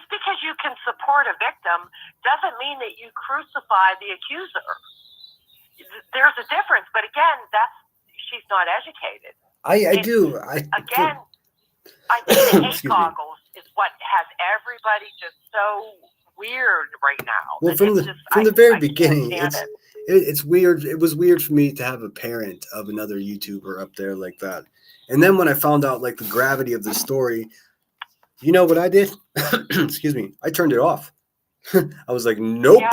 because you can support a victim doesn't mean that you crucify the accuser. There's a difference, but again, she's not educated. I do. I think the hate goggles is what has everybody just so weird right now. Well, from the very beginning, it's weird. It was weird for me to have a parent of another YouTuber up there like that. And then when I found out like the gravity of the story, you know what I did? Excuse me. I turned it off. I was like, nope.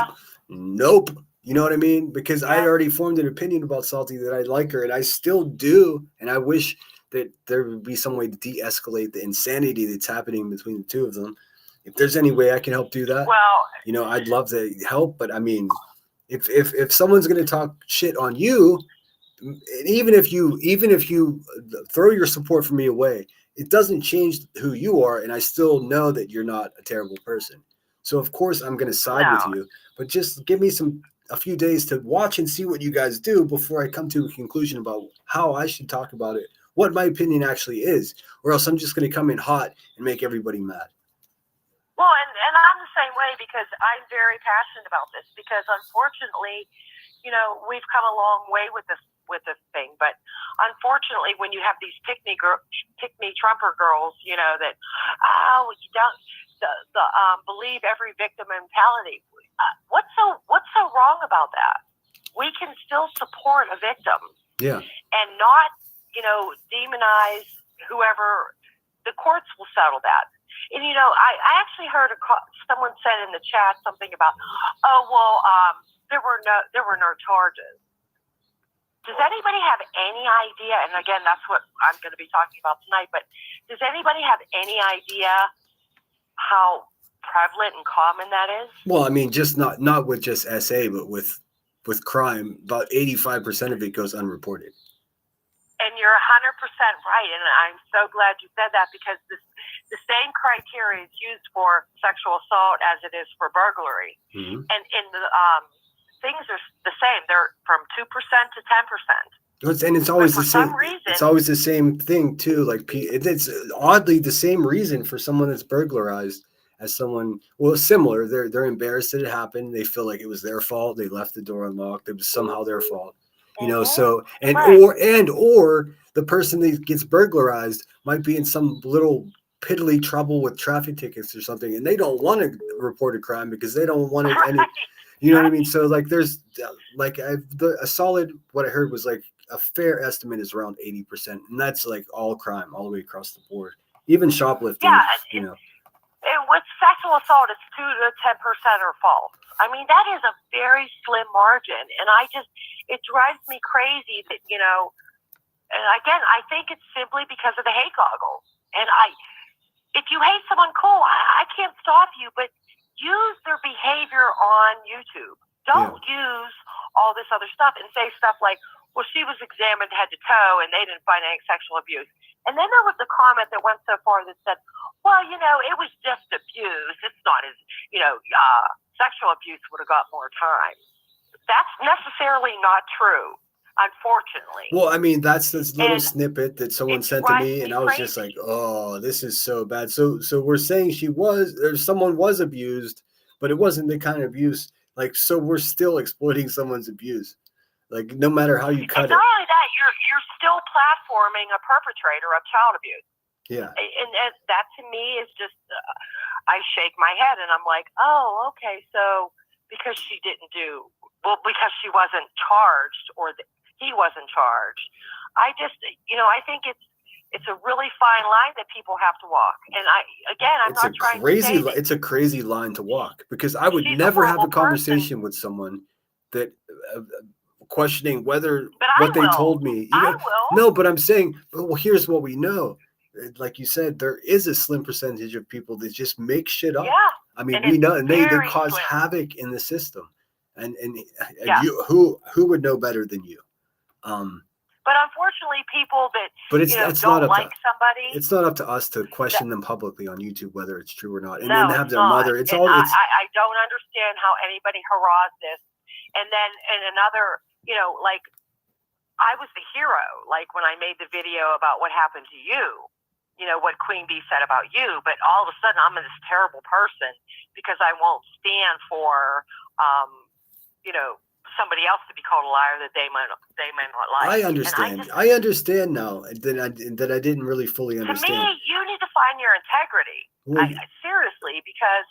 You know what I mean? Because I had already formed an opinion about Salty that I like her, and I still do. And I wish that there would be some way to de-escalate the insanity that's happening between the two of them. If there's any way I can help do that, I'd love to help. But I mean, if someone's going to talk shit on you, even if you throw your support for me away, it doesn't change who you are, and I still know that you're not a terrible person. So of course I'm going to side with you, but just give me a few days to watch and see what you guys do before I come to a conclusion about how I should talk about it, what my opinion actually is, or else I'm just going to come in hot and make everybody mad. Well, and I'm the same way, because I'm very passionate about this, because unfortunately, we've come a long way with this thing, but unfortunately, when you have these pick-me Trumper girls, that you don't believe every victim mentality. What's so wrong about that? We can still support a victim, and not demonize whoever. The courts will settle that. And I actually heard someone said in the chat something about, there were no charges. Does anybody have any idea? And again, that's what I'm going to be talking about tonight. But does anybody have any idea how prevalent and common that is? Well, I mean, just not with just SA, but with crime, about 85% of it goes unreported. And you're 100% right, and I'm so glad you said that, because the same criteria is used for sexual assault as it is for burglary, and in the things are the same. They're from 2% to 10%. And it's always the same. Reason, it's always the same thing too. Like it's oddly the same reason for someone that's burglarized as someone. Well, similar. They're embarrassed that it happened. They feel like it was their fault. They left the door unlocked. It was somehow their fault. So or the person that gets burglarized might be in some little piddly trouble with traffic tickets or something, and they don't want to report a crime because they don't want it any. You know what I mean? So like there's like a solid, what I heard was like a fair estimate is around 80%, and that's like all crime, all the way across the board. Even shoplifting, Yeah, you know. and with sexual assault, it's 2 to 10% are false. I mean, that is a very slim margin, and it drives me crazy that, you know, and again, I think it's simply because of the hate goggles. And if you hate someone, cool, I can't stop you, but use their behavior on YouTube. Don't use all this other stuff and say stuff like, well, she was examined head to toe and they didn't find any sexual abuse. And then there was a comment that went so far that said, well, you know, it was just abuse. It's not as, you know, sexual abuse would have got more time. That's necessarily not true, unfortunately. Well, I mean, that's this little snippet that someone sent to me, and I was just like, oh, this is so bad. So we're saying someone was abused, but it wasn't the kind of abuse. Like, so we're still exploiting someone's abuse. Like, no matter how you cut it. Not only that, you're still platforming a perpetrator of child abuse. Yeah. And that to me is just, I shake my head and I'm like, oh, okay. So because because she wasn't charged or he wasn't charged. I think it's a really fine line that people have to walk. And it's a crazy line to walk, because I would never have a conversation with someone that questioning what they told me. I will. No, but I'm saying, well, here's what we know. Like you said, there is a slim percentage of people that just make shit up. Yeah. I mean, we know, and they cause havoc in the system. And you, who would know better than you? But unfortunately, people that don't like somebody, it's not up to us to question them publicly on YouTube whether it's true or not, and then have their mother. I don't understand how anybody harassed this. And then another, you know, like I was the hero, like when I made the video about what happened to you, you know, what Queen Bee said about you. But all of a sudden, I'm this terrible person because I won't stand for, you know, somebody else to be called a liar that they may not like. I understand. I understand now that I didn't really fully understand. To me, you need to find your integrity. Seriously, because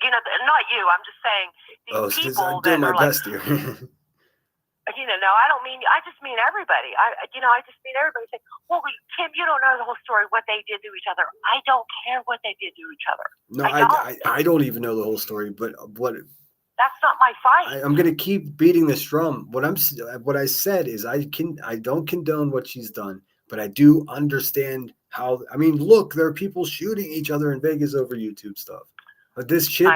you know, not you. I'm just saying these people I'm doing my best here. You know, no, I don't mean. I just mean everybody. I just mean everybody saying, "Well, Kim, you don't know the whole story. What they did to each other. I don't care what they did to each other. No, I don't even know the whole story. But what? That's not my fight. I'm gonna keep beating this drum. What I said is I don't condone what she's done, but I do understand how. I mean, look, there are people shooting each other in Vegas over YouTube stuff. But this shit,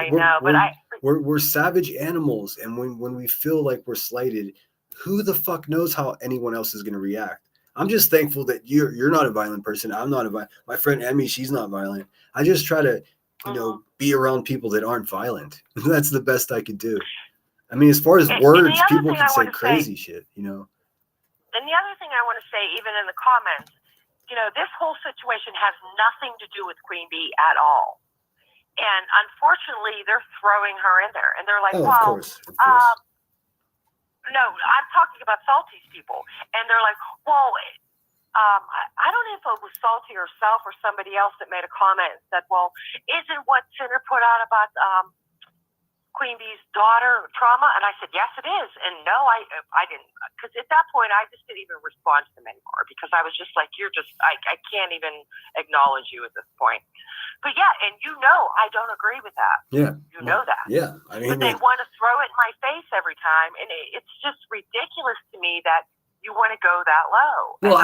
we're savage animals, and when we feel like we're slighted, who the fuck knows how anyone else is gonna react? I'm just thankful that you're not a violent person. I'm not my friend Emmy, she's not violent. I just try to, you know, be around people that aren't violent. That's the best I could do. I mean, as far as words, people can say crazy shit, you know. And the other thing I want to say, even in the comments, you know, this whole situation has nothing to do with Queen Bee at all. And unfortunately, they're throwing her in there. And they're like, of course. No, I'm talking about Salty's people. And they're like, well, I don't know if it was Salty herself or somebody else that made a comment and said, well, isn't what Sinner put out about Queen Bee's daughter trauma? And I said, yes, it is. And no, I didn't. Because at that point, I just didn't even respond to them anymore because I was just like, I can't even acknowledge you at this point. But yeah, and you know, I don't agree with that. Yeah. You know that. Yeah. I mean, but they want to throw it in my face every time. And it's just ridiculous to me that you want to go that low. Well,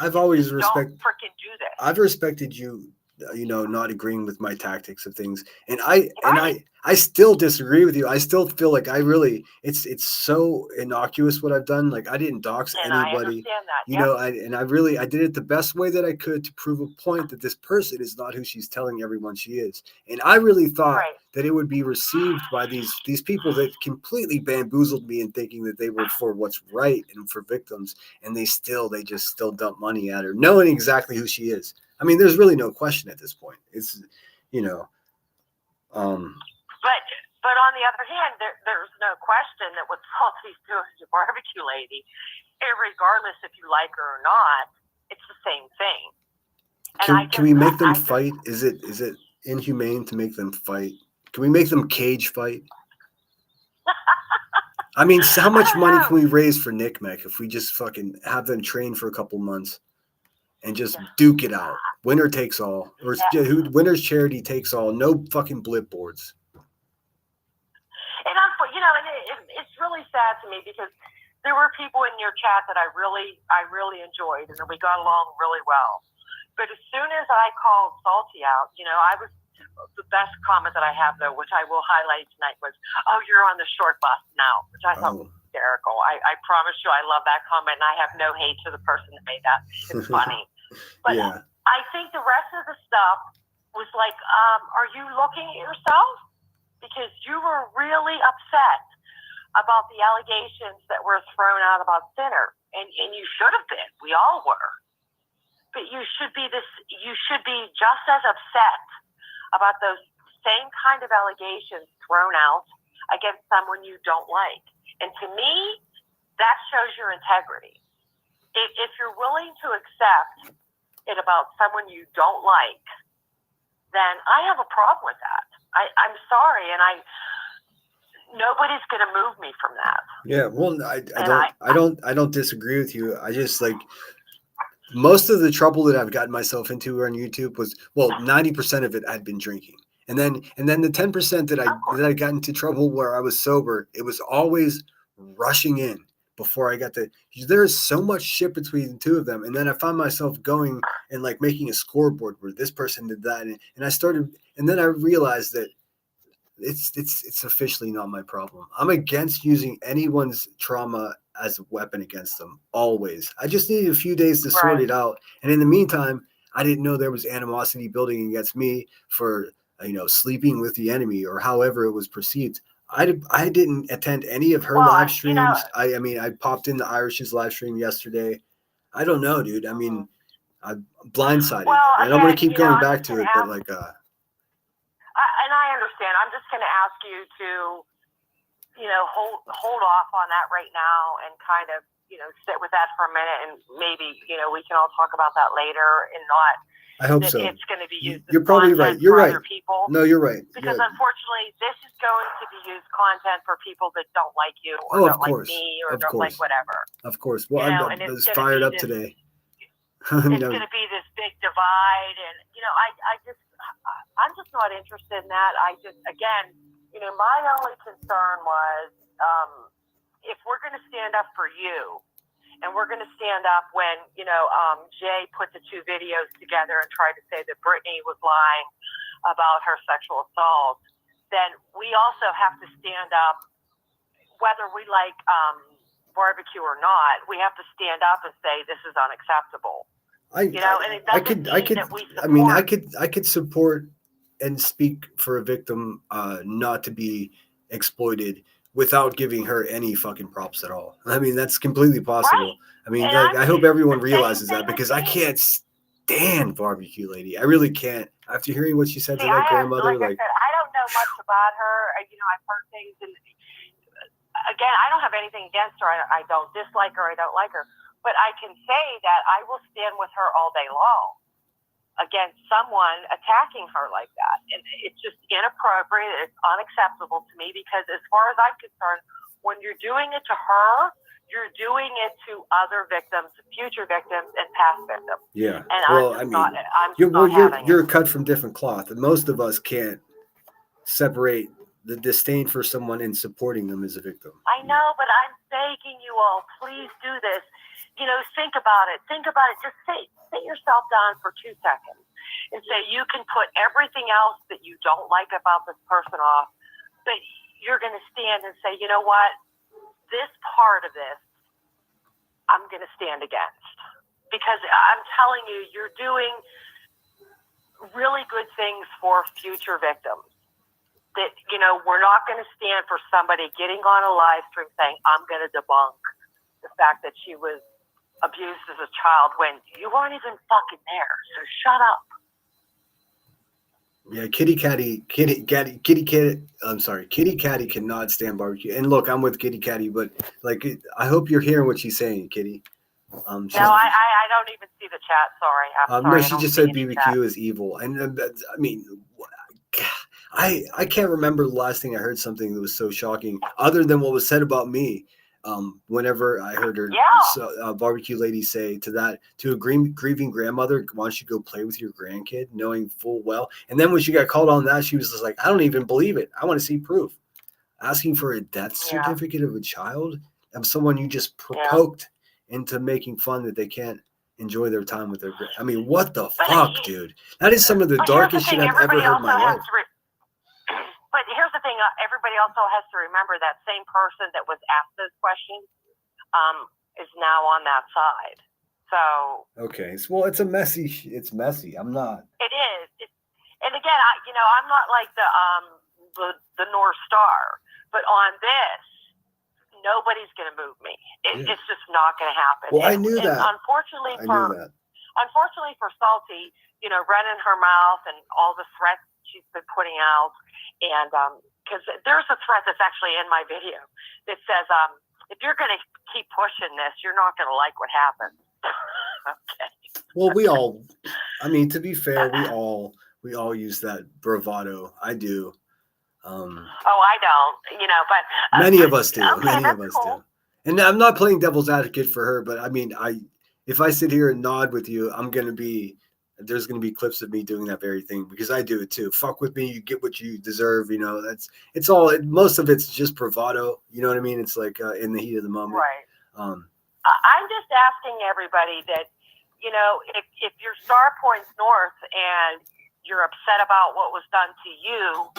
I've always respected. Don't freaking do this. I've respected you, you know, not agreeing with my tactics of things, and I still disagree with you. I still feel like it's so innocuous what I've done. Like I didn't dox anybody. I understand that. You know, I did it the best way that I could to prove a point that this person is not who she's telling everyone she is. And I really thought that it would be received by these people that completely bamboozled me in thinking that they were for what's right and for victims, and they just still dump money at her, knowing exactly who she is. I mean, there's really no question at this point. It's, you know, But on the other hand, there's no question that what Salty's doing to Barbecue Lady, regardless if you like her or not, it's the same thing. Can we make them fight? Is it inhumane to make them fight? Can we make them cage fight? I mean, how much don't money know. can we raise for Nick Mech if we just fucking have them train for a couple months and just Yes. duke it out? Winner takes all, or Yeah. winner's charity takes all. No fucking blip boards. And it's really sad to me because there were people in your chat that I really enjoyed, and we got along really well. But as soon as I called Salty out, I was the best comment that I have though, which I will highlight tonight, was, "Oh, you're on the short bus now," which I thought was hysterical. I promise you, I love that comment, and I have no hate to the person that made that. It's funny, but yeah. I think the rest of the stuff was like, "Are you looking at yourself? Because you were really upset about the allegations that were thrown out about Sinner, and you should have been. We all were. But you should be just as upset about those same kind of allegations thrown out against someone you don't like. And to me, that shows your integrity. If you're willing to accept it about someone you don't like, then I have a problem with that. I'm sorry, and nobody's going to move me from that. Yeah, well, I don't disagree with you. I just like most of the trouble that I've gotten myself into on YouTube was 90% of it had been drinking, and then the 10% that I got into trouble where I was sober, it was always rushing in before I got to. There's so much shit between the two of them, and then I found myself going and like making a scoreboard where this person did that, and I started, and then I realized that it's officially not my problem. I'm against using anyone's trauma as a weapon against them always. I just needed a few days to sort it out, and in the meantime, I didn't know there was animosity building against me for sleeping with the enemy or however it was perceived. I didn't attend any of her live streams. I mean, I popped into Irish's live stream yesterday. I don't know, dude. I mean, I'm blindsided, and I'm gonna keep going back to it, but like. And I understand. I'm just going to ask you to, hold off on that right now and kind of, sit with that for a minute, and maybe, we can all talk about that later, and not. I hope so. It's going to be used. You're probably right. You're right. People. No, you're right. Because unfortunately, this is going to be used content for people that don't like you or don't like me or don't like whatever. Of course. Well, I'm just fired up today. It's going to be this big divide, and I'm just not interested in that. My only concern was if we're going to stand up for you, and we're going to stand up when Jay put the two videos together and tried to say that Brittany was lying about her sexual assault, then we also have to stand up, whether we like barbecue or not. We have to stand up and say this is unacceptable. I could support and speak for a victim not to be exploited without giving her any fucking props at all. I mean, that's completely possible. Right. I mean, I hope everyone realizes that, because I can't stand Barbecue Lady. I really can't. After hearing what she said to that grandmother, I said, I don't know much about her. I've heard things, and again, I don't have anything against her. I don't dislike her. I don't like her. But I can say that I will stand with her all day long against someone attacking her like that. And it's just inappropriate. It's unacceptable to me, because as far as I'm concerned, when you're doing it to her, you're doing it to other victims, future victims, and past victims. Yeah. And you're cut from different cloth, and most of us can't separate the disdain for someone and supporting them as a victim. I know, but I'm begging you all, please do this. Think about it. Just sit yourself down for 2 seconds and say you can put everything else that you don't like about this person off, but you're going to stand and say, you know what? This part of this, I'm going to stand against. Because I'm telling you, you're doing really good things for future victims. That, we're not going to stand for somebody getting on a live stream saying, I'm going to debunk the fact that she was abused as a child when you weren't even fucking there. So shut up. Yeah, Kitty Catty cannot stand barbecue. And look, I'm with Kitty Catty, but like, I hope you're hearing what she's saying, Kitty. No, I don't even see the chat. Sorry. No, she just said BBQ is evil. And I mean, I can't remember the last thing I heard something that was so shocking, other than what was said about me. Whenever I heard her barbecue lady say to a grieving grandmother, why don't you go play with your grandkid, knowing full well. And then when she got called on that, she was just like, I don't even believe it. I want to see proof. Asking for a death certificate of a child, of someone you just poked into making fun that they can't enjoy their time with their. I mean, what the fuck, dude? That is some of the darkest shit I've ever heard in my life. But here's the thing: everybody also has to remember that same person that was asked those questions is now on that side. So okay, well, it's messy. I'm not. It is. And again, I'm not like the North Star, but on this, nobody's going to move me. It's just not going to happen. Well, I knew that. Unfortunately for Salty, running her mouth and all the threats she's been putting out, and because there's a threat that's actually in my video that says, if you're going to keep pushing this, you're not going to like what happens. Okay. Well, to be fair, we all use that bravado. I do. I don't, but many of us do. Okay, many of us do. And I'm not playing devil's advocate for her, but I mean, if I sit here and nod with you, there's going to be clips of me doing that very thing, because I do it too. Fuck with me, you get what you deserve. Most of it's just bravado. You know what I mean? It's like in the heat of the moment. Right. I'm just asking everybody that, if your star points north and you're upset about what was done to you,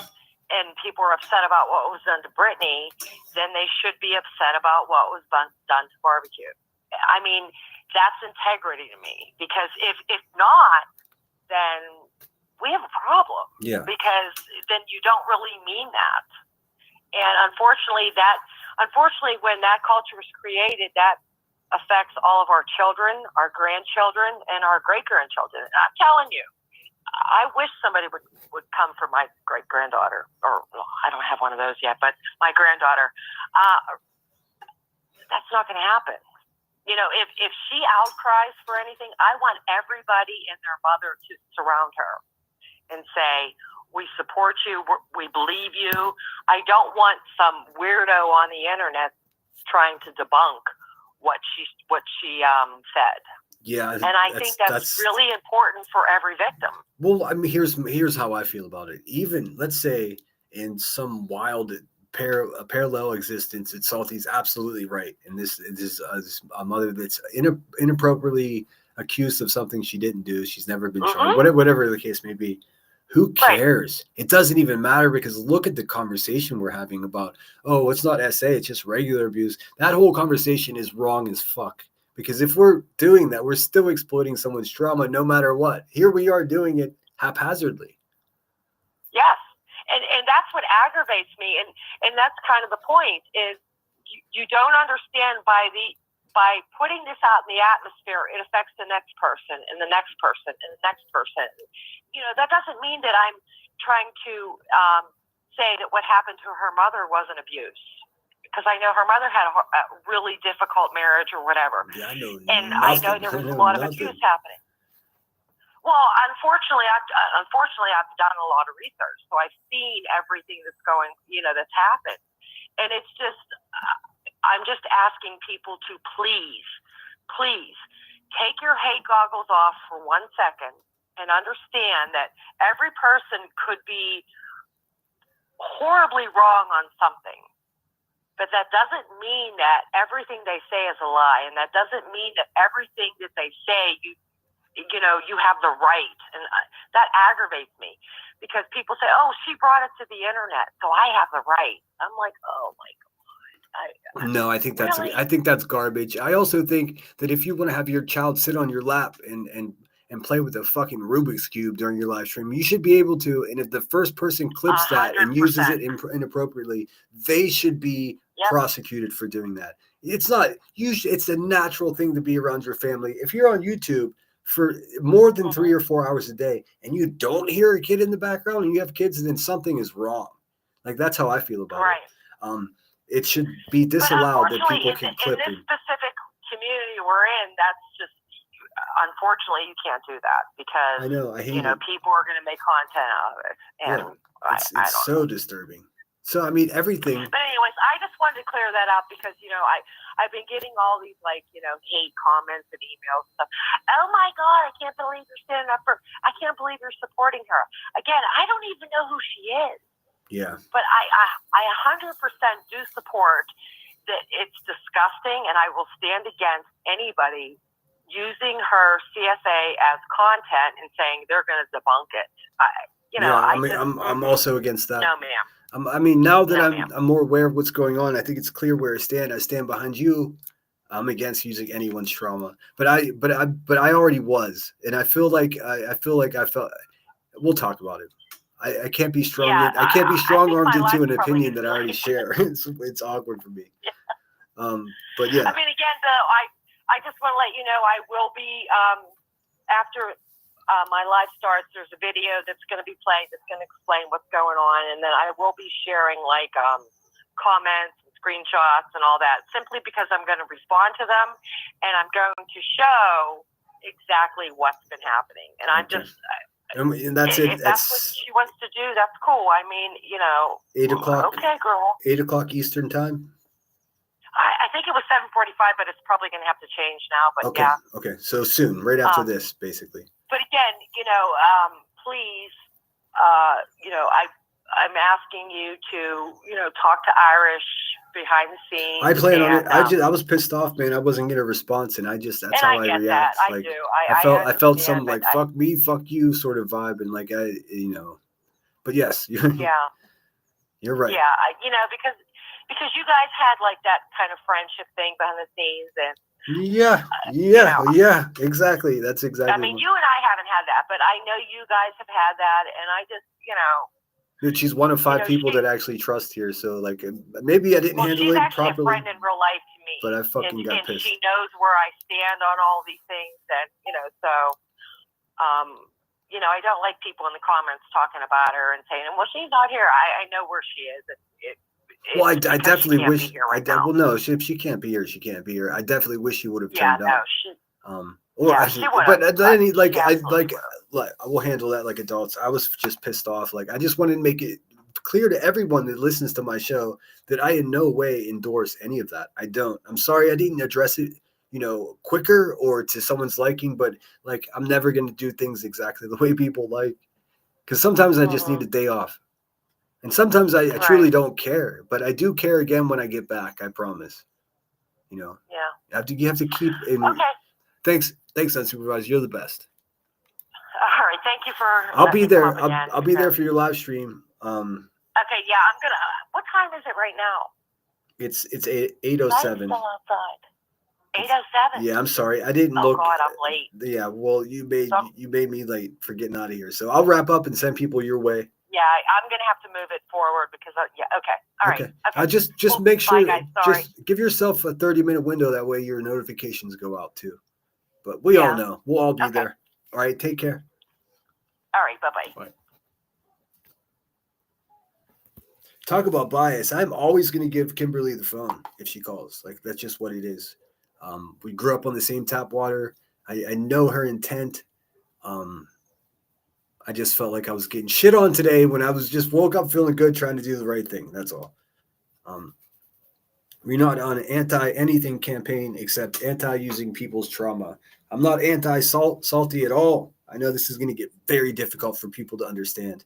and people are upset about what was done to Brittany, then they should be upset about what was done to Barbecue. I mean, that's integrity to me, because if not, then we have a problem. Yeah. Because then you don't really mean that. And unfortunately, when that culture was created, that affects all of our children, our grandchildren, and our great-grandchildren. And I'm telling you, I wish somebody would come for my great-granddaughter. I don't have one of those yet, but my granddaughter. That's not going to happen. If she outcries for anything, I want everybody and their mother to surround her and say, we support you, we believe you. I don't want some weirdo on the internet trying to debunk what she said. Yeah, and I think that's really important for every victim. Well, I mean, here's how I feel about it. Even let's say in some wild parallel existence, that Salty's absolutely right, and this is a mother that's inappropriately accused of something she didn't do. She's never been charged, whatever the case may be. Who cares? Right. It doesn't even matter, because look at the conversation we're having about, oh, it's not SA, it's just regular abuse. That whole conversation is wrong as fuck. Because if we're doing that, we're still exploiting someone's trauma no matter what. Here we are doing it haphazardly. Yes. And that's what aggravates me. And that's kind of the point, is you don't understand by putting this out in the atmosphere, it affects the next person and the next person and the next person. That doesn't mean that I'm trying to say that what happened to her mother wasn't abuse, because I know her mother had a really difficult marriage or whatever. Yeah, I know. And I know there was a lot of abuse happening. Well, unfortunately, I've done a lot of research, so I've seen everything that's going, that's happened. And it's just, I'm just asking people to please take your hate goggles off for 1 second and understand that every person could be horribly wrong on something. But that doesn't mean that everything they say is a lie. And that doesn't mean that everything that they say, you have the right. And that aggravates me, because people say, oh, she brought it to the internet, so I have the right. I'm like, oh my God. No, I think that's garbage. I also think that if you want to have your child sit on your lap and play with a fucking Rubik's Cube during your live stream, you should be able to. And if the first person clips 100%. That and uses it inappropriately, they should be prosecuted for doing that. It's not usually, it's a natural thing to be around your family. If you're on YouTube for more than 3 or 4 hours a day and you don't hear a kid in the background and you have kids, then something is wrong. Like, that's how I feel about it. It should be disallowed that people can clip. In this specific community we're in, that's just, unfortunately, you can't do that, because I know, I hate it. People are going to make content out of it. And I don't so know. disturbing. So I mean, everything. But anyways, I just wanted to clear that up because I've been getting all these hate comments and emails and stuff. Oh my God, I can't believe you're standing up for. I can't believe you're supporting her. Again, I don't even know who she is. Yeah. But I 100% do support that. It's disgusting, and I will stand against anybody using her CSA as content and saying they're going to debunk it. I'm also against that. No, ma'am. I mean, now that I'm more aware of what's going on, I think it's clear where I stand. I stand behind you. I'm against using anyone's trauma, but I already was, and I feel like I felt. We'll talk about it. I can't be strong. Yeah, I can't be strong-armed into an probably opinion that I already share. It's awkward for me. Yeah. But yeah. I mean, again, though, I just want to let you know I will be after my live starts. There's a video that's going to be playing that's going to explain what's going on, and then I will be sharing comments and screenshots and all that, simply because I'm going to respond to them, and I'm going to show exactly what's been happening. And I'm just. And that's it. If that's what she wants to do, that's cool. I mean, 8 o'clock. Okay, girl. 8 o'clock Eastern time. I think it was 7:45, but it's probably going to have to change now. But okay. yeah. Okay. So soon, right after this, basically. But again, please, I'm asking you to, talk to Irish behind the scenes. I plan on it. I was pissed off, man. I wasn't getting a response, and that's how I react. That. Like, I do. I felt some like fuck me, fuck you sort of vibe, and like But yes, you're right. Yeah, because you guys had like that kind of friendship thing behind the scenes, and yeah, exactly. That's exactly. I mean, you and I haven't had that, but I know you guys have had that, and I just, Dude, she's one of 5 people that I actually trust here, so like maybe I didn't handle it properly. She's actually a friend in real life to me, but I fucking got pissed. She knows where I stand on all these things, and I don't like people in the comments talking about her and saying, "Well, she's not here." I know where she is. I definitely wish. Well, no, if she can't be here, she can't be here. I definitely wish she would have turned up. She would have. We'll handle that like adults. I was just pissed off. Like, I just wanted to make it clear to everyone that listens to my show that I in no way endorse any of that. I don't. I'm sorry I didn't address it, quicker or to someone's liking, but like, I'm never going to do things exactly the way people like, because sometimes I just need a day off. And sometimes I truly don't care, but I do care again when I get back. I promise. Yeah. You have to keep in. Okay. Thanks, Unsupervised. You're the best. All right. Thank you for. I'll be there. I'll be there for your live stream. Okay. Yeah, I'm gonna. What time is it right now? It's 8:07. Still outside. 8:07. Yeah, I'm sorry. I didn't look. Oh God, I'm late. Yeah. Well, you made me late for getting out of here. So I'll wrap up and send people your way. Yeah, I'm gonna have to move it forward because okay. All right. Okay. Just make sure. Bye, guys. Sorry. Just give yourself a 30-minute window. That way your notifications go out too. But we all know. We'll all be there. All right. Take care. All right. Bye-bye. Bye. Talk about bias. I'm always going to give Kimberly the phone if she calls. Like, that's just what it is. We grew up on the same tap water. I know her intent. I just felt like I was getting shit on today when I was just woke up feeling good, trying to do the right thing. That's all. We're not on an anti-anything campaign except anti-using people's trauma. I'm not anti-salty at all. I know this is going to get very difficult for people to understand.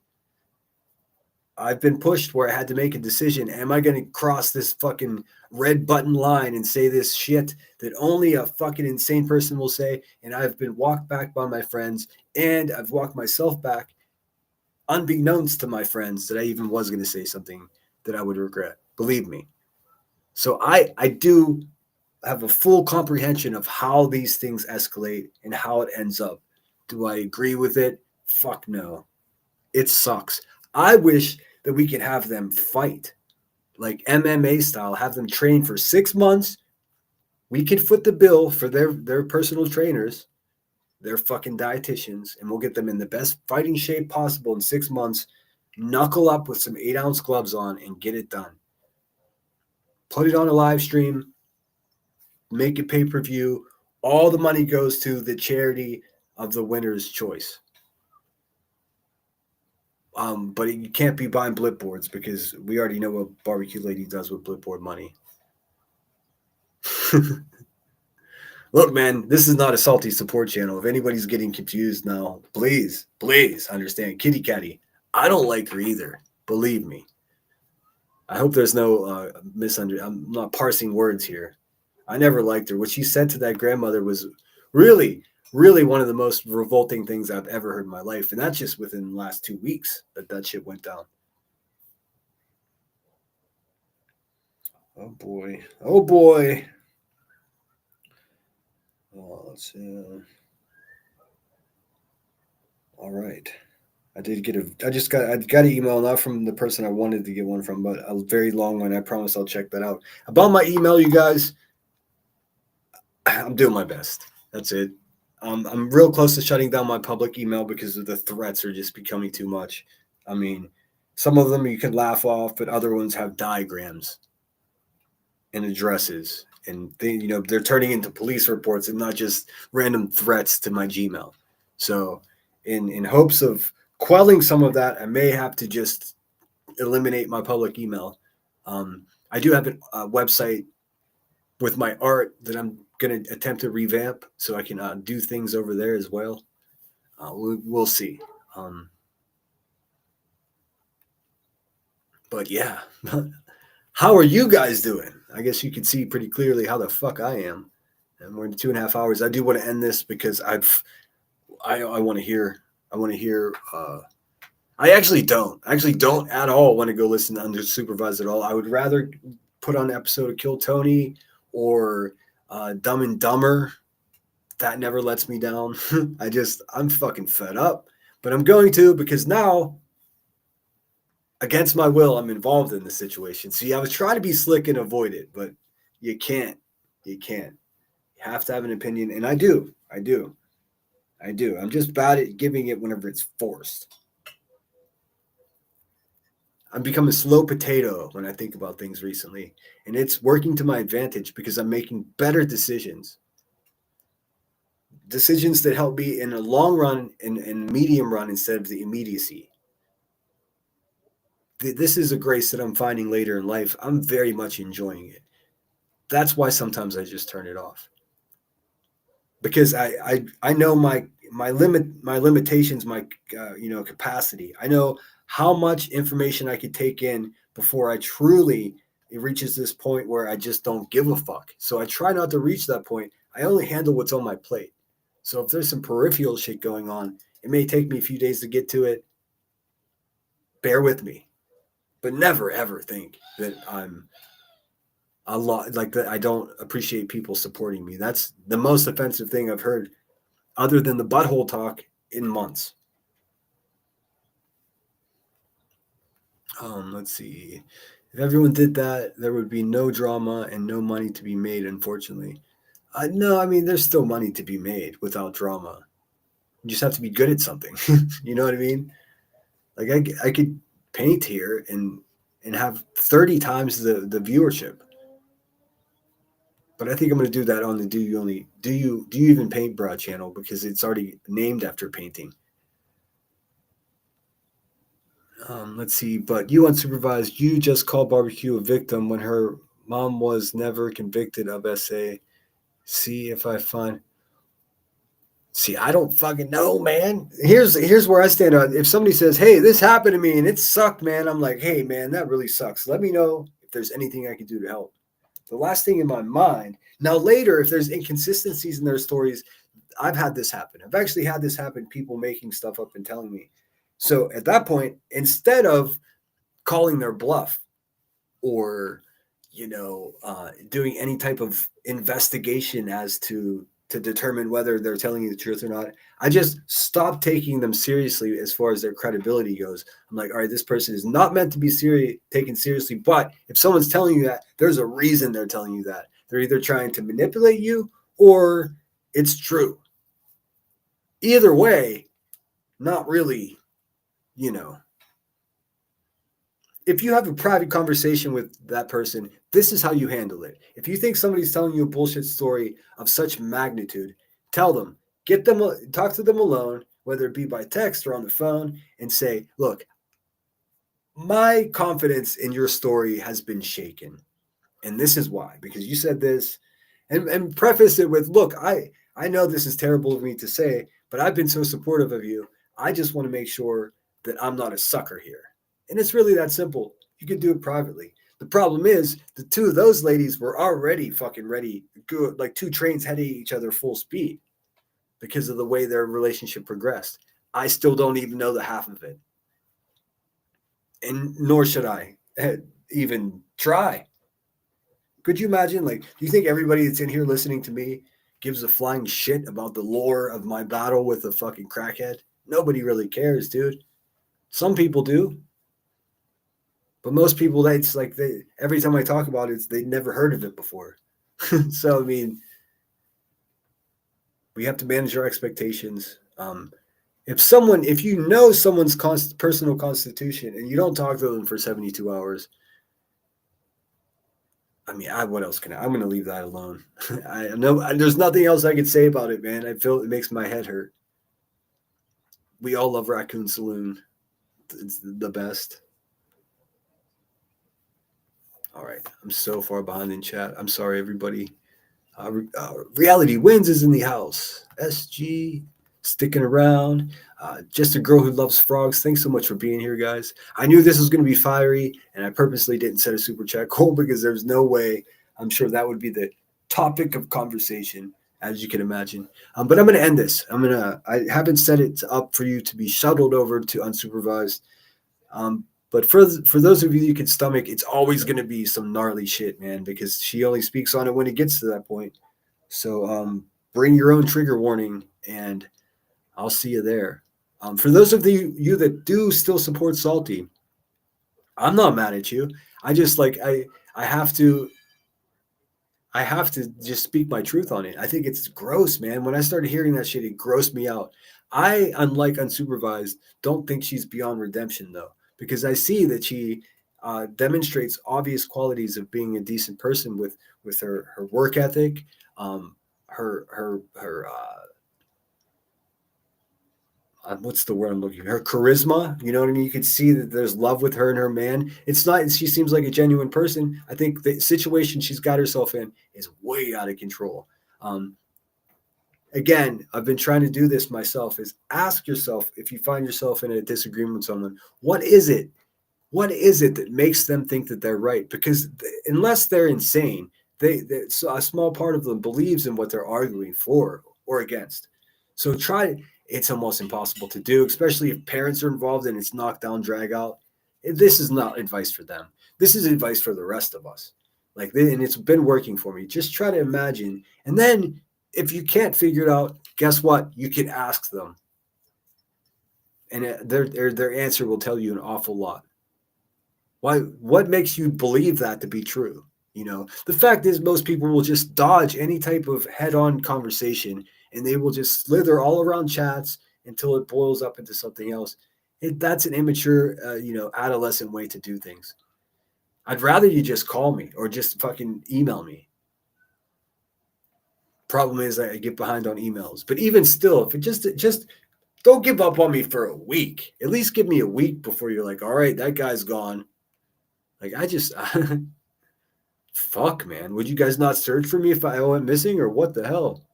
I've been pushed where I had to make a decision. Am I going to cross this fucking red button line and say this shit that only a fucking insane person will say? And I've been walked back by my friends, and I've walked myself back unbeknownst to my friends that I even was going to say something that I would regret. Believe me. So I do have a full comprehension of how these things escalate and how it ends up. Do I agree with it? Fuck no. It sucks. I wish that we could have them fight like MMA style, have them train for 6 months. We could foot the bill for their personal trainers, their fucking dietitians, and we'll get them in the best fighting shape possible in 6 months, knuckle up with some 8-ounce gloves on and get it done. Put it on a live stream, make it pay-per-view. All the money goes to the charity of the winner's choice. But you can't be buying Blipboards because we already know what Barbecue Lady does with Blipboard money. Look, man, this is not a salty support channel. If anybody's getting confused now, please understand. Kitty Catty, I don't like her either. Believe me. I hope there's no I'm not parsing words here. I never liked her. What she said to that grandmother was really, really one of the most revolting things I've ever heard in my life. And that's just within the last 2 weeks that shit went down. Oh, boy. Oh, boy. Oh, let's see. All right. I got an email, not from the person I wanted to get one from, but a very long one. I promise I'll check that out. About my email, you guys, I'm doing my best. That's it. I'm real close to shutting down my public email because of the threats are just becoming too much. I mean, some of them you can laugh off, but other ones have diagrams and addresses, and they're turning into police reports and not just random threats to my Gmail. So, in hopes of quelling some of that, I may have to just eliminate my public email. I do have a website with my art that I'm going to attempt to revamp so I can do things over there as well. We'll see. But yeah, how are you guys doing? I guess you can see pretty clearly how the fuck I am. And we're in 2.5 hours. I do want to end this because I want to hear. I actually don't at all want to go listen to Unsupervised at all. I would rather put on an episode of Kill Tony or Dumb and Dumber. That never lets me down. I'm fucking fed up. But I'm going to, because now, against my will, I'm involved in the situation. See, I was trying to be slick and avoid it, but you can't. You can't. You have to have an opinion, and I do. I'm just bad at giving it whenever it's forced. I'm becoming a slow potato when I think about things recently, and it's working to my advantage because I'm making better decisions. Decisions that help me in the long run and medium run instead of the immediacy. This is a grace that I'm finding later in life. I'm very much enjoying it. That's why sometimes I just turn it off. Because I know my limitations, my capacity. I know how much information I could take in before it reaches this point where I just don't give a fuck. So I try not to reach that point. I only handle what's on my plate. So if there's some peripheral shit going on, it may take me a few days to get to it. Bear with me. But never ever think that I'm a lot like that. I don't appreciate people supporting me. That's the most offensive thing I've heard, other than the butthole talk, in months. Let's see. If everyone did that, there would be no drama and no money to be made, unfortunately. No, I mean, there's still money to be made without drama. You just have to be good at something. You know what I mean? Like I could paint here and have 30 times the viewership. But I think I'm going to do that on the Do You Even Paint Bra channel, because it's already named after painting. Let's see. But you unsupervised, you just called barbecue a victim when her mom was never convicted of SA. See if I find. See, I don't fucking know, man. Here's where I stand on. If somebody says, "Hey, this happened to me and it sucked, man," I'm like, "Hey, man, that really sucks. Let me know if there's anything I can do to help." The last thing in my mind. Now, later, if there's inconsistencies in their stories, I've had this happen. I've actually had this happen. People making stuff up and telling me. So at that point, instead of calling their bluff or, doing any type of investigation as to determine whether they're telling you the truth or not, I just stop taking them seriously as far as their credibility goes. I'm like, all right, this person is not meant to be taken seriously. But if someone's telling you that, there's a reason they're telling you that. They're either trying to manipulate you or it's true. Either way, not really, If you have a private conversation with that person, this is how you handle it. If you think somebody's telling you a bullshit story of such magnitude, tell them, talk to them alone, whether it be by text or on the phone, and say, look, my confidence in your story has been shaken. And this is why, because you said this and preface it with, look, I know this is terrible of me to say, but I've been so supportive of you. I just want to make sure that I'm not a sucker here. And it's really that simple. You can do it privately. The problem is the two of those ladies were already fucking ready, good, like two trains heading each other full speed because of the way their relationship progressed. I still don't even know the half of it. And nor should I even try. Could you imagine? Like, do you think everybody that's in here listening to me gives a flying shit about the lore of my battle with a fucking crackhead? Nobody really cares, dude. Some people do, but most people, it's like they every time I talk about it, they never heard of it before. So I mean, we have to manage our expectations. If you know someone's personal constitution and you don't talk to them for 72 hours, I mean, what else can I'm going to leave that alone. I know there's nothing else I could say about it, man. I feel it makes my head hurt. We all love Raccoon Saloon. It's the best. All right. I'm so far behind in chat. I'm sorry, everybody. Reality Wins is in the house. SG sticking around. Just a girl who loves frogs. Thanks so much for being here, guys. I knew this was going to be fiery, and I purposely didn't set a super chat goal because there's no way. I'm sure that would be the topic of conversation, as you can imagine. But I'm going to end this. I haven't set it up for you to be shuttled over to unsupervised. But for those of you who can stomach, it's always going to be some gnarly shit, man, because she only speaks on it when it gets to that point. So bring your own trigger warning, and I'll see you there. For those of you that do still support Salty, I'm not mad at you. I just I have to just speak my truth on it. I think it's gross, man. When I started hearing that shit, it grossed me out. I, unlike Unsupervised, don't think she's beyond redemption, though, because I see that she demonstrates obvious qualities of being a decent person with her work ethic, her what's the word I'm looking for? Her charisma. You know what I mean? You could see that there's love with her and her man. It's not, she seems like a genuine person. I think the situation she's got herself in is way out of control. Again, I've been trying to do this myself, is ask yourself, if you find yourself in a disagreement with someone, what is it? What is it that makes them think that they're right? Because unless they're insane, so a small part of them believes in what they're arguing for or against. So it's almost impossible to do, especially if parents are involved and it's knockdown, drag out. This is not advice for them. This is advice for the rest of us. And it's been working for me. Just try to imagine. And then if you can't figure it out, guess what? You can ask them. And their answer will tell you an awful lot. What makes you believe that to be true? You know, the fact is most people will just dodge any type of head-on conversation, and they will just slither all around chats until it boils up into something else. That's an immature, adolescent way to do things. I'd rather you just call me or just fucking email me. Problem is I get behind on emails. But even still, if it just don't give up on me for a week. At least give me a week before you're like, all right, that guy's gone. Like, fuck, man. Would you guys not search for me if I went missing, or what the hell?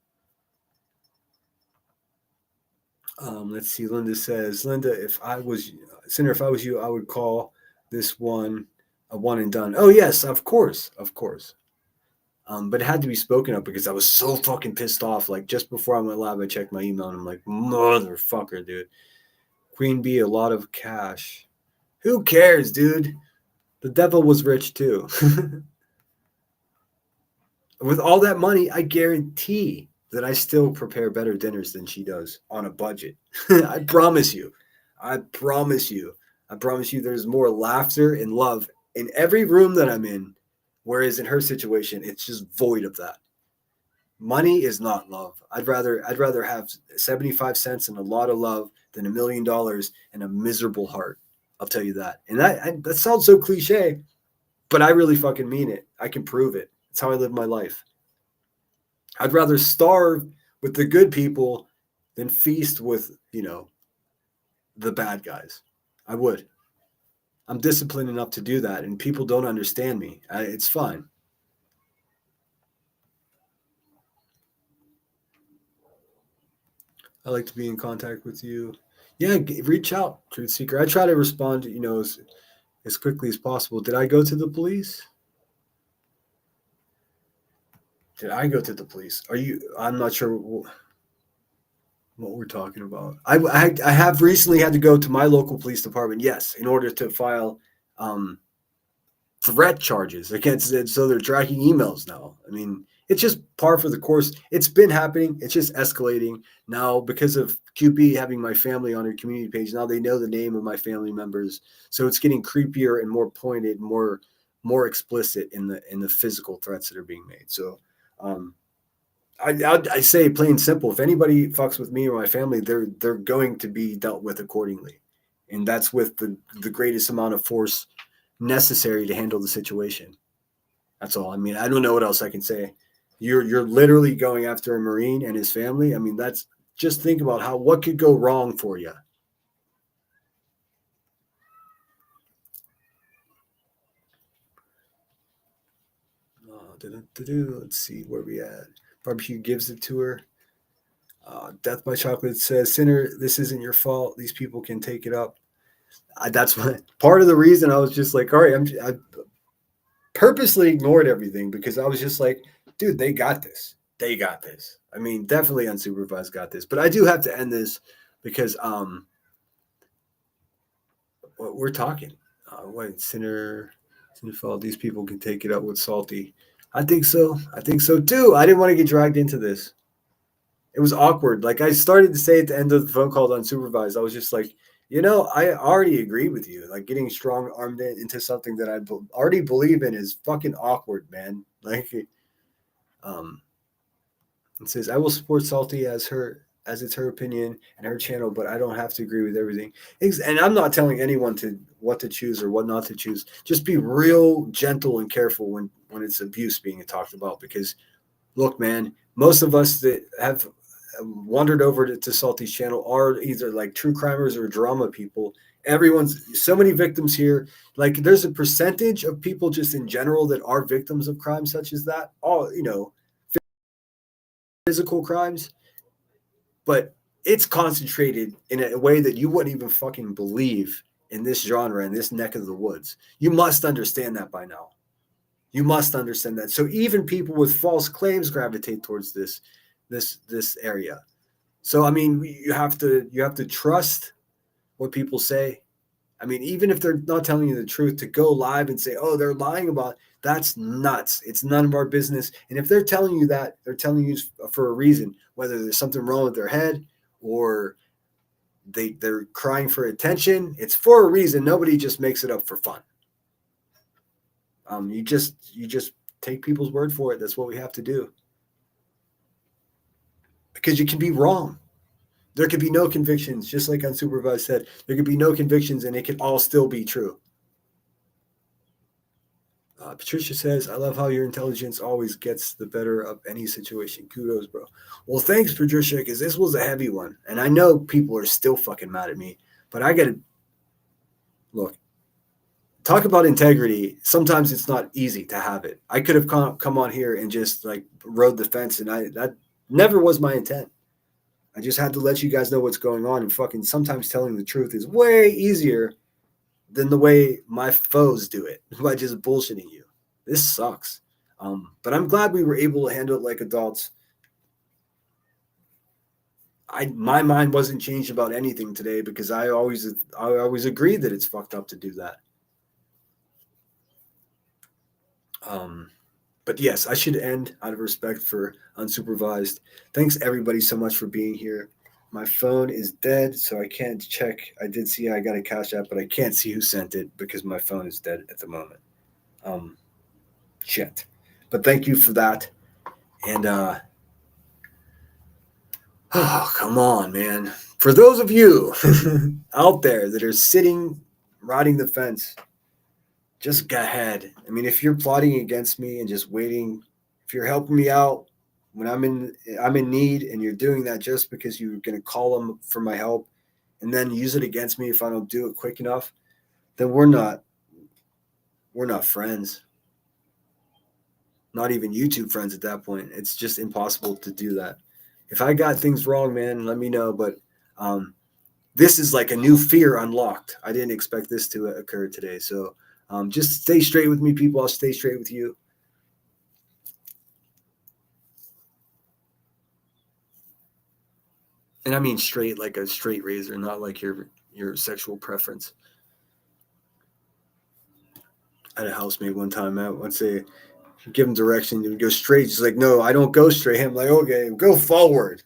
Let's see. Linda says, Linda, if I was you, I would call this one a one and done. Oh, yes, of course. But it had to be spoken of because I was so fucking pissed off. Like, just before I went live, I checked my email and I'm like, motherfucker, dude. Queen Bee, a lot of cash. Who cares, dude? The devil was rich too. With all that money, I guarantee that I still prepare better dinners than she does on a budget. I promise you. There's more laughter and love in every room that I'm in. Whereas in her situation, it's just void of that. Money is not love. I'd rather have 75 cents and a lot of love than $1 million and a miserable heart. I'll tell you that. And that sounds so cliche, but I really fucking mean it. I can prove it. It's how I live my life. I'd rather starve with the good people than feast with, the bad guys. I would. I'm disciplined enough to do that, and people don't understand me. It's fine. I like to be in contact with you. Yeah, reach out, truth seeker. I try to respond, as quickly as possible. Did I go to the police? Did I go to the police? Are you? I'm not sure what we're talking about. I have recently had to go to my local police department. Yes, in order to file um, threat charges against it. So they're tracking emails now. I mean, it's just par for the course. It's been happening. It's just escalating now because of QB having my family on her community page. Now they know the name of my family members, so it's getting creepier and more pointed, more explicit in the physical threats that are being made. So, I say plain and simple: if anybody fucks with me or my family, they're going to be dealt with accordingly, and that's with the greatest amount of force necessary to handle the situation. That's all. I mean, I don't know what else I can say. You're literally going after a Marine and his family. I mean, that's just think about what could go wrong for you. Let's see where we at. Barbecue gives it to her. Death by Chocolate says, "Sinner, this isn't your fault. These people can take it up." That's what part of the reason I was just like, all right, I purposely ignored everything because I was just like, dude, they got this. They got this. I mean, definitely Unsupervised got this. But I do have to end this because we're talking. What sinner fault? These people can take it up with Salty. I think so. I think so too. I didn't want to get dragged into this. It was awkward. Like I started to say at the end of the phone call Unsupervised, I was just like, I already agree with you. Like getting strong armed into something that I already believe in is fucking awkward, man. Like, um, it says I will support Salty as it's her opinion and her channel, but I don't have to agree with everything. And I'm not telling anyone what to choose or what not to choose. Just be real gentle and careful when it's abuse being talked about. Because look, man, most of us that have wandered over to Salty's channel are either like true crimers or drama people. Everyone's so many victims here. Like there's a percentage of people just in general that are victims of crimes such as that. All physical crimes, but it's concentrated in a way that you wouldn't even fucking believe in this genre, in this neck of the woods. You must understand that by now. You must understand that. So even people with false claims gravitate towards this area. So I mean, you have to trust what people say. I mean, even if they're not telling you the truth, to go live and say, "Oh, they're lying about," that's nuts. It's none of our business. And if they're telling you that, they're telling you for a reason, whether there's something wrong with their head or they're crying for attention. It's for a reason. Nobody just makes it up for fun. You just take people's word for it. That's what we have to do. Because you can be wrong. There could be no convictions, just like Unsupervised said. There could be no convictions, and it could all still be true. Patricia says, "I love how your intelligence always gets the better of any situation. Kudos, bro." Well, thanks, Patricia, because this was a heavy one, and I know people are still fucking mad at me. But I gotta look. Talk about integrity. Sometimes it's not easy to have it. I could have come on here and just like rode the fence, and that never was my intent. I just had to let you guys know what's going on, and fucking sometimes telling the truth is way easier than the way my foes do it by just bullshitting you. This sucks. But I'm glad we were able to handle it like adults. My mind wasn't changed about anything today because I always agree that it's fucked up to do that. But yes, I should end out of respect for Unsupervised. Thanks everybody so much for being here. My phone is dead, so I can't check. I did see I got a cash app, but I can't see who sent it because my phone is dead at the moment. Shit. But thank you for that. And oh, come on, man. For those of you out there that are sitting riding the fence, just go ahead. I mean, if you're plotting against me and just waiting, if you're helping me out when I'm in need, and you're doing that just because you're going to call them for my help, and then use it against me if I don't do it quick enough, then we're not friends. Not even YouTube friends at that point. It's just impossible to do that. If I got things wrong, man, let me know. But this is like a new fear unlocked. I didn't expect this to occur today. So just stay straight with me, people. I'll stay straight with you. And I mean straight, like a straight razor, not like your sexual preference. I had a housemate one time. I would say, give him direction, he would go straight. He's like, no, I don't go straight. I'm like, okay, go forward.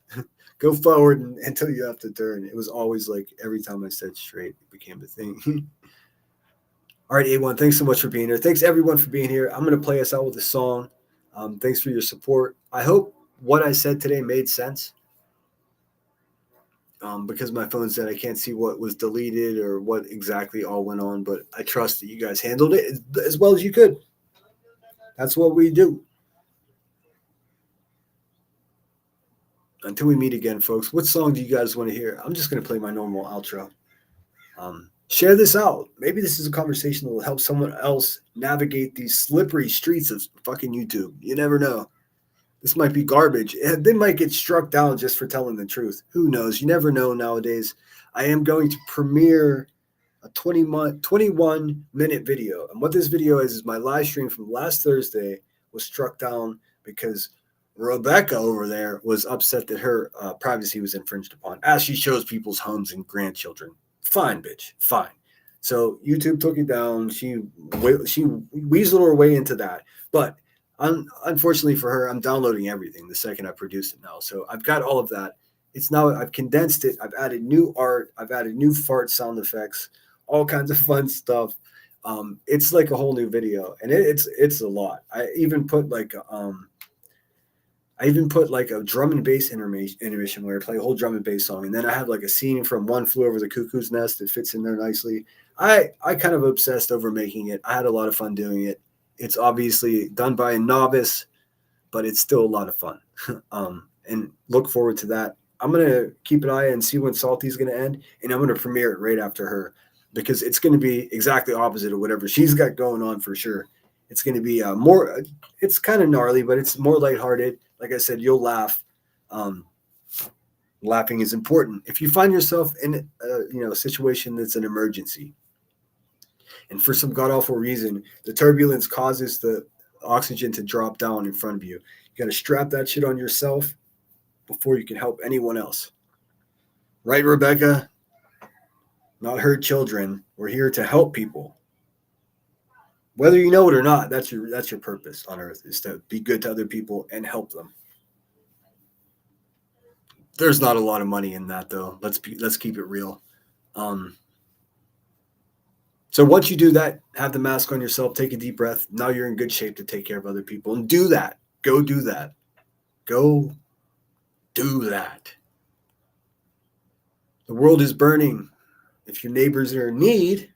Go forward until you have to turn. It was always like every time I said straight, it became a thing. All right, A1, thanks so much for being here. Thanks everyone for being here. I'm going to play us out with a song. Thanks for your support. I hope what I said today made sense. Because my phone said I can't see what was deleted or what exactly all went on, but I trust that you guys handled it as well as you could. That's what we do. Until we meet again, folks, what song do you guys want to hear? I'm just going to play my normal outro. Share this out. Maybe this is a conversation that will help someone else navigate these slippery streets of fucking YouTube. You never know. This might be garbage. They might get struck down just for telling the truth. Who knows? You never know nowadays. I am going to premiere a 21-minute video. And what this video is my live stream from last Thursday was struck down because Rebecca over there was upset that her privacy was infringed upon as she shows people's homes and grandchildren. Fine, bitch. Fine. So YouTube took it down. She weaseled her way into that. But unfortunately for her, I'm downloading everything the second I produce it now. So I've got all of that. It's now, I've condensed it. I've added new art. I've added new fart sound effects, all kinds of fun stuff. It's like a whole new video, and it's a lot. I even put like a drum and bass intermission where I play a whole drum and bass song, and then I have like a scene from One Flew Over the Cuckoo's Nest that fits in there nicely. I kind of obsessed over making it. I had a lot of fun doing it. It's obviously done by a novice, but it's still a lot of fun. And look forward to that. I'm going to keep an eye and see when Salty's going to end, and I'm going to premiere it right after her because it's going to be exactly opposite of whatever she's got going on for sure. It's going to be more, it's kind of gnarly, but it's more lighthearted. Like I said, you'll laugh. Laughing is important. If you find yourself in a situation that's an emergency, and for some god-awful reason, the turbulence causes the oxygen to drop down in front of you, you got to strap that shit on yourself before you can help anyone else. Right, Rebecca? Not hurt children. We're here to help people. Whether you know it or not, that's your purpose on earth, is to be good to other people and help them. There's not a lot of money in that, though. Let's keep it real. So once you do that, have the mask on yourself, take a deep breath. Now you're in good shape to take care of other people. And do that. Go do that. Go do that. The world is burning. If your neighbors are in need,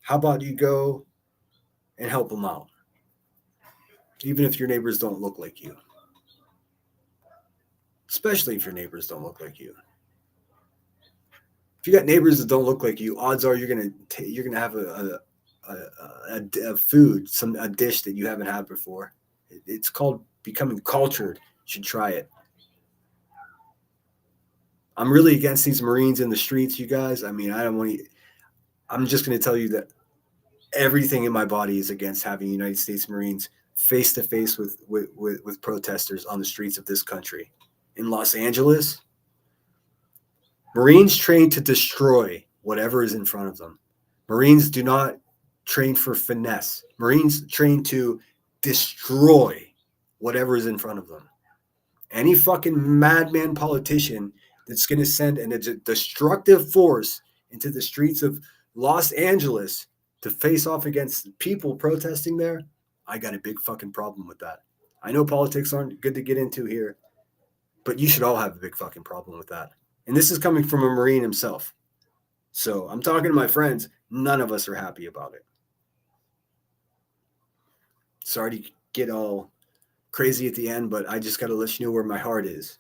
how about you go and help them out? Even if your neighbors don't look like you. Especially if your neighbors don't look like you. If you got neighbors that don't look like you, odds are you're gonna have a food, a dish that you haven't had before. It's called becoming cultured. You should try it. I'm really against these Marines in the streets, you guys. I mean, I'm just going to tell you that everything in my body is against having United States Marines face to face with protesters on the streets of this country. In Los Angeles, Marines train to destroy whatever is in front of them. Marines do not train for finesse. Marines train to destroy whatever is in front of them. Any fucking madman politician that's going to send a destructive force into the streets of Los Angeles to face off against people protesting there, I got a big fucking problem with that. I know politics aren't good to get into here, but you should all have a big fucking problem with that. And this is coming from a Marine himself. So I'm talking to my friends. None of us are happy about it. Sorry to get all crazy at the end, but I just got to let you know where my heart is.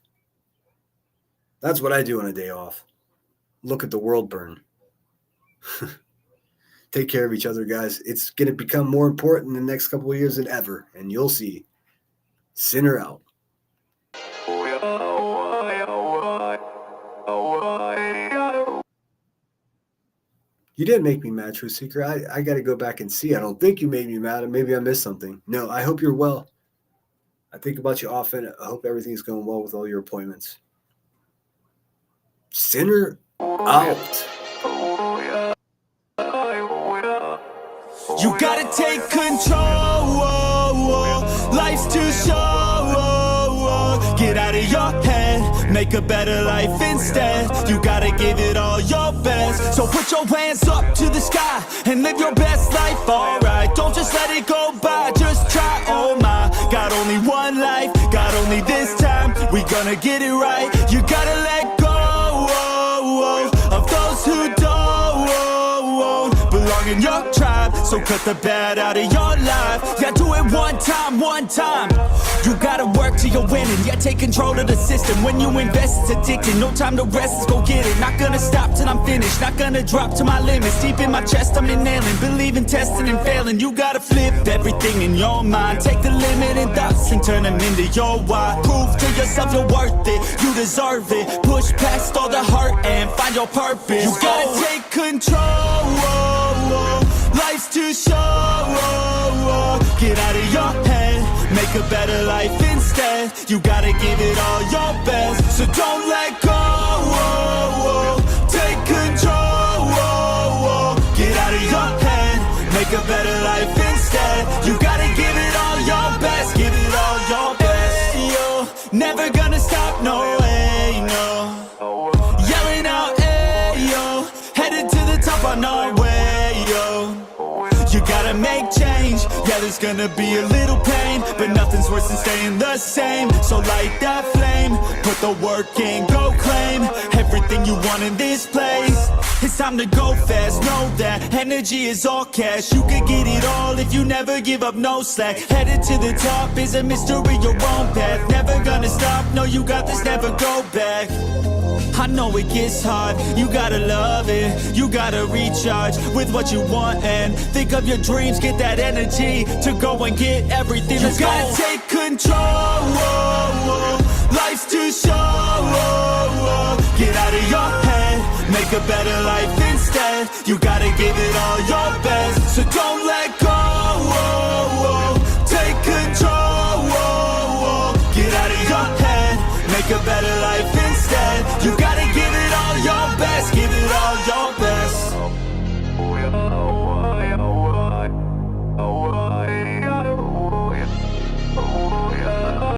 That's what I do on a day off. Look at the world burn. Take care of each other, guys. It's going to become more important in the next couple of years than ever, and you'll see. Sinner out. You didn't make me mad, Truth Seeker. I got to go back and see. I don't think you made me mad, and maybe I missed something. No, I hope you're well. I think about you often. I hope everything's going well with all your appointments. Sinner out. You gotta take control. Life's too short. Get out of your head, make a better life instead. You gotta give it all your best. So put your hands up to the sky and live your best life, alright. Don't just let it go by, just try, oh my. Got only one life, got only this time. We gonna get it right. You gotta let go of those who don't belong in your tribe. So cut the bad out of your life. Yeah, do it one time, one time. You gotta work till you're winning. Yeah, take control of the system. When you invest, it's addicting. No time to rest, let's go get it. Not gonna stop till I'm finished. Not gonna drop to my limits. Deep in my chest, I'm inhaling. Believing, testing, and failing. You gotta flip everything in your mind. Take the limiting thoughts and turn them into your why. Prove to yourself you're worth it. You deserve it. Push past all the hurt and find your purpose. You gotta take control. Life's too short. Get out of your head, make a better life instead. You gotta give it all your best, so don't let go. Take control. Get out of your head, make a better life instead. You gotta give it all your best, give it all your best. Hey, yo, never gonna stop, no way, no. Yelling out, hey, yo, headed to the top on our way, yo. You gotta make change, yeah, there's gonna be a little pain, but nothing's worse than staying the same. So light that flame, put the work in, go claim everything you want in this place. It's time to go fast, know that energy is all cash. You could get it all if you never give up, no slack. Headed to the top is a mystery, your own path. Never gonna stop, no, you got this, never go back. I know it gets hard, you gotta love it. You gotta recharge with what you want and think of your dreams. Get that energy to go and get everything. You gotta take control. Life's too short. Get out of your head, make a better life instead. You gotta give it all your best, so don't let go.